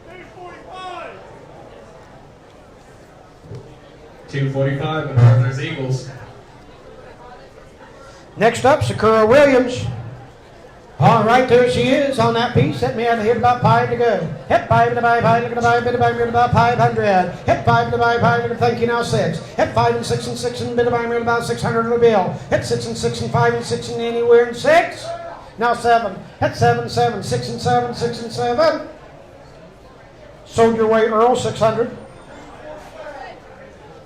245. 245 MacArthur's Eagles. Next up, Sakura Williams. All right, there she is on that piece. Set me out to hit about 5 to go. Hit 5 to buy 5, look at the buy, bid to buy me about 500. Hit 5 to buy 5, look at thank you now 6. Hit 5 and 6 and 6 and bid to buy me about 600 on the bill. Hit 6 and 6 and 5 and 6 and anywhere in 6. Now 7. Hit 7, 7, 6 and 7, 6 and 7. Sold your way, Earl, 600.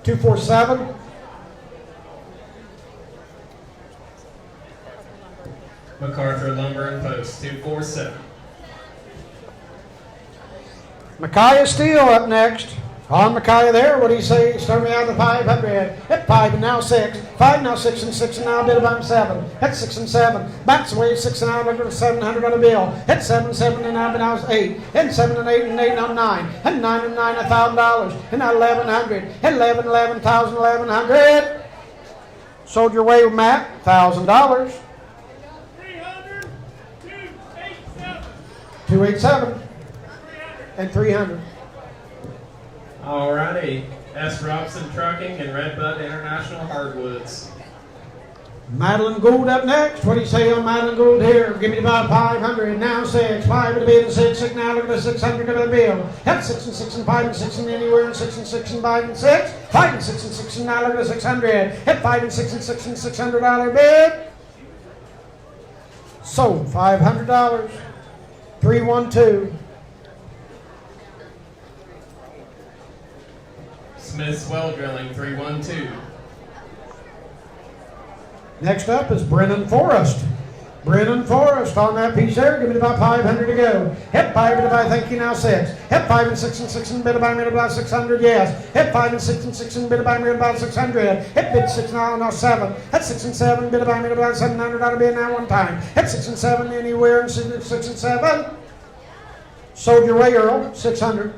247. MacArthur Lumber and Post 247. Micaiah Steele up next. On Micaiah there, what do you say? Start me out of the 500. Hit 5 and now 6. 5 now 6 and 6 and now bid about 7. Hit 6 and 7. Backs away 6 and now look at 700 on the bill. Hit 7, 7 and now 8. Hit 7 and 8 and 8 now 9. Hit 9 and 9 $1,000. Hit now 1100. Hit 11, 11,000, 1100. Sold your way with Matt, $1,000. 300. 287. 287 and 300. Alrighty, S. Robson Trucking and Redbud International Hardwoods. Madeline Gould up next. What do you say on Madeline Gould here? Give me about 500. Now 6. 5 to the bid and 6. 6 now. Look at the 600 to the bill. Hit 6 and 6 and 5 and 6 and anywhere and 6 and 6 and 5 and 6. 5 and 6 and 6 and now look at the 600. Hit 5 and 6 and 6 and $600 bid. Sold $500. 312. Smith's Well Drilling 312. Next up is Brennan Forrest. Brennan Forrest on that piece there. Give me about 500 to go. Hit 5 to buy, thank you now 6. Hit 5 and 6 and 6 and bid to buy me about 600, yes. Hit 5 and 6 and 6 and bid to buy me about 600. Hit bid 6 now 7. Hit 6 and 7, bid to buy me about $700 bid now one time. Hit 6 and 7 anywhere and 6 and 7. Sold your way, Earl, 600.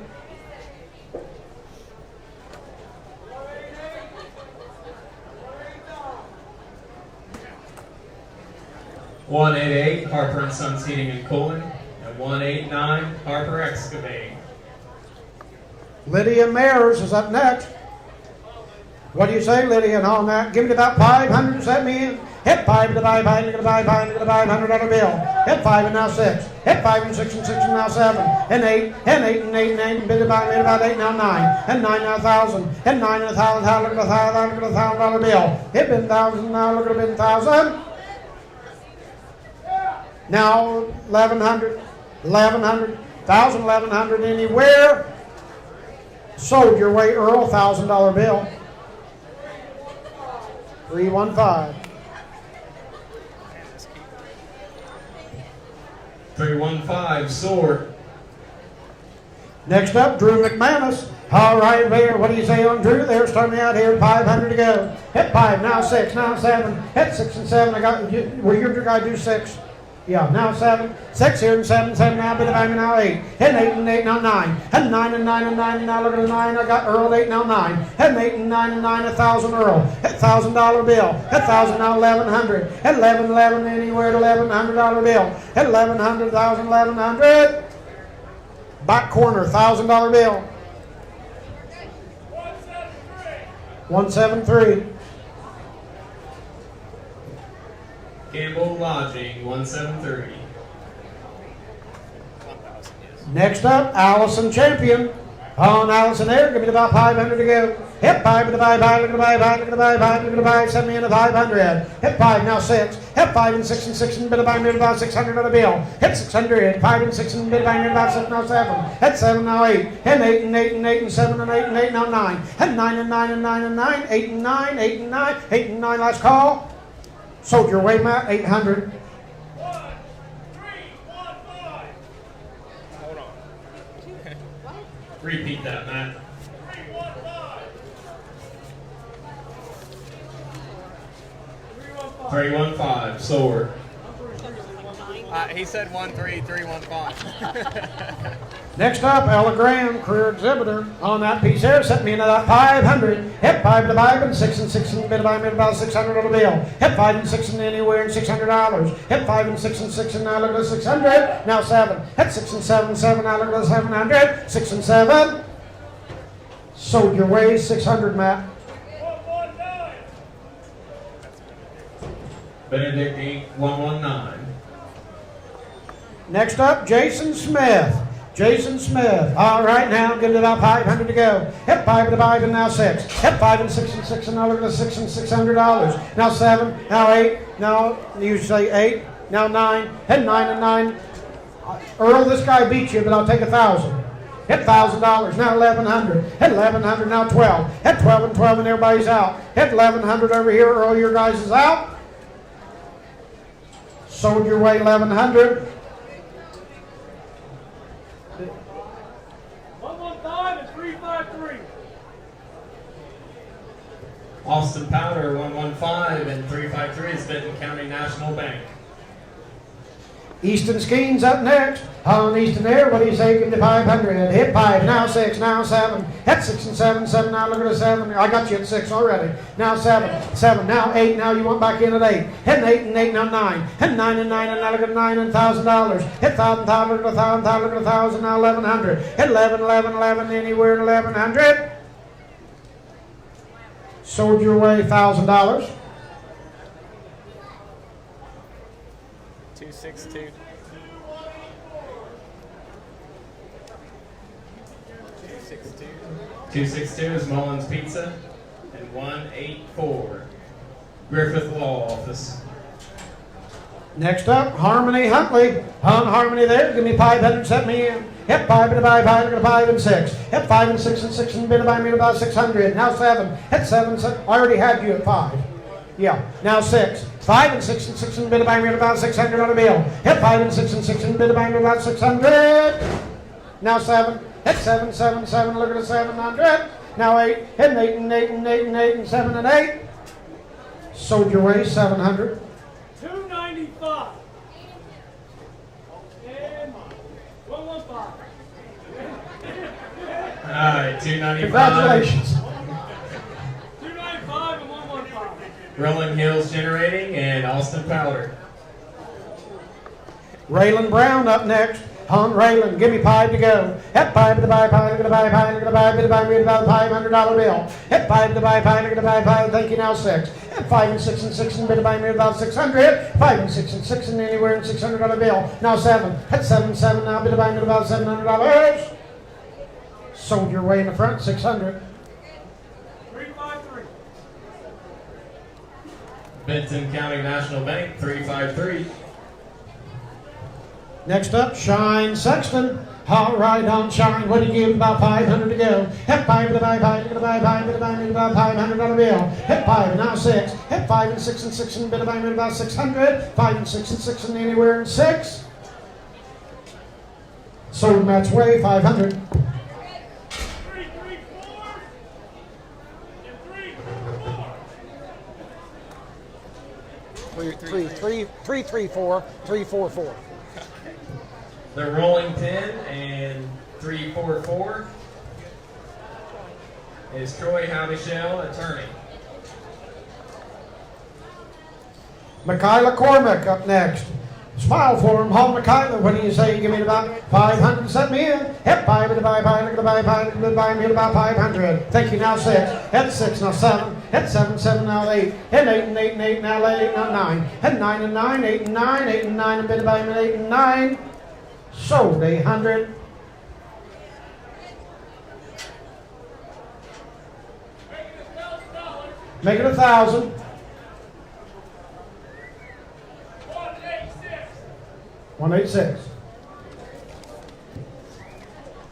188 Harper and Sons Heating and Cooling, and and 189 Harper Excavate. Lydia Mayers is up next. What do you say, Lydia? And all that. Give me about 500. Set me in. Hit 5 to the 500, look at the 500, look at the $500 bill. Hit 5 and now 6. Hit 5 and 6 and 6 and now 7. And 8, and 8 and 8 and 8 and bid about 8 now 9. And 9 now 1,000. And 9 and 1,000, look at the $1,000, look at the $1,000 bill. Hit bid 1,000 now, look at the bid 1,000. Now 1,100, 1,100, 1,000, 1,100 anywhere. Sold your way, Earl, $1,000 bill. 315. 315 Sword. Next up, Drew McManus. All right, there. What do you say on Drew? There, start me out here. 500 to go. Hit 5, now 6, now 7. Hit 6 and 7. I got. Will your guy do 6? Yeah, now 7. 6 here and 7, 7 now. Bit of I'm now 8. Hit 8 and 8 now 9. Hit 9 and 9 and 9 and now look at the 9. I got Earl 8 now 9. Hit 8 and 9 and 9, 1,000 Earl. Hit $1,000 bill. Hit 1,000 now 1,100. Hit 11, 11 anywhere to $1,100 bill. Hit 1,100, 1,000, 1,100. Back corner, $1,000 bill. 173. Campbell Lodging 173. Next up, Allison Champion. On Allison there, give me about 500 to go. Hit 5 to the 500, look at the 500, look at the 500, look at the 5, send me in the 500. Hit 5, now 6. Hit 5 and 6 and 6 and bit of about 600 on the bill. Hit 600, 5 and 6 and bit of about 6, now 7. Hit 7, now 8. Hit 8 and 8 and 8 and 7 and 8 and 8, now 9. Hit 9 and 9 and 9 and 9, 8 and 9, 8 and 9, 8 and 9, last call. Sold your way, Matt, 800. 1-3-1-5. Hold on. Repeat that, Matt. 3-1-5. 315 Sword. He said 1-3-3-1-5. Next up, Ella Graham, career exhibitor. On that piece there, set me into that 500. Hit 5 to 5 and 6 and 6 and bit about 600 on the bill. Hit 5 and 6 and anywhere and $600. Hit 5 and 6 and 6 and now look at the 600. Now 7. Hit 6 and 7, 7, now look at the 700. 6 and 7. Sold your way, 600, Matt. 1-1-9. Benedict Inc. 119. Next up, Jason Smith. Jason Smith. All right, now give it about 500 to go. Hit 5 to 5 and now 6. Hit 5 and 6 and 6 and now look at the 6 and $600. Now 7, now 8, now you say 8, now 9, hit 9 and 9. Earl, this guy beat you, but I'll take 1,000. Hit $1,000, now 1,100. Hit 1,100, now 12. Hit 12 and 12 and everybody's out. Hit 1,100 over here, Earl, your guys is out. Sold your way, 1,100. 1-1-5 and 3-5-3. Austin Powder 115 and 353 is Vinton County National Bank. Easton Skeens up next. On Easton there, what do you say? Give me 500. Hit 5, now 6, now 7. Hit 6 and 7, 7, now look at the 7. I got you at 6 already. Now 7, 7, now 8, now you want back in at 8. Hit 8 and 8, now 9. Hit 9 and 9, and now look at 9 and $1,000. Hit 1,000, look at 1,000, look at 1,000, now 1,100. Hit 11, 11, 11, anywhere in 1,100. Sold your way, $1,000. 262. 262 is Mullins Pizza. And 184 Griffith Law Office. Next up, Harmony Huntley. On Harmony there, give me 500, set me in. Hit 5 and 5, look at 5 and 6. Hit 5 and 6 and 6 and bit by me about 600. Now 7. Hit 7, 7. I already had you at 5. Yeah. Now 6. 5 and 6 and 6 and bit by me about 600 on a bill. Hit 5 and 6 and 6 and bit by me about 600. Now 7. Hit 7, 7, 7. Look at the 700. Now 8. Hit 8 and 8 and 8 and 8 and 7 and 8. Sold your way, 700. 295. And 1-1-5. All right, 295. Congratulations. 295 and 1-1-5. Rolling Hills Generating and Austin Powder. Raylan Brown up next. On Raylan, give me 5 to go. Hep 5 to the buy pie, look at the buy pie, look at the buy, bid to buy me about $500 bill. Hep 5 to the buy pie, look at the buy pie, thank you, now 6. Hep 5 and 6 and 6 and bid to buy me about 600. 5 and 6 and 6 and anywhere in $600 bill. Now 7. Hep 7 and 7 now, bid to buy me about $700. Sold your way in the front, 600. 353. Vinton County National Bank, 353. Next up, Shine Sexton. All right, on Shine, what do you give? About 500 to go. Hep 5 to the buy pie, look at the buy pie, bid to buy me about $500 bill. Hep 5, now 6. Hep 5 and 6 and 6 and bid to buy me about 600. 5 and 6 and 6 and anywhere in 6. Sold Matt's way, 500. 334 and 344. 334, 344. The rolling pin and 344 is Troy Havishell, attorney. Michaela Cormack up next. Smile for him. Home Michaela, what do you say? Give me about 500, set me in. Hep 5 to the buy pie, look at the buy pie, look at the buy me about 500. Thank you, now 6. Hep 6, now 7. Hep 7, 7, now 8. Hep 8 and 8 and 8, now 8, now 9. Hep 9 and 9, 8 and 9, 8 and 9, and bid buy me 8 and 9. Sold 800. Make it $1,000. 186.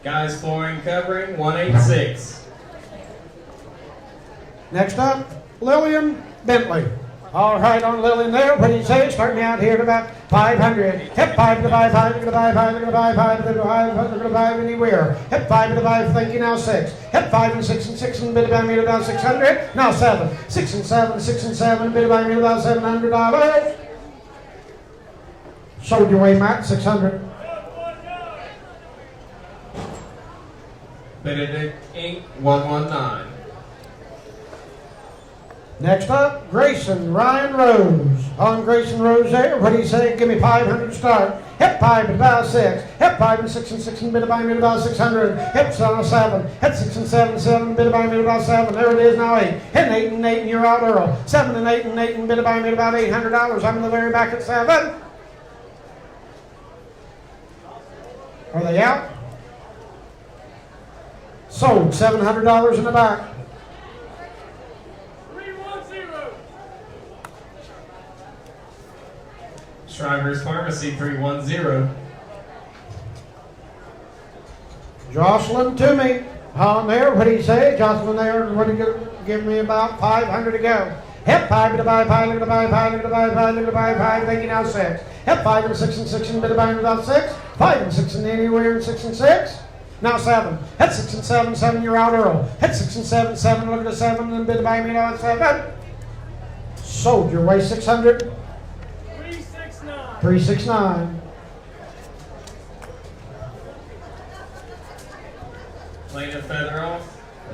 Guys flooring covering, 186. Next up, Lillian Bentley. All right, on Lillian there, what do you say? Start me out here at about 500. Hep 5 to the buy 5, look at the buy 5, look at the buy 5, look at the buy 5, look at the buy anywhere. Hep 5 to the buy, thank you, now 6. Hep 5 and 6 and 6 and bid buy me about 600. Now 7. 6 and 7, 6 and 7, bid buy me about $700. Sold your way, Matt, 600. Benedict Inc., 119. Next up, Grayson Ryan Rose. On Grayson Rose there, what do you say? Give me 500 to start. Hep 5 and about 6. Hep 5 and 6 and 6 and bid buy me about 600. Hep 7. Hep 6 and 7, 7 bid buy me about 7. There it is now 8. Hep 8 and 8 and you're out, Earl. 7 and 8 and 8 and bid buy me about $800. I'm in the very back at 7. Are they out? Sold $700 in the back. 310. Shriver's Pharmacy, 310. Jocelyn Toomey. On there, what do you say? Jocelyn there, what do you give me about 500 to go? Hep 5 to the buy pie, look at the buy pie, look at the buy pie, look at the buy pie, thank you, now 6. Hep 5 and 6 and 6 and bid to buy me about 6. 5 and 6 and anywhere in 6 and 6. Now 7. Hep 6 and 7, 7, you're out, Earl. Hep 6 and 7, 7, look at the 7 and bid to buy me about 7. Sold your way, 600. 369. 369. Plaintiff Featheroff,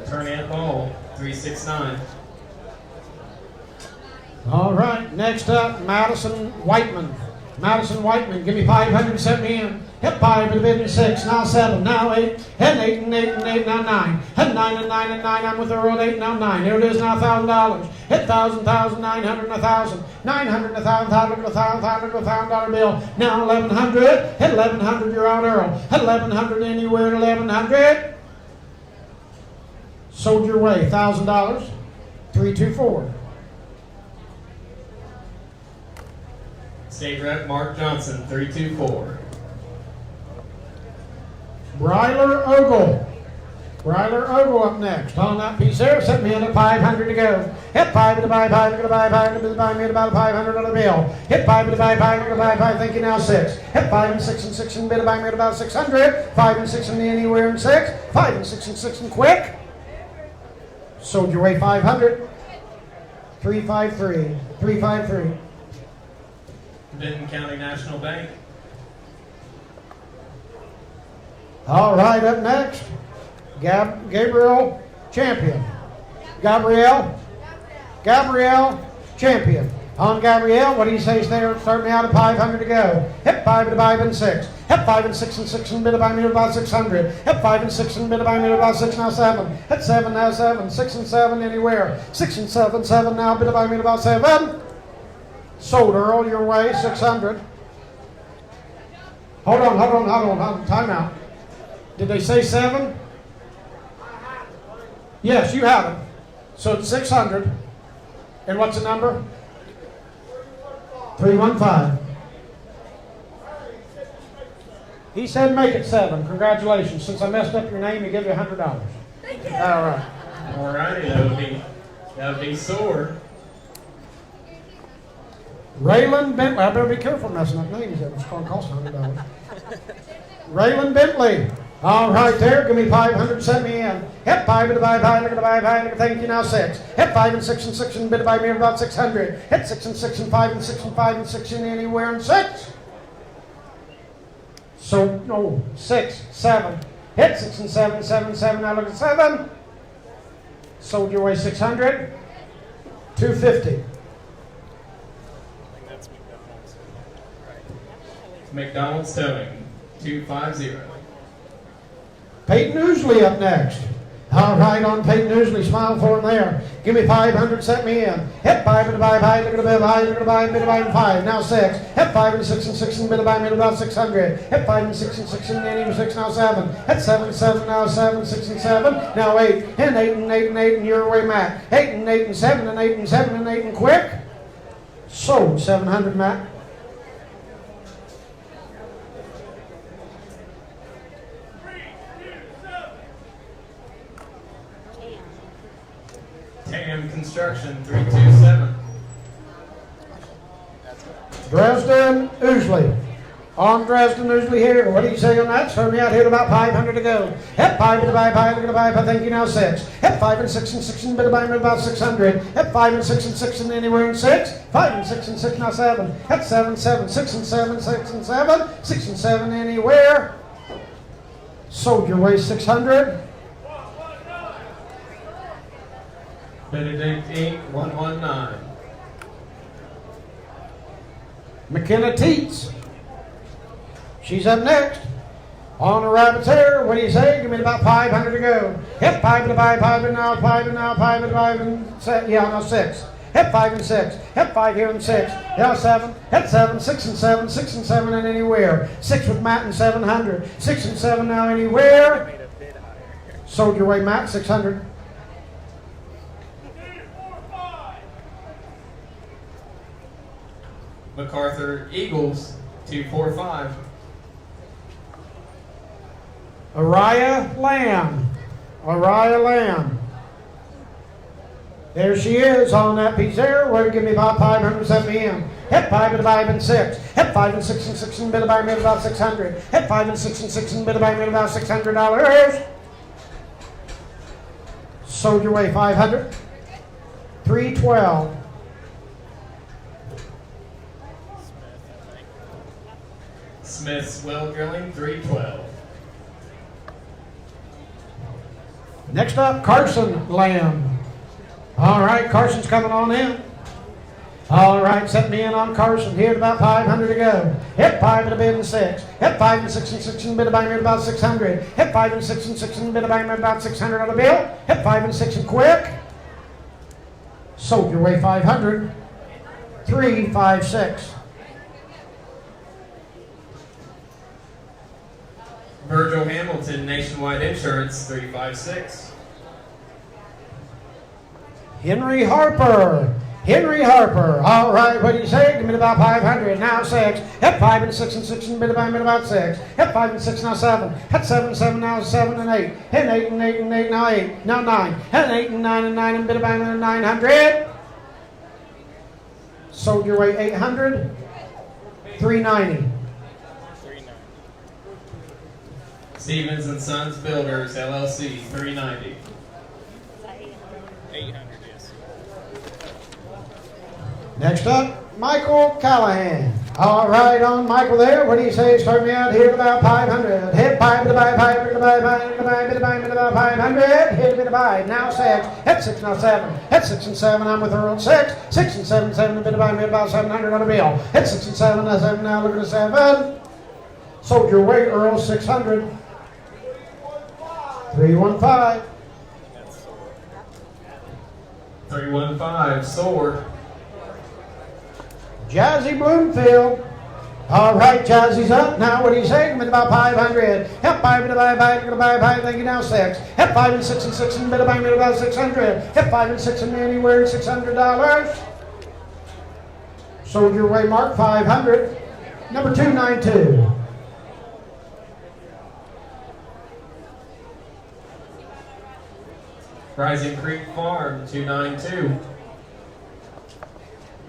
attorney at Ball, 369. All right, next up, Madison Whiteman. Madison Whiteman, give me 500, set me in. Hep 5 to the bid and 6, now 7, now 8. Head 8 and 8 and 8, now 9. Head 9 and 9 and 9, I'm with the road 8, now 9. Here it is, now $1,000. Hit 1,000, 900 and 1,000. 900 and 1,000, $1,000 bill. Now 1,100. Hit 1,100, you're out, Earl. Hit 1,100, anywhere at 1,100. Sold your way, $1,000. 324. State Rep Mark Johnson, 324. Bryler Ogle. Bryler Ogle up next. On that piece there, set me in at 500 to go. Hit 5 to the buy pie, look at the buy pie, look at the buy me at about a $500 bill. Hit 5 to the buy pie, look at the buy pie, thank you, now 6. Hit 5 and 6 and 6 and bid to buy me at about 600. 5 and 6 and anywhere in 6. 5 and 6 and 6 and quick. Sold your way, 500. 353. 353. Vinton County National Bank. All right, up next, Gabrielle Champion. Gabrielle Champion. On Gabrielle, what do you say there? Start me out at 500 to go. Hip 5 and 5 and 6. Hip 5 and 6 and 6 and bit by meter about 600. Hip 5 and 6 and bit by meter about 6 now 7. Hit 7 now 7. 6 and 7 anywhere. 6 and 7, 7 now bit by meter about 7. Sold Earl your way 600. Hold on. Time out. Did they say 7? Yes, you have it. So it's 600. And what's the number? 315. He said make it 7. Congratulations. Since I messed up your name, he give you $100. Thank you. All right. Alrighty, that would be sore. Raylan Bentley. I better be careful messing up names. It's going to cost $100. Raylan Bentley. All right, there. Give me 500. Set me in. Hip 5 and 5 high. Look at the 5 high. Look at thank you now 6. Hip 5 and 6 and 6 and bit by me about 600. Hit 6 and 6 and 5 and 6 and 5 and 6 and anywhere and 6. So no 6, 7. Hit 6 and 7, 7, 7. Now look at 7. Sold your way 600. 250. That's McDonald's. Right. McDonald's Towing, 250. Peyton Oosley up next. All right, on Peyton Oosley, smile for him there. Give me 500, set me in. Hit 5 and 5 high, look at the bit high, look at the bit and 5. Now 6. Hit 5 and 6 and 6 and bit about 600. Hit 5 and 6 and 6 and then 6 now 7. Hit 7, 7 now 7, 6 and 7. Now 8. And 8 and 8 and 8 and your way, Matt. 8 and 8 and 7 and 8 and 7 and 8 and quick. Sold 700, Matt. TAM Construction, 327. Dresden Oosley. On Dresden Oosley here. What do you say on that? Start me out here at about 500 to go. Hit 5 and 5 high, look at the 5, I think you now 6. Hit 5 and 6 and 6 and bit by about 600. Hit 5 and 6 and 6 and anywhere in 6. 5 and 6 and 6 now 7. Hit 7, 7, 6 and 7, 6 and 7. 6 and 7 anywhere. Sold your way 600. Benedict Inc., 119. McKenna Teets. She's up next. On the rabbit's hair, what do you say? Give me about 500 to go. Hit 5 and 5, 5 and now 5 and now 5 and 5 and 7. Yeah, now 6. Hit 5 and 6. Hit 5 here and 6. Now 7. Hit 7, 6 and 7, 6 and 7 and anywhere. 6 with Matt and 700. 6 and 7 now anywhere. Made a bit higher. Sold your way, Matt, 600. MacArthur Eagles, 245. Araya Lamb. Araya Lamb. There she is on that piece there. Where to give me about 500, set me in. Hit 5 and 5 and 6. Hit 5 and 6 and 6 and bit by me about 600. Hit 5 and 6 and 6 and bit by me about $600. Sold your way 500. 312. Smith's Well Drilling, 312. Next up, Carson Lamb. All right, Carson's coming on in. All right, set me in on Carson. Here at about 500 to go. Hit 5 and a bit and 6. Hit 5 and 6 and 6 and bit by me about 600. Hit 5 and 6 and 6 and bit by me about 600 on the bill. Hit 5 and 6 and quick. Sold your way 500. 356. Virgil Hamilton, Nationwide Insurance, 356. Henry Harper. Henry Harper. All right, what do you say? Give me about 500. Now 6. Hit 5 and 6 and 6 and bit by me about 6. Hit 5 and 6 now 7. Hit 7, 7 now 7 and 8. Hit 8 and 8 and 8 now 8. Now 9. Hit 8 and 9 and 9 and bit by me 900. Sold your way 800. 390. Stevens and Sons Builders, LLC, 390. 800, yes. Next up, Michael Callahan. All right, on Michael there. What do you say? Start me out here at about 500. Hit 5 to buy 5 to buy 5 to buy 500. Hit me to buy. Now 6. Hit 6 now 7. Hit 6 and 7. I'm with Earl 6. 6 and 7. 7 a bit to buy me about 700 on a bill. Hit 6 and 7. Now 7. Now look at the 7. Sold your way, Earl 600. 315. 315, sword. Jazzy Bloomfield. All right, Jazzy's up. Now, what do you say? Give me about 500. Hit 5 to buy 5 to buy 5. Thank you. Now 6. Hit 5 and 6 and 6 and bit of buy me about 600. Hit 5 and 6 and anywhere $600. Sold your way, Mark 500. Number 292. Rising Creek Farm, 292.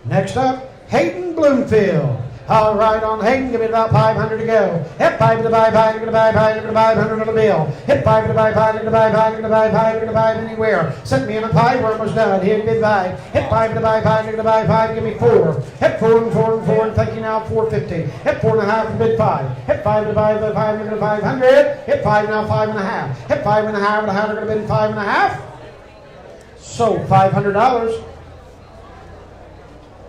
Next up, Hayden Bloomfield. All right, on Hayden, give me about 500 to go. Hit 5 to buy 5 to buy 5 to buy 500 on the bill. Hit 5 to buy 5 to buy 5 to buy 5 to buy anywhere. Sent me in a 5, we're almost done. Hit bid 5. Hit 5 to buy 5 to buy 5, give me 4. Hit 4 and 4 and 4 and thank you now 450. Hit 4 and a half and bid 5. Hit 5 to buy 5 to 500. Hit 5 now 5 and a half. Hit 5 and a half and a half are going to bid 5 and a half. Sold $500.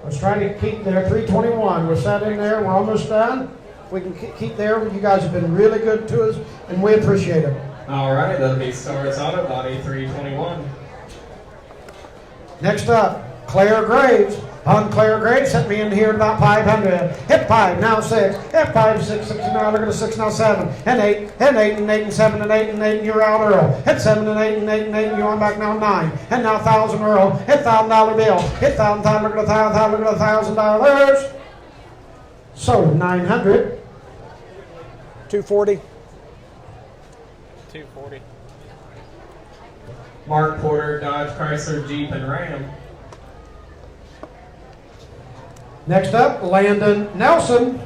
Let's try to keep there. 321. We're set in there. We're almost done. We can keep there. You guys have been really good to us, and we appreciate it. All right, that'll be Stars Auto Body, 321. Next up, Claire Graves. On Claire Graves, sent me in here at about 500. Hit 5, now 6. Hit 5, 6, 6, now look at the 6, now 7. And 8, and 8, and 8, and 7, and 8, and 8, and you're out, Earl. Hit 7, and 8, and 8, and 8, and you're on back now 9. And now 1,000, Earl. Hit $1,000 bill. Hit $1,000, look at $1,000, look at $1,000. Sold 900. 240. 240. Mark Porter, Dodge, Chrysler, Jeep, and Ram. Next up, Landon Nelson.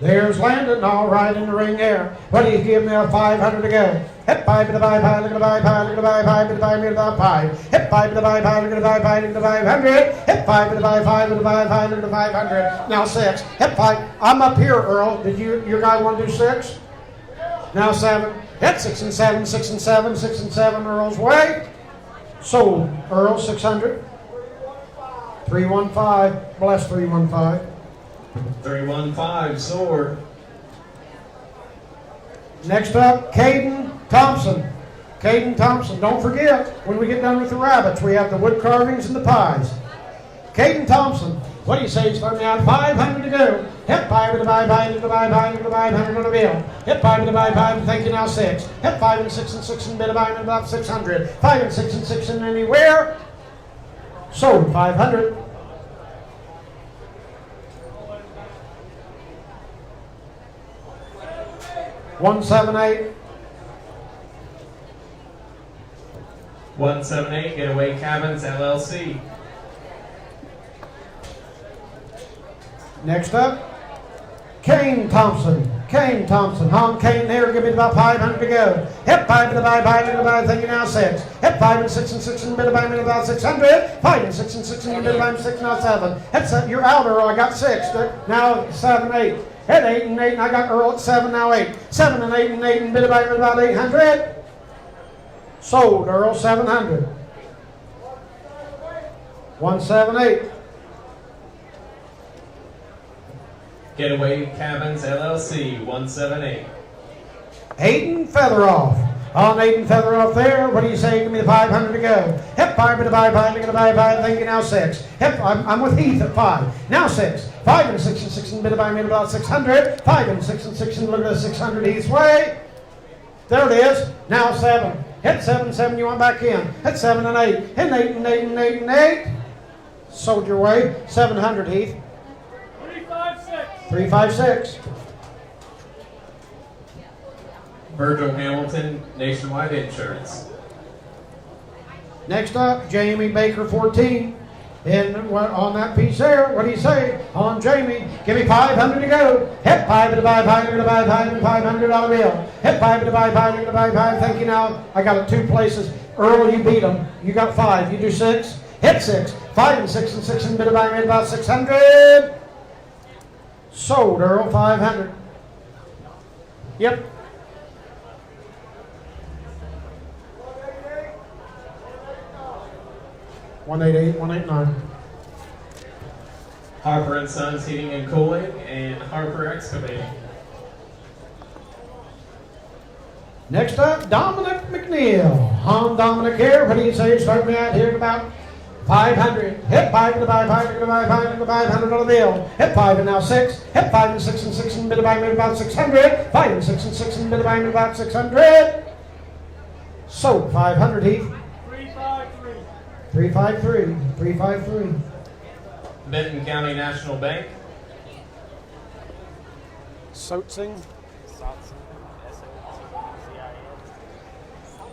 There's Landon, all right in the ring there. What do you give me? A 500 to go. Hit 5 to the buy 5, look at the buy 5, look at the buy 5, to the buy me to the 5. Hit 5 to the buy 5, look at the buy 5, look at the 500. Hit 5 to the buy 5, look at the buy 5, look at the 500. Now 6. Hit 5. I'm up here, Earl. Did your guy want to do 6? Now 7. Hit 6 and 7, 6 and 7, 6 and 7, Earl's way. Sold, Earl, 600. 315. Bless 315. 315, sword. Next up, Caden Thompson. Caden Thompson. Don't forget, when we get done with the rabbits, we have the wood carvings and the pies. Caden Thompson. What do you say? Start me out 500 to go. Hit 5 to the buy 5 to the buy 5 to the buy 100 on the bill. Hit 5 to the buy 5 and thank you now 6. Hit 5 and 6 and 6 and bid a buy about 600. 5 and 6 and 6 and anywhere. Sold 500. $178. 178, Getaway Cabins, LLC. Next up, Kane Thompson. Kane Thompson. Hon Kane there. Give me about 500 to go. Hit 5 to the buy 5 to the buy. Thank you now 6. Hit 5 and 6 and 6 and bid a buy me about 600. 5 and 6 and 6 and bid a buy me 6 now 7. Hit 7. You're out, Earl. I got 6. Now 7, 8. Hit 8 and 8 and I got Earl at 7 now 8. 7 and 8 and 8 and bid a buy me about 800. Sold, Earl, 700. 178. Getaway Cabins, LLC, 178. Aiden Featheroff. On Aiden Featheroff there, what do you say? Give me the 500 to go. Hit 5 to the buy 5, look at the buy 5, thank you now 6. Hit, I'm with Heath at 5. Now 6. 5 and 6 and 6 and bid a buy me about 600. 5 and 6 and 6 and look at the 600 Heath's way. There it is. Now 7. Hit 7, 7, you want back in. Hit 7 and 8. Hit 8 and 8 and 8 and 8. Sold your way. 700 Heath. 356. 356. Virgil Hamilton, Nationwide Insurance. Next up, Jamie Baker 14. And on that piece there, what do you say? On Jamie, give me 500 to go. Hit 5 to buy 5 to buy 5 and $500 bill. Hit 5 to buy 5 to buy 5. Thank you now. I got it 2 places. Earl, you beat them. You got 5. You do 6. Hit 6. 5 and 6 and 6 and bid a buy me about 600. Sold, Earl, 500. Yep. 188, 189. Harper and Sons Heating and Cooling and Harper Excavating. Next up, Dominic McNeil. On Dominic here. What do you say? Start me out here at about 500. Hit 5 and buy 5 and buy 5 and buy $100 bill. Hit 5 and now 6. Hit 5 and 6 and 6 and bid a buy me about 600. 5 and 6 and 6 and bid a buy me about 600. Sold 500, Heath. 353. 353. 353. Vinton County National Bank. Soatsing.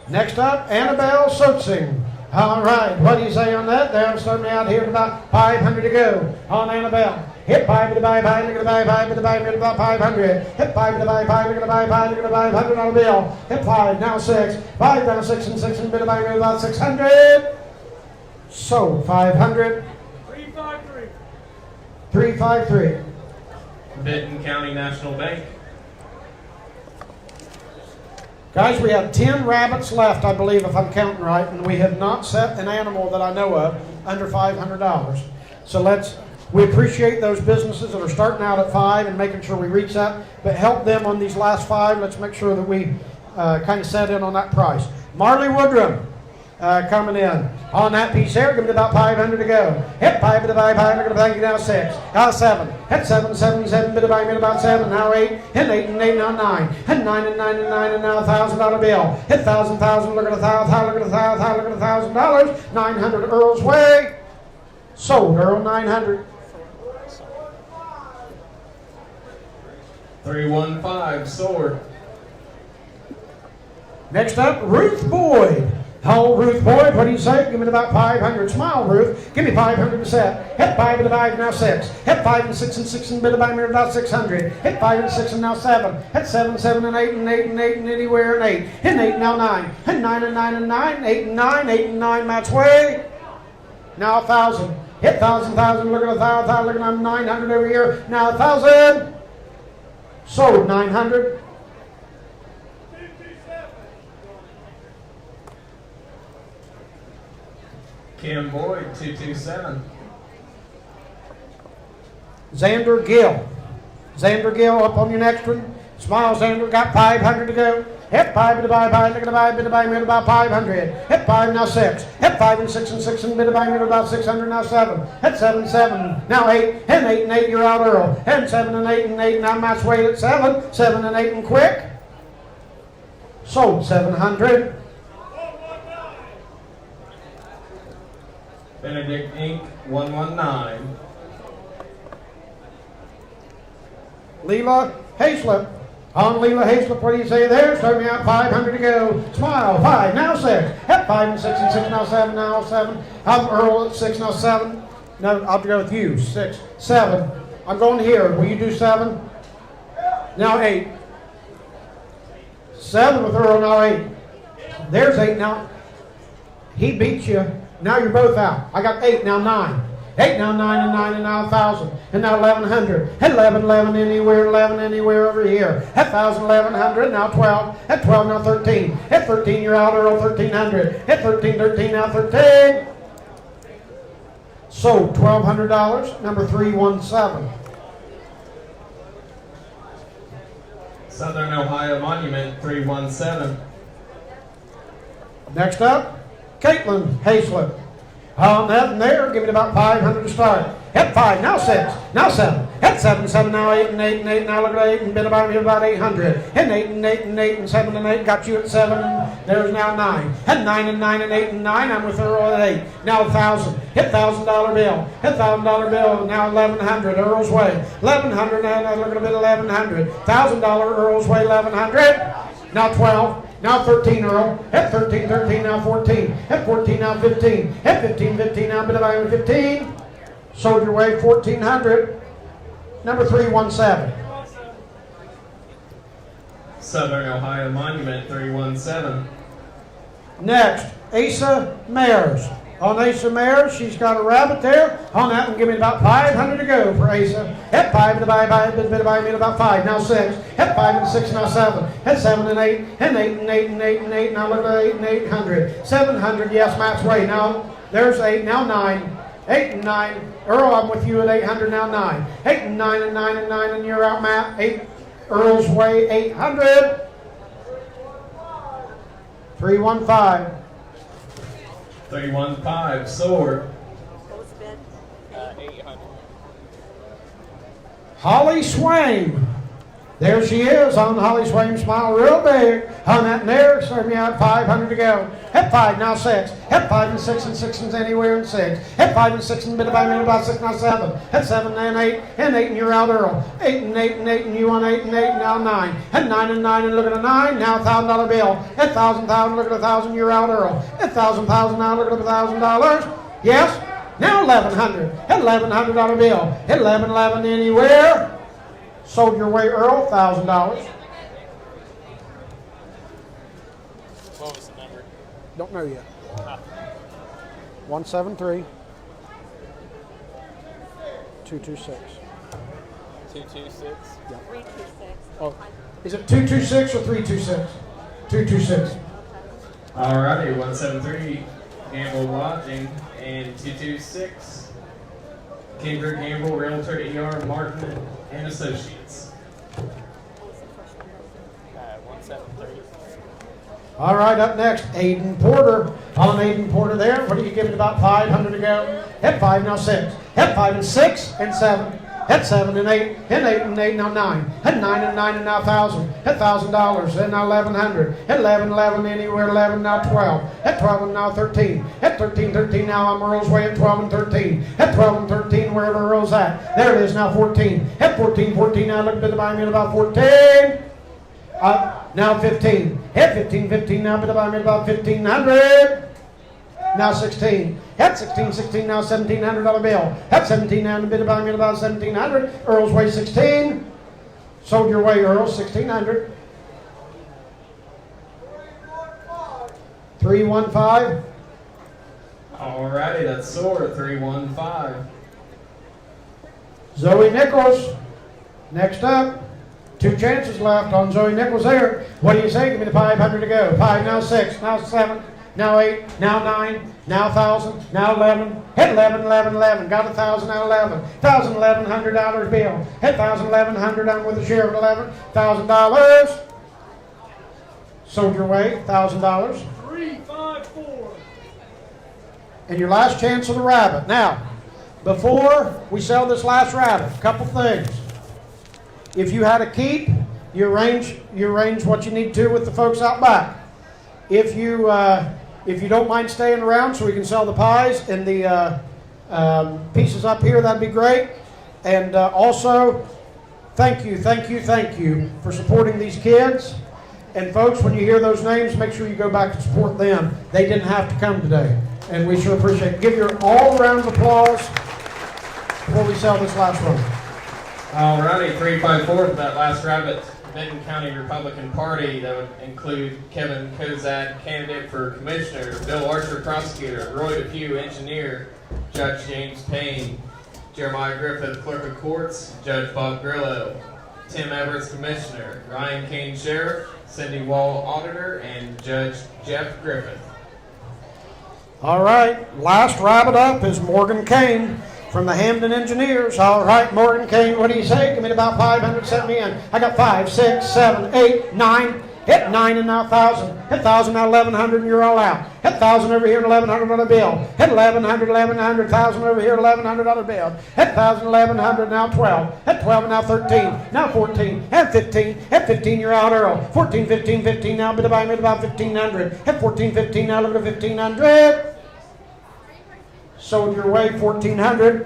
Next up, Annabelle Soatsing. All right, what do you say on that? They're starting out here at about 500 to go on Annabelle. Hit 5 to buy 5, look at the buy 5, to buy about 500. Hit 5 to buy 5, look at the buy 5, look at the buy $100 bill. Hit 5, now 6. 5 down 6 and 6 and bid buy about 600. Sold 500. 353. 353. Vinton County National Bank. Guys, we have 10 rabbits left, I believe, if I'm counting right, and we have not set an animal that I know of under $500. So we appreciate those businesses that are starting out at 5 and making sure we reach that, but help them on these last 5. Let's make sure that we kind of set in on that price. Marley Woodrum coming in on that piece there. Give me about 500 to go. Hit 5 to buy 5. Look at the bank now 6. Now 7. Hit 7, 7, 7. Bid buy me about 7. Now 8. Hit 8 and 8. Now 9. Hit 9 and 9 and 9 and now $1,000 bill. Hit 1,000. Look at the $1,000. Look at the $1,000. Look at the $1,000. 900 Earl's Way. Sold Earl 900. 315 Sword. Next up, Ruth Boyd. Oh, Ruth Boyd, what do you say? Give me about 500. Smile, Ruth. Give me 500 to set. Hit 5 to buy, now 6. Hit 5 and 6 and 6 and bid buy me about 600. Hit 5 and 6 and now 7. Hit 7, 7 and 8 and 8 and 8 and anywhere and 8. Hit 8 now 9. Hit 9 and 9 and 9. 8 and 9. 8 and 9 match way. Now 1,000. Hit 1,000, 1,000. Look at 1,000. Look at 900 over here. Now 1,000. Sold 900. Kim Boyd 227. Xander Gill. Xander Gill up on your next one. Smile, Xander. Got 500 to go. Hit 5 to buy 5. Look at the buy. Bid to buy me about 500. Hit 5 now 6. Hit 5 and 6 and 6 and bid to buy me about 600 now 7. Hit 7, 7. Now 8. Hit 8 and 8. You're out Earl. Hit 7 and 8 and 8. Now match weight at 7. 7 and 8 and quick. Sold 700. Benedict Inc. 119. Leela Hayslip. On Leela Hayslip, what do you say there? Start me out 500 to go. Smile, 5, now 6. Hit 5 and 6 and 6, now 7, now 7. I'm Earl at 6, now 7. No, I'll go with you. 6, 7. I'm going here. Will you do 7? Now 8. 7 with Earl, now 8. There's 8 now. He beats you. Now you're both out. I got 8, now 9. 8, now 9, and 9, and now 1,000. And now 1,100. Hit 11, 11 anywhere over here. Hit 1,000, 1,100, now 12. Hit 12, now 13. Hit 13, you're out, Earl, 1,300. Hit 13, 13, now 13. Sold $1,200, number 317. Southern Ohio Monument 317. Next up, Caitlin Hayslip. On that and there, give me about 500 to start. Hit 5, now 6, now 7. Hit 7, 7, now 8 and 8 and 8. Now look at 8 and bid about me about 800. Hit 8 and 8 and 8 and 7 and 8. Got you at 7. There's now 9. Hit 9 and 9 and 8 and 9. I'm with Earl at 8. Now 1,000. Hit $1,000 bill. Hit $1,000 bill. Now 1,100. Earl's Way. 1,100. Now look at a bit 1,100. $1,000 Earl's Way. 1,100. Now 12. Now 13, Earl. Hit 13, 13, now 14. Hit 14, now 15. Hit 15, 15, now bid about 15. Sold your way 1,400. Number 317. Southern Ohio Monument 317. Next, Asa Mayers. On Asa Mare, she's got a rabbit there. On that one, give me about 500 to go for Asa. Hit 5 to buy, me about 5. Now 6. Hit 5 and 6, now 7. Hit 7 and 8. And 8 and 8 and 8 and 8. Now look at 8 and 800. 700, yes, Matt's way. Now there's 8, now 9. 8 and 9. Earl, I'm with you at 800, now 9. 8 and 9 and 9 and 9, and you're out, Matt. 8. Earl's way, 800. 315. 315, sword. What was the bid? 800. Holly Swain. There she is on Holly Swain. Smile real big. On that there, serve me out 500 to go. Hit 5, now 6. Hit 5 and 6 and 6 and anywhere and 6. Hit 5 and 6 and bit by minute about 6, now 7. Hit 7 and 8 and 8 and you're out, Earl. 8 and 8 and 8 and you on 8 and 8 now 9. Hit 9 and 9 and look at a 9. Now $1,000 bill. Hit 1,000, look at 1,000, you're out, Earl. Hit 1,000, now look at $1,000. Yes? Now 1,100. Hit $1,100 bill. Hit 11 anywhere. Sold your way, Earl, $1,000. What was the number? Don't know yet. 173 226. 226. 326. Oh, Is it 226 or 326? 226. Alrighty, 173, Gamble Lodging, and 226, Kendrick Gamble, Realtor ER Martin and Associates. 173. All right, up next, Aiden Porter. On Aiden Porter there. What do you give it about 500 to go? Hit 5, now 6. Hit 5 and 6 and 7. Hit 7 and 8. Hit 8 and 8, now 9. Hit 9 and 9 and now 1,000. Hit $1,000. Then now 1,100. Hit 11 anywhere. 11 now 12. Hit 12 and now 13. Hit 13 now I'm Earl's way at 12 and 13. Hit 12 and 13 wherever Earl's at. There it is now 14. Hit 14 now look at the buy me at about 14. Now 15. Hit 15 now bid by me about 1,500. Now 16. Hit 16 now $1,700 bill. Hit 17 now and bid by me at about 1,700. Earl's way 16. Sold your way, Earl, 1,600. 315. Alrighty, that's sword, 315. Zoe Nichols. Next up. 2 chances left on Zoe Nichols there. What do you say? Give me the 500 to go. 5, now 6, now 7, now 8, now 9, now 1,000, now 11. Hit 11. Got 1,000, now 11. $1,100 bill. Hit 1,100. I'm with the share of 11. $1,000. Sold your way. $1,000. 354. And your last chance of the rabbit. Now, before we sell this last rabbit, a couple things. If you had a keep, you arrange what you need to with the folks out back. If you don't mind staying around so we can sell the pies and the pieces up here, that'd be great. And also, thank you for supporting these kids. And folks, when you hear those names, make sure you go back and support them. They didn't have to come today, and we sure appreciate it. Give your all round of applause before we sell this last one. Alrighty, 354 for that last rabbit. Vinton County Republican Party, that would include Kevin Kozak, candidate for commissioner, Bill Archer, prosecutor, Roy DePue, engineer, Judge James Payne, Jeremiah Griffith, clerk of courts, Judge Bob Grillo, Tim Everett, commissioner, Ryan Kane, sheriff, Cindy Wall, auditor, and Judge Jeff Griffith. All right, last rabbit up is Morgan Kane from the Hamden Engineers. All right, Morgan Kane, what do you say? Give me about 500, set me in. I got 5, 6, 7, 8, 9. Hit 9 and now 1,000. Hit 1,000 now 1,100 and you're all out. Hit 1,000 over here, $1,100 bill. Hit 1,100, 1,100 over here, $1,100 bill. Hit 1,000, 1,100 now 12. Hit 12 and now 13. Now 14. Hit 15. Hit 15, you're out, Earl. 14, 15 now, bid by me about 1,500. Hit 14, now look at 1,500. Sold your way, 1,400.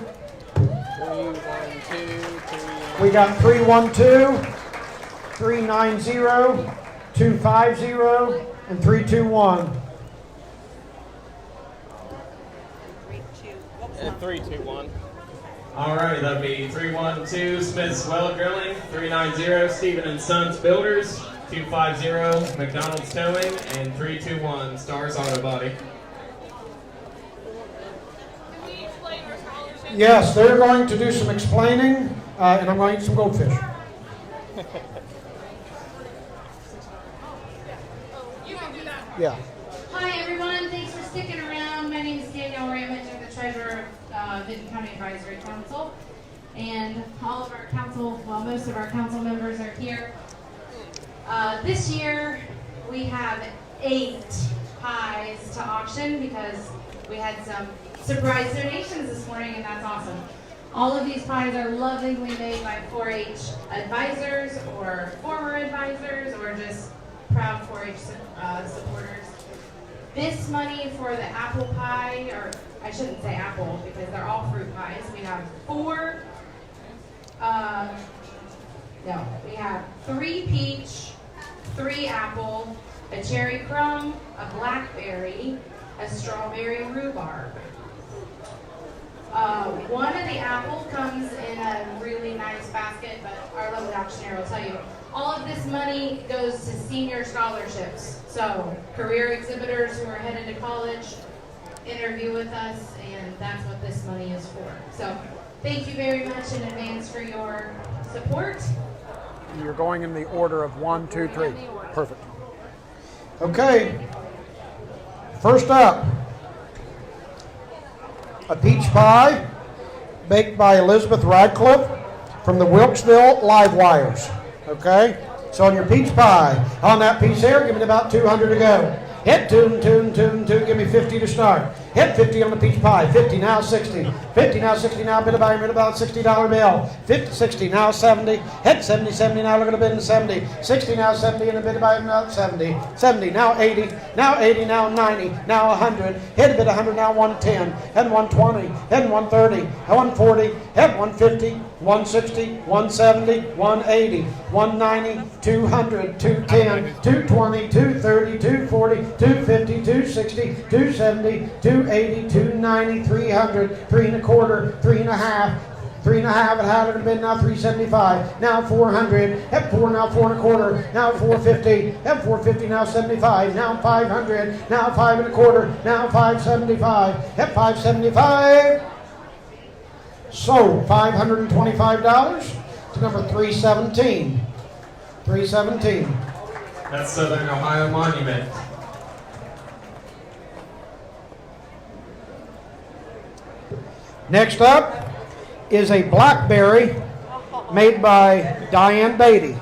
312. We got 312, 390, 250, and 321. 321. Alrighty, that'd be 312 Smith's Well Drilling, 390 Stephen and Sons Builders, 250 McDonald's Towing, and 321 Stars Auto Body. Yes, they're going to do some explaining, and I'm going to eat some goldfish. You can do that. Yeah. Hi everyone, thanks for sticking around. My name is Danielle Ramage. I'm the treasurer of Vinton County Advisory Council. And all of our council, well, most of our council members are here. This year, we have 8 pies to auction because we had some surprise donations this morning, and that's awesome. All of these pies are lovingly made by 4-H advisors or former advisors or just proud 4-H supporters. This money for the apple pie, or I shouldn't say apple because they're all fruit pies. We have 3 peach, 3 apple, a cherry crumb, a blackberry, a strawberry rhubarb. One of the apple comes in a really nice basket, but our lovely auctioneer will tell you, all of this money goes to senior scholarships. So career exhibitors who are headed to college interview with us, and that's what this money is for. So thank you very much in advance for your support. You're going in the order of 1, 2, 3. Perfect. Okay. First up, a peach pie baked by Elizabeth Radcliffe from the Wilkesville Live Wires. Okay? So on your peach pie, on that piece there, give me about 200 to go. Hit 2, give me 50 to start. Hit 50 on the peach pie. 50, now 60. 50, now 60, now bid about $60 bill. 50, 60, now 70. Hit 70, 70, now look at the bid in 70. 60, now 70, and a bid about 70. 70, now 80. Now 80, now 90. Now 100. Hit a bid 100, now 110. Hit 120. Hit 130. Hit 140. Hit 150. 160, 170, 180, 190, 200, 210, 220, 230, 240, 250, 260, 270, 280, 290, 300, 3 1/4, 3 1/2, 3 1/2 at how did it been now 375, now 400, hep 4, now 4 1/4, now 450, hep 450, now 75, now 500, now 5 1/4, now 575, hep 575. Sold $525 to number 317. 317. That's Southern Ohio Monument. Next up is a blackberry made by Diane Beatty.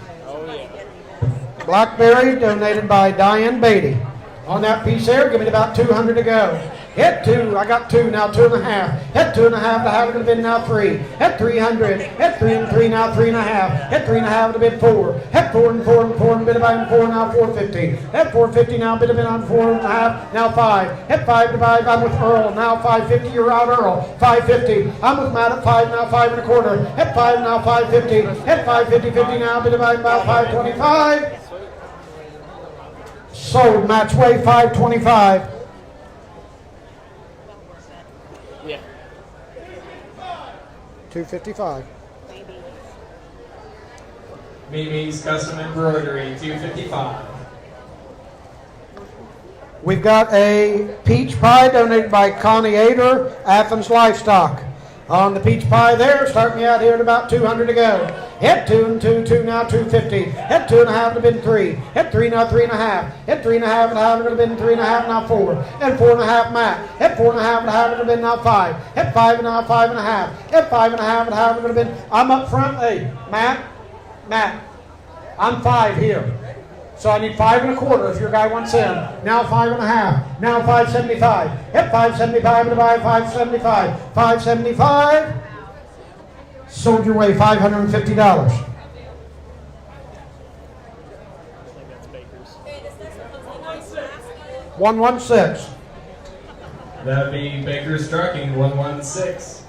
Blackberry donated by Diane Beatty. On that piece there, give me about 200 to go. Hit 2, I got 2, now 2 1/2. Hit 2 1/2, to have it bid now 3. Hit 300, hit 3 and 3, now 3 1/2. Hit 3 1/2, to bid 4. Hit 4 and 4 and 4 and bid about 4, now 450. Hit 450, now bid a bid on 4 1/2, now 5. Hit 5 to buy, I'm with Earl, now 550, you're out Earl. 550, I'm with Matt at 5, now 5 1/4. Hit 5, now 550. Hit 550, 50, now bid about 525. Sold, match way 525. Yeah. 255. Mimi's Custom Embroidery, 255. We've got a peach pie donated by Connie Ader, Athens Livestock. On the peach pie there, start me out here at about 200 to go. Hit 2 and 2, 2, now 250. Hit 2 1/2 to bid 3. Hit 3, now 3 1/2. Hit 3 1/2 and a half to bid 3 1/2, now 4. Hit 4 1/2 Matt. Hit 4 1/2 and a half to bid now 5. Hit 5 and now 5 1/2. Hit 5 1/2 and a half to bid. I'm up front. Hey, Matt, I'm 5 here. So I need 5 1/4 if your guy wants in. Now 5 1/2. Now 575. Hit 575 and buy 575. 575. Sold your way $550. That's Baker's. 116. That'd be Baker's Trucking, 116.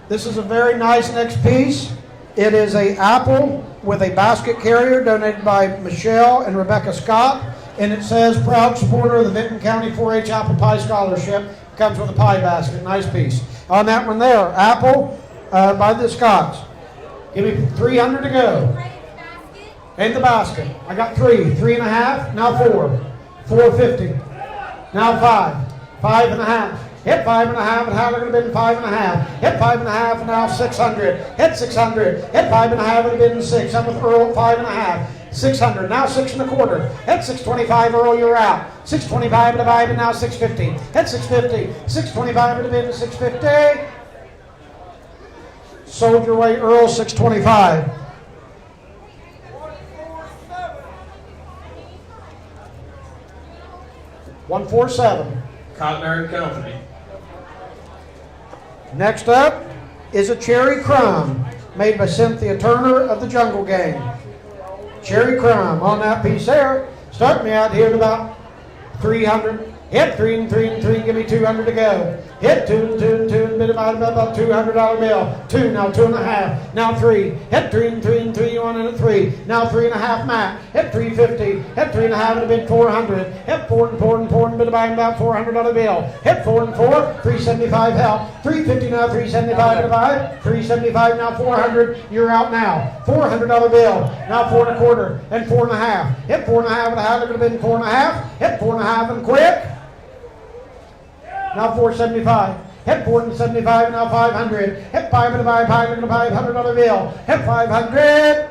This is a very nice next piece. It is a apple with a basket carrier donated by Michelle and Rebecca Scott, and it says proud supporter of the Vinton County 4-H Apple Pie Scholarship. Comes with a pie basket, nice piece. On that one there, apple by the Scotts. Give me 300 to go. In the basket, I got 3, 3 1/2, now 4, 450, now 5, 5 1/2. Hit 5.5 at Halligan bid 5.5. Hit 5.5 and now 600. Hit 600. Hit 5.5 at bid 6. I'm with Earl at 5.5. 600. Now 6.25. Hit 625. Earl, you're out. 625 at a bid and now 650. Hit 650. 625 at a bid and 650. Sold your way, Earl, 625. 147. Cotner and Company. Next up is a Cherry Crumb made by Cynthia Turner of the Jungle Gang. Cherry Crumb on that piece there. Start me out here at about 300. Hit 3 and 3 and 3. Give me 200 to go. Hit 2 and 2 and 2 and bid about $200 bill. 2, now 2.5. Now 3. Hit 3 and 3 and 3. You want it at 3. Now 3.5 Matt. Hit 350. Hit 3.5 and a bid 400. Hit 4 and 4 and 4 and bid about $400 bill. Hit 4 and 4. 375 help. 350 now 375 and a buy. 375 now 400. You're out now. $400 bill. Now 4.25 and 4.5. Hit 4.5 and a half. They're going to bid 4.5. Hit 4.5 and quick. Now 475. Hit 475 and now 500. Hit 5 and a buy, $500 bill. Hit 500.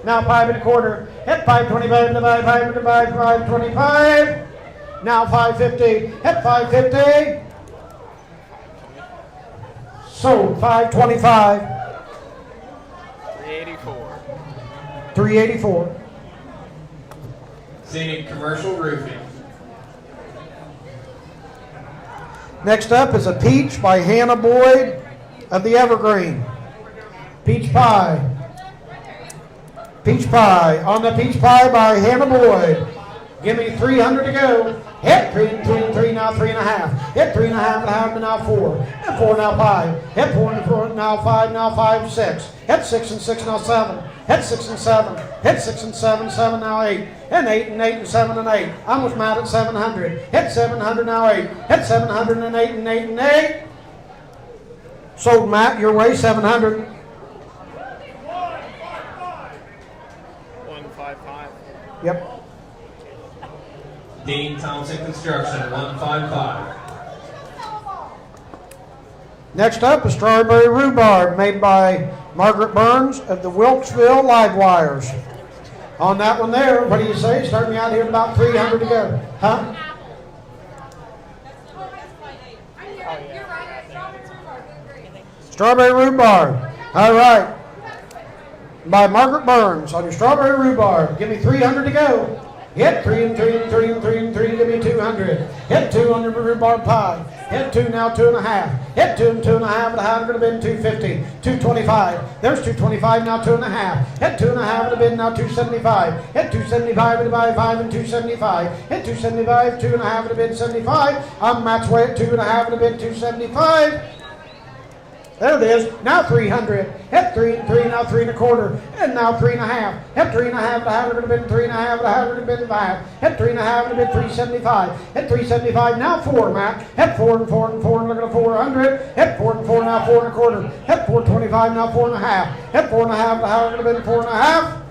Now 5.25. Hit 525 and a buy, $525. Now 550. Hit 550. Sold 525. 384. 384. Scenic Commercial Roofing. Next up is a peach by Hannah Boyd of the Evergreen. Peach pie. Peach pie. On the peach pie by Hannah Boyd. Give me 300 to go. Hit 3 and 3 and 3, now 3.5. Hit 3.5 and a half, and now 4. Hit 4, now 5. Hit 4 and 4, now 5, now 5, 6. Hit 6 and 6, now 7. Hit 6 and 7. Hit 6 and 7, 7, now 8. And 8 and 8 and 7 and 8. I was mad at 700. Hit 700, now 8. Hit 700 and 8 and 8 and 8. Sold Matt, your way, 700. 155. Yep. Dean Thompson Construction, 155. Next up is strawberry rhubarb made by Margaret Burns of the Wilkesville Live Wires. On that one there, what do you say? Start me out here at about 300 to go. Huh? Strawberry rhubarb. All right. By Margaret Burns on your strawberry rhubarb. Give me 300 to go. Hit 3 and 3 and 3 and 3 and 3. Give me 200. Hit 2 on your rhubarb pie. Hit 2 now 2.5. Hit 2 and 2.5 and a half. Going to bid 250. 225. There's 225 now 2.5. Hit 2.5 and a bid now 275. Hit 275 and a buy 5 and 275. Hit 275. 2.5 and a bid 75. I'm Matt's way at 2.5 and a bid 275. There it is. Now 300. Hit 3 and 3, now 3.25. And now 3.5. Hit 3.5 and a half. We're going to bid 3.5 and a half. We're going to bid 5. Hit 3.5 and a bid 375. Hit 375. Now 4, Matt. Hit 4 and 4 and 4 and look at 400. Hit 4 and 4 now 4.25. Hit 425 now 4.5. Hit 4.5 and a half. We're going to bid 4.5.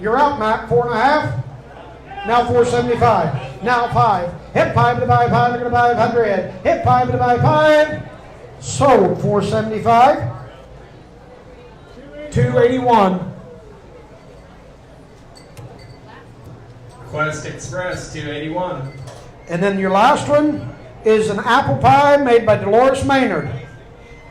You're out, Matt. 4.5. Now 475. Now 5. Hit 5 to buy 5. We're going to buy 500. Hit 5 to buy 5. Sold 475. 281. Quest Express, 281. And then your last one is an apple pie made by Dolores Maynard.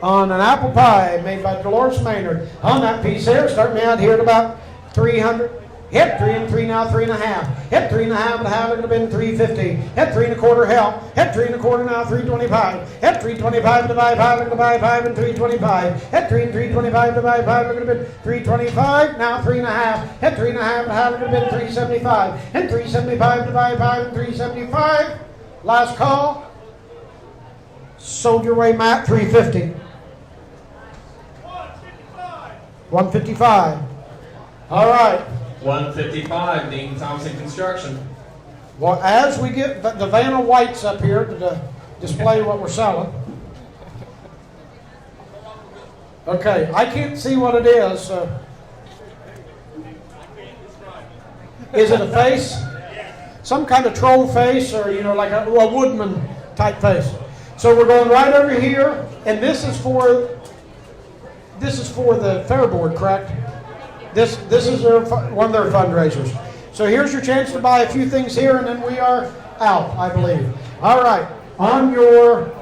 On an apple pie made by Dolores Maynard. On that piece there, start me out here at about 300. Hit 3 and 3 now 3.5. Hit 3.5 and a half. They're going to bid 350. Hit 3.25 help. Hit 3.25 now 325. Hit 325 to buy 5. They're going to buy 5 and 325. Hit 3 and 325 to buy 5. They're going to bid 325 now 3.5. Hit 3.5 and a half. They're going to bid 375. Hit 375 to buy 5 and 375. Last call. Sold your way, Matt. 350. 155. All right. 155, Dean Thompson Construction. Well, as we get the Vanna Whites up here to display what we're selling. Okay, I can't see what it is. Is it a face? some kind of troll face, or like a woodman type face. So we're going right over here, and this is for the fair board, correct? This is one of their fundraisers. So here's your chance to buy a few things here, and then we are out, I believe. All right, on your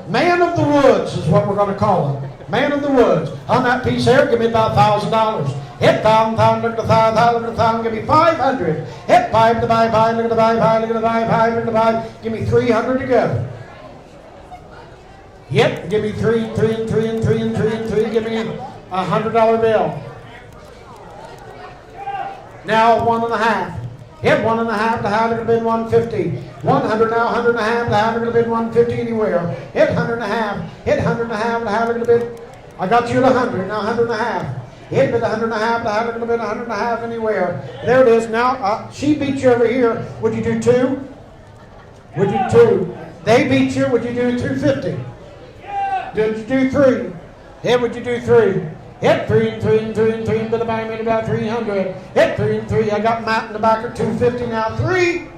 man of the woods is what we're going to call him. Man of the woods. On that piece here, give me about $1,000. Hit $1,000, look at the $1,000, look at the $1,000, give me $500. Hit 5 to buy 5, look at the buy 5, look at the buy 5, look at the buy. Give me $300 to go. Yep, give me 3 and 3 and 3 and 3 and 3 and 3. Give me a $100 bill. Now 1.5. Hit 1.5 to how it would have been 150. 100 now, 100.5 to how it would have been 150 anywhere. Hit 100.5. Hit 100.5 to how it would have been. I got you at 100. Now 100.5. Hit with 100.5 to how it would have been 100.5 anywhere. There it is. Now she beat you over here. Would you do 2? Would you do 2? They beat you. Would you do 250? Did you do 3? Hit. Would you do 3? Hit 3 and 3 and 3 and 3 and bit about me about 300. Hit 3 and 3. I got Matt in the back at 250 now. 3.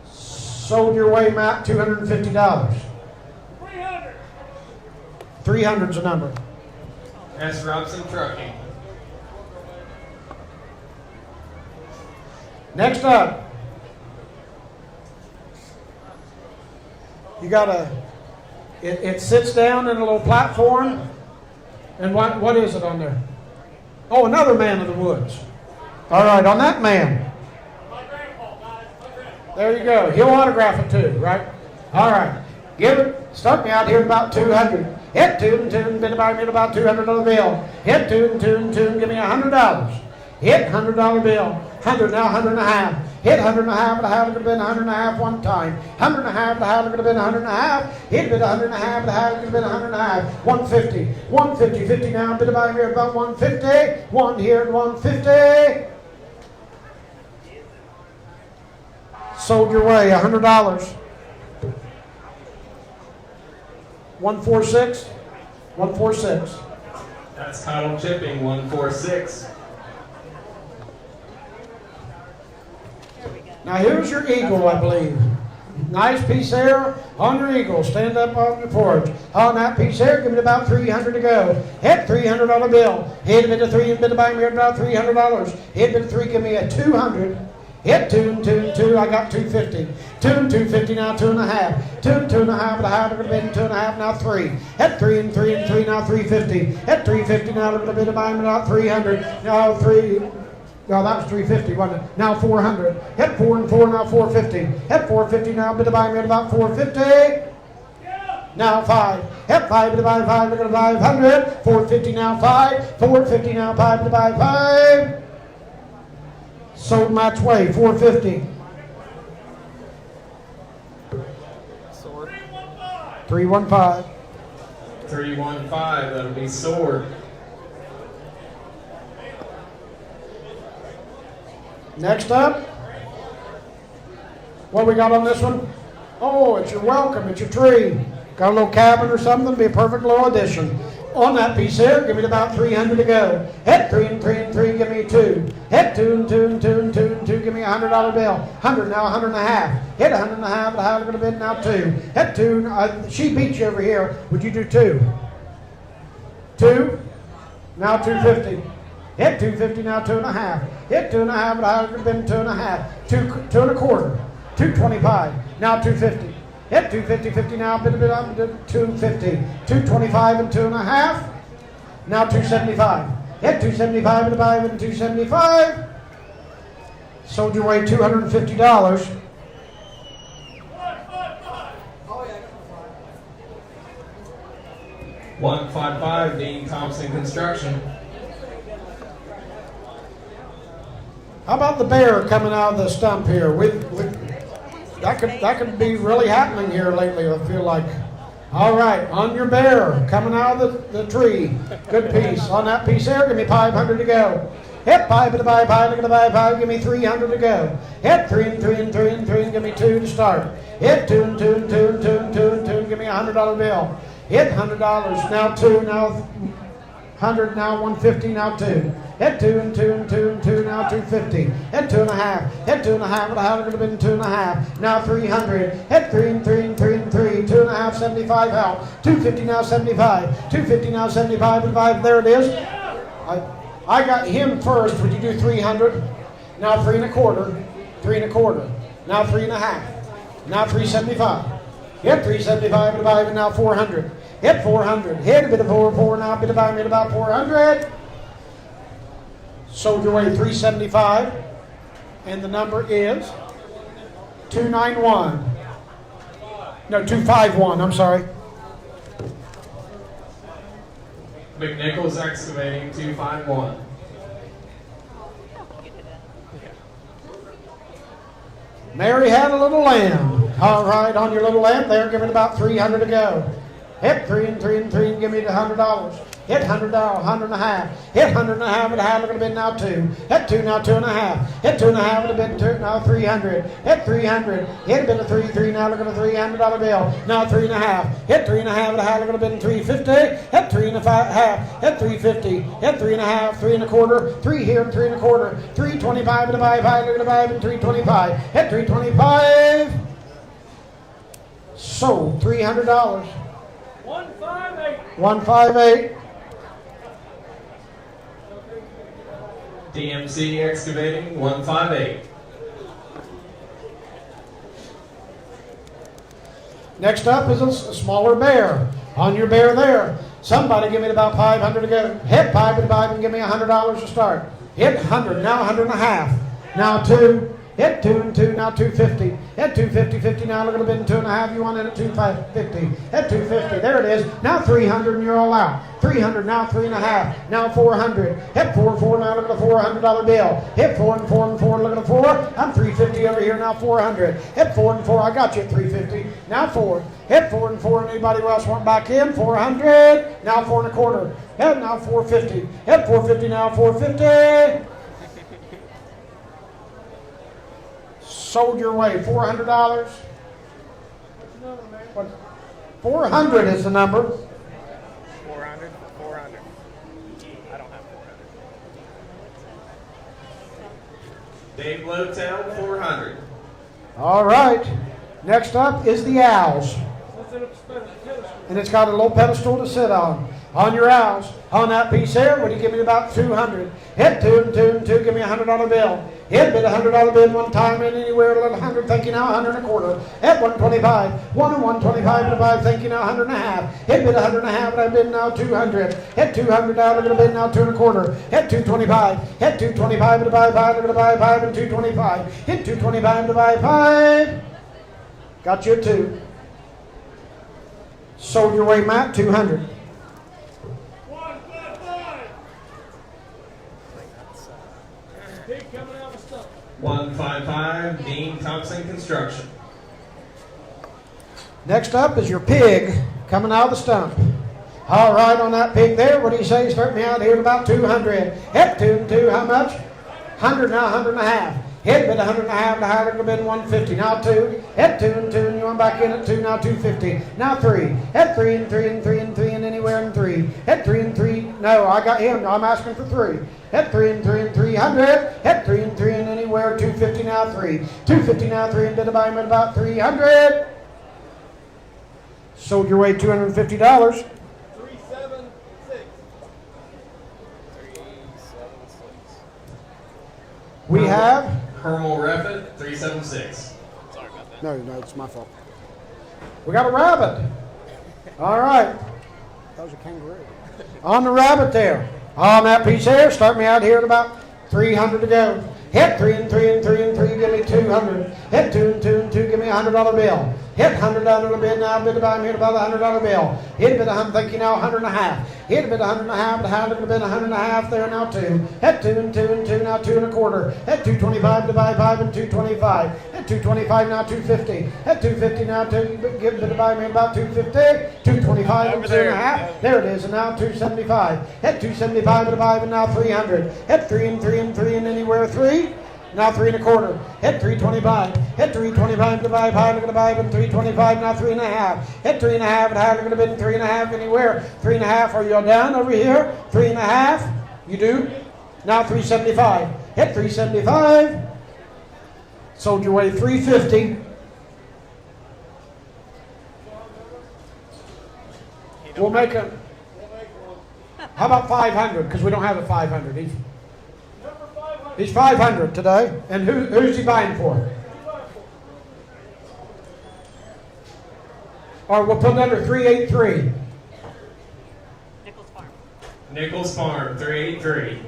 Sold your way, Matt. $250. 300. 300's a number. S. Robson Trucking. Next up, you got a. It sits down in a little platform. And what is it on there? Oh, another man of the woods. All right, on that man. My grandpa, guys. My grandpa. There you go. He'll autograph it too, right? All right. Give it. Start me out here at about 200. Hit 2 and 2 and bid about me at about $200 bill. Hit 2 and 2 and 2 and give me $100. Hit $100 bill. 100 now, 100.5. Hit 100.5 to how it could have been 100.5 one time. 100.5 to how it could have been 100.5. Hit bid 100.5 to how it could have been 100.5. 150. 150. 50 now. Bid about here about 150. 1 here at 150. Sold your way. $100. 146. 146. That's title chipping 146. Now here's your eagle, I believe. Nice piece there on your eagle. Stand up on the porch. On that piece there, give me about 300 to go. Hit $300 bill. Hit a bit of 3 and bit of bang here about $300. Hit a bit of 3, give me a 200. Hit 2 and 2 and 2, I got 250. 2 and 250 now, 2.5. 2 and 2.5, the high would have been 2.5, now 3. Hit 3 and 3 and 3, now 350. Hit 350 now, look at a bit of bang about 300. Now 3. No, that was 350, wasn't it? Now 400. Hit 4 and 4, now 450. Hit 450 now, bit of buying at about 450. Now 5. Hit 5, bit of buy 5, look at 500. 450 now 5. 450 now 5, bit of buy 5. Sold match way, 450. Sword. 315. 315, that'll be sword. Next up, what we got on this one? Oh, it's your welcome, it's your tree. Got a little cabin or something, be a perfect little addition. On that piece here, give me about 300 to go. Hit 3 and 3 and 3, give me 2. Hit 2 and 2 and 2 and 2 and 2, give me a $100 bill. 100 now, 100.5. Hit 100.5, the high going to bid now 2. Hit 2, she beat you over here. Would you do 2? 2? Now 250. Hit 250 now, 2.5. Hit 2.5, but I would have been 2.5. 2 2.25. 225. Now 250. Hit 250, 50 now, bit 250. 225 and 2.5. Now 275. Hit 275 and 5 and 275. Sold your way $250. $155, Dean Thompson Construction. How about the bear coming out of the stump here? That could be really happening here lately, I feel like. All right, on your bear, coming out of the tree. Good piece. On that piece there, give me 500 to go. Hit 5 to buy 5, look at the buy 5, give me 300 to go. Hit 3 and 3 and 3 and 3 and give me 2 to start. Hit 2 and 2 and 2 and 2 and 2 and 2 and give me a $100 bill. Hit $100, now 2, now 100, now 150, now 2. Hit 2 and 2 and 2 and 2, now 250. Hit 2 and a half. Hit 2 and a half and a half, it would have been 2 and a half. Now 300. Hit 3 and 3 and 3 and 3. 2 and a half, 75 out. 250 now 75. 250 now 75 and 5. There it is. I got him first. Would you do 300? Now 3 and a quarter. 3 and a quarter. Now 3 and a half. Now 375. Hit 375 and 5 and now 400. Hit 400. Hit a bit of 4, now a bit of 5, hit about 400. Sold your way 375. And the number is 291. No, 251, I'm sorry. McNichols Excavating 251. Mary had a little lamb. All right, on your little lamb there, give it about 300 to go. Hit 3 and 3 and 3 and give me the $100. Hit $100, 100 and a half. Hit 100 and a half and a half, look at it now 2. Hit 2, now 2 and a half. Hit 2 and a half and a bit, 2, now 300. Hit 300. Hit a bit of 3, 3, now look at a $300 bill. Now 3 and a half. Hit 3 and a half and a half, look at a bit 350. Hit 3 and a half. Hit 350. Hit 3 and a half, 3 and a quarter. 3 here and 3 and a quarter. 325 and a 5, look at a 5 and 325. Hit 325. Sold $300. 158. 158. DMC Excavating 158. Next up is a smaller bear. On your bear there, somebody give me about 500 to go. Hit 5 and 5 and give me $100 to start. Hit 100, now 100 and a half. Now 2. Hit 2 and 2, now 250. Hit 250, 50, now look at the bid 2 and a half. You want it at 250. Hit 250, there it is. Now 300 and you're all out. 300, now 3 and a half. Now 400. Hit 4, 4, now look at the $400 bill. Hit 4 and 4 and 4, look at the 4. I'm 350 over here, now 400. Hit 4 and 4, I got you at 350. Now 4. Hit 4 and 4, and anybody else want back in? 400. Now 4 and a quarter. Hit now 450. Hit 450, now 450. Sold your way, $400. What? 400 is the number. 400. I don't have 400. Dave Lowtown 400. All right. Next up is the owls. And it's got a little pedestal to sit on. On your owls, on that piece there, would you give me about 200? Hit 2 and 2 and 2, give me a $100 bill. Hit bid a $100 bid one time and anywhere a little 100, thank you now, 100 and a quarter. Hit 125, 1 and 125 and a 5, thank you now, 100 and a half. Hit bid a 100 and a half and I bid now 200. Hit 200 now, look at a bid now 2 and a quarter. Hit 225, hit 225 and a 5, look at a 5 and 225. Hit 225 and a 5. Got you at 2. Sold your way, Matt, 200. 155. Big coming out of stuff. 155, Dean Thompson Construction. Next up is your pig coming out of the stump. All right, on that pig there, what do you say? Start me out here at about 200. Hit 2 and 2, how much? 100 now, 100 and a half. Hit bid 100 and a half, and a half, it would have been 150. Now 2. Hit 2 and 2, and you went back in at 2, now 250. Now 3. Hit 3 and 3 and 3 and 3 and anywhere in 3. Hit 3 and 3. No, I got him. I'm asking for 3. Hit 3 and 3 and 300. Hit 3 and 3 and anywhere 250 now 3. 250 now 3 and bid about him at about 300. Sold your way $250. 376. We have. Hermal Refit 376. Sorry about that. No, it's my fault. We got a rabbit. All right. That was a kangaroo. On the rabbit there. On that piece there, start me out here at about 300 to go. Hit 3 and 3 and 3 and 3, give me 200. Hit 2 and 2 and 2, give me a $100 bill. Hit $100 bid now, bid about here about a $100 bill. Hit bid 100, thank you now, 100 and a half. Hit bid 100 and a half, and a half, it would have been 100 and a half there, now 2. Hit 2 and 2 and 2, now 2 and a quarter. Hit 225 divide 5 and 225. Hit 225 now 250. Hit 250 now 2, give bid about me about 250. 225 and 2 and a half. There it is, and now 275. Hit 275 and 5 and now 300. Hit 3 and 3 and 3 and anywhere 3. Now 3 and a quarter. Hit 325. Hit 325 divide 5, look at the 5 and 325, now 3 and a half. Hit 3 and a half and a half, look at the bid 3 and a half anywhere. 3 and a half, are you down over here? 3 and a half. You do? Now 375. Hit 375. Sold your way 350. We'll make a. How about 500? Because we don't have a 500. He's 500 today. And who's he buying for? Or we'll put under 383. Nichols Farm. Nichols Farm, 383.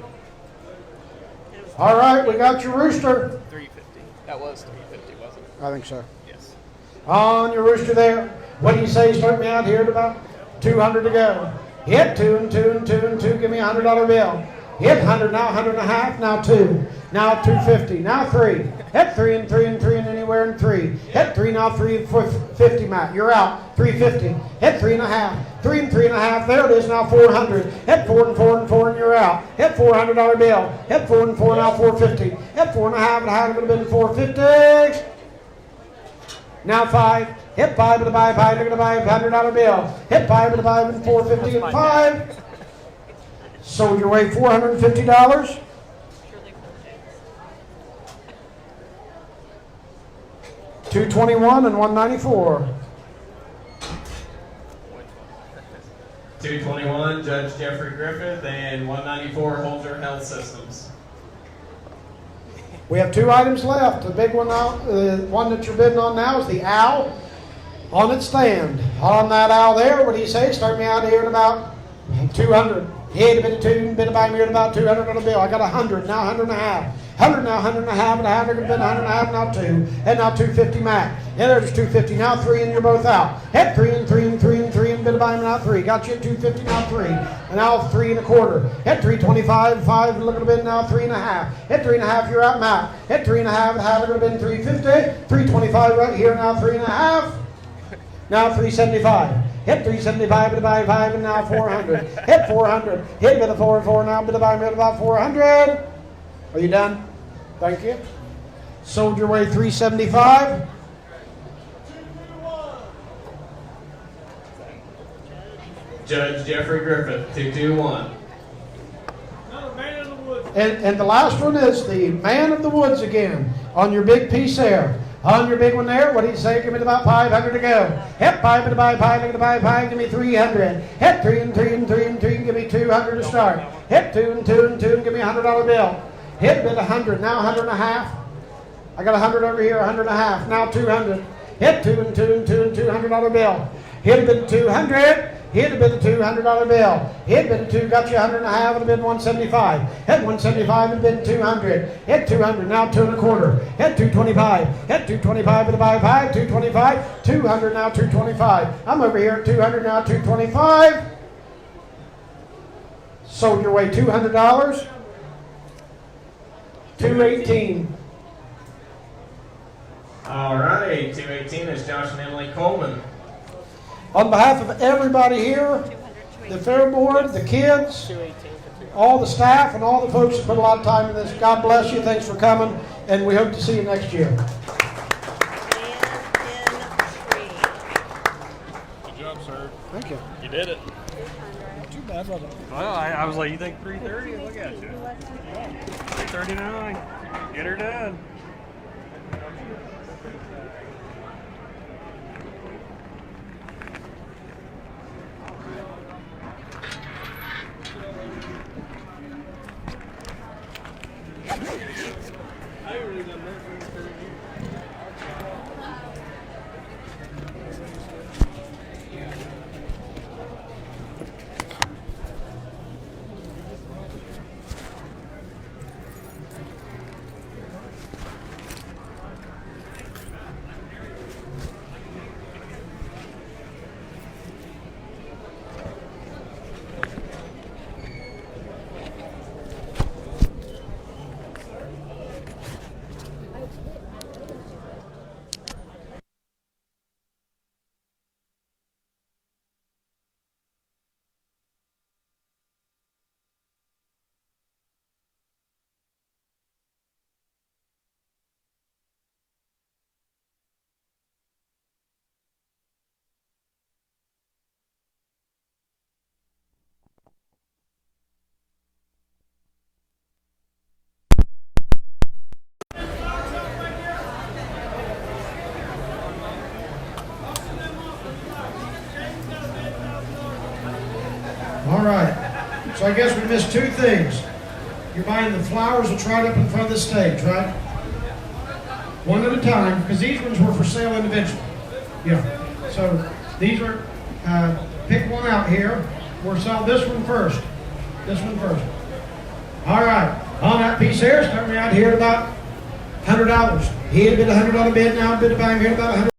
All right, we got your rooster. 350. That was 350, wasn't it? I think so. Yes. On your rooster there. What do you say? Start me out here at about 200 to go. Hit 2 and 2 and 2 and 2. Give me a $100 bill. Hit 100, now 100 and a half, now 2. Now 250, now 3. Hit 3 and 3 and 3 and anywhere in 3. Hit 3, now 3 for 50, Matt. You're out. 350. Hit 3 and a half. 3 and 3 and a half. There it is, now 400. Hit 4 and 4 and 4 and you're out. Hit $400 bill. Hit 4 and 4, now 450. Hit 4 and a half, and a half would have been 450. Now 5. Hit 5 with a buy, 5, look at the buy, $100 bill. Hit 5 with a buy, and 450 and 5. Sold your way $450. $221 and $194. 221, Judge Jeffrey Griffith, and 194, Holzer Health Systems. We have 2 items left. The big one now, the one that you're bidding on now is the owl on its stand. On that owl there, what do you say? Start me out here at about 200. He had a bit of 2, bid by me at about 200 on a bill. I got 100, now 100 and a half. 100 now, 100 and a half, and a half, they're going to bid 100 and a half, now 2. And now 250 Mac. And there's 250, now 3, and you're both out. Hit 3 and 3 and 3 and 3, and bid by me, now 3. Got you at 250, now 3. And now 3 and a quarter. Hit 325, 5, and look at the bid, now 3 and a half. Hit 3 and a half, you're out, Mac. Hit 3 and a half, they're going to bid 350. 325 right here, now 3 and a half. Now 375. Hit 375, bid about 5, and now 400. Hit 400. Hit bid of 4 and 4, now bid about about 400. Are you done? Thank you. Sold your way 375. Judge Jeffrey Griffith, 221. Another man in the woods. And the last one is the man of the woods again on your big piece there. On your big one there, what do you say? Give me about 500 to go. Hit 5 and buy 5, and buy 5, give me 300. Hit 3 and 3 and 3 and 3, give me 200 to start. Hit 2 and 2 and 2, and give me a $100 bill. Hit bid 100, now 100 and a half. I got 100 over here, 100 and a half, now 200. Hit 2 and 2 and 2 and $200 bill. Hit a bid 200. Hit a bid of $200 bill. Hit a bid of 2, got you 100 and a half, and a bid 175. Hit 175 and bid 200. Hit 200, now 2 and a quarter. Hit 225. Hit 225 with a buy 5, 225. 200, now 225. I'm over here at 200, now 225. Sold your way $200. 218. All right, 218 is Josh and Emily Coleman. On behalf of everybody here, the fair board, the kids, all the staff, and all the folks that put a lot of time in this, God bless you. Thanks for coming, and we hope to see you next year. Man in Good job, sir. Thank you. You did it. Not too bad, was it? Well, I was like, you think 330? Look at you. 339. Get her done. So I guess we missed two things. You're buying the flowers that's right up in front of the stage, right? One at a time, because these ones were for sale individually. Yeah. So these are, pick one out here. We'll sell this one first. This one first. All right. On that piece here, starting out here at about $100. He had a bid $100 bid, now bid about $100.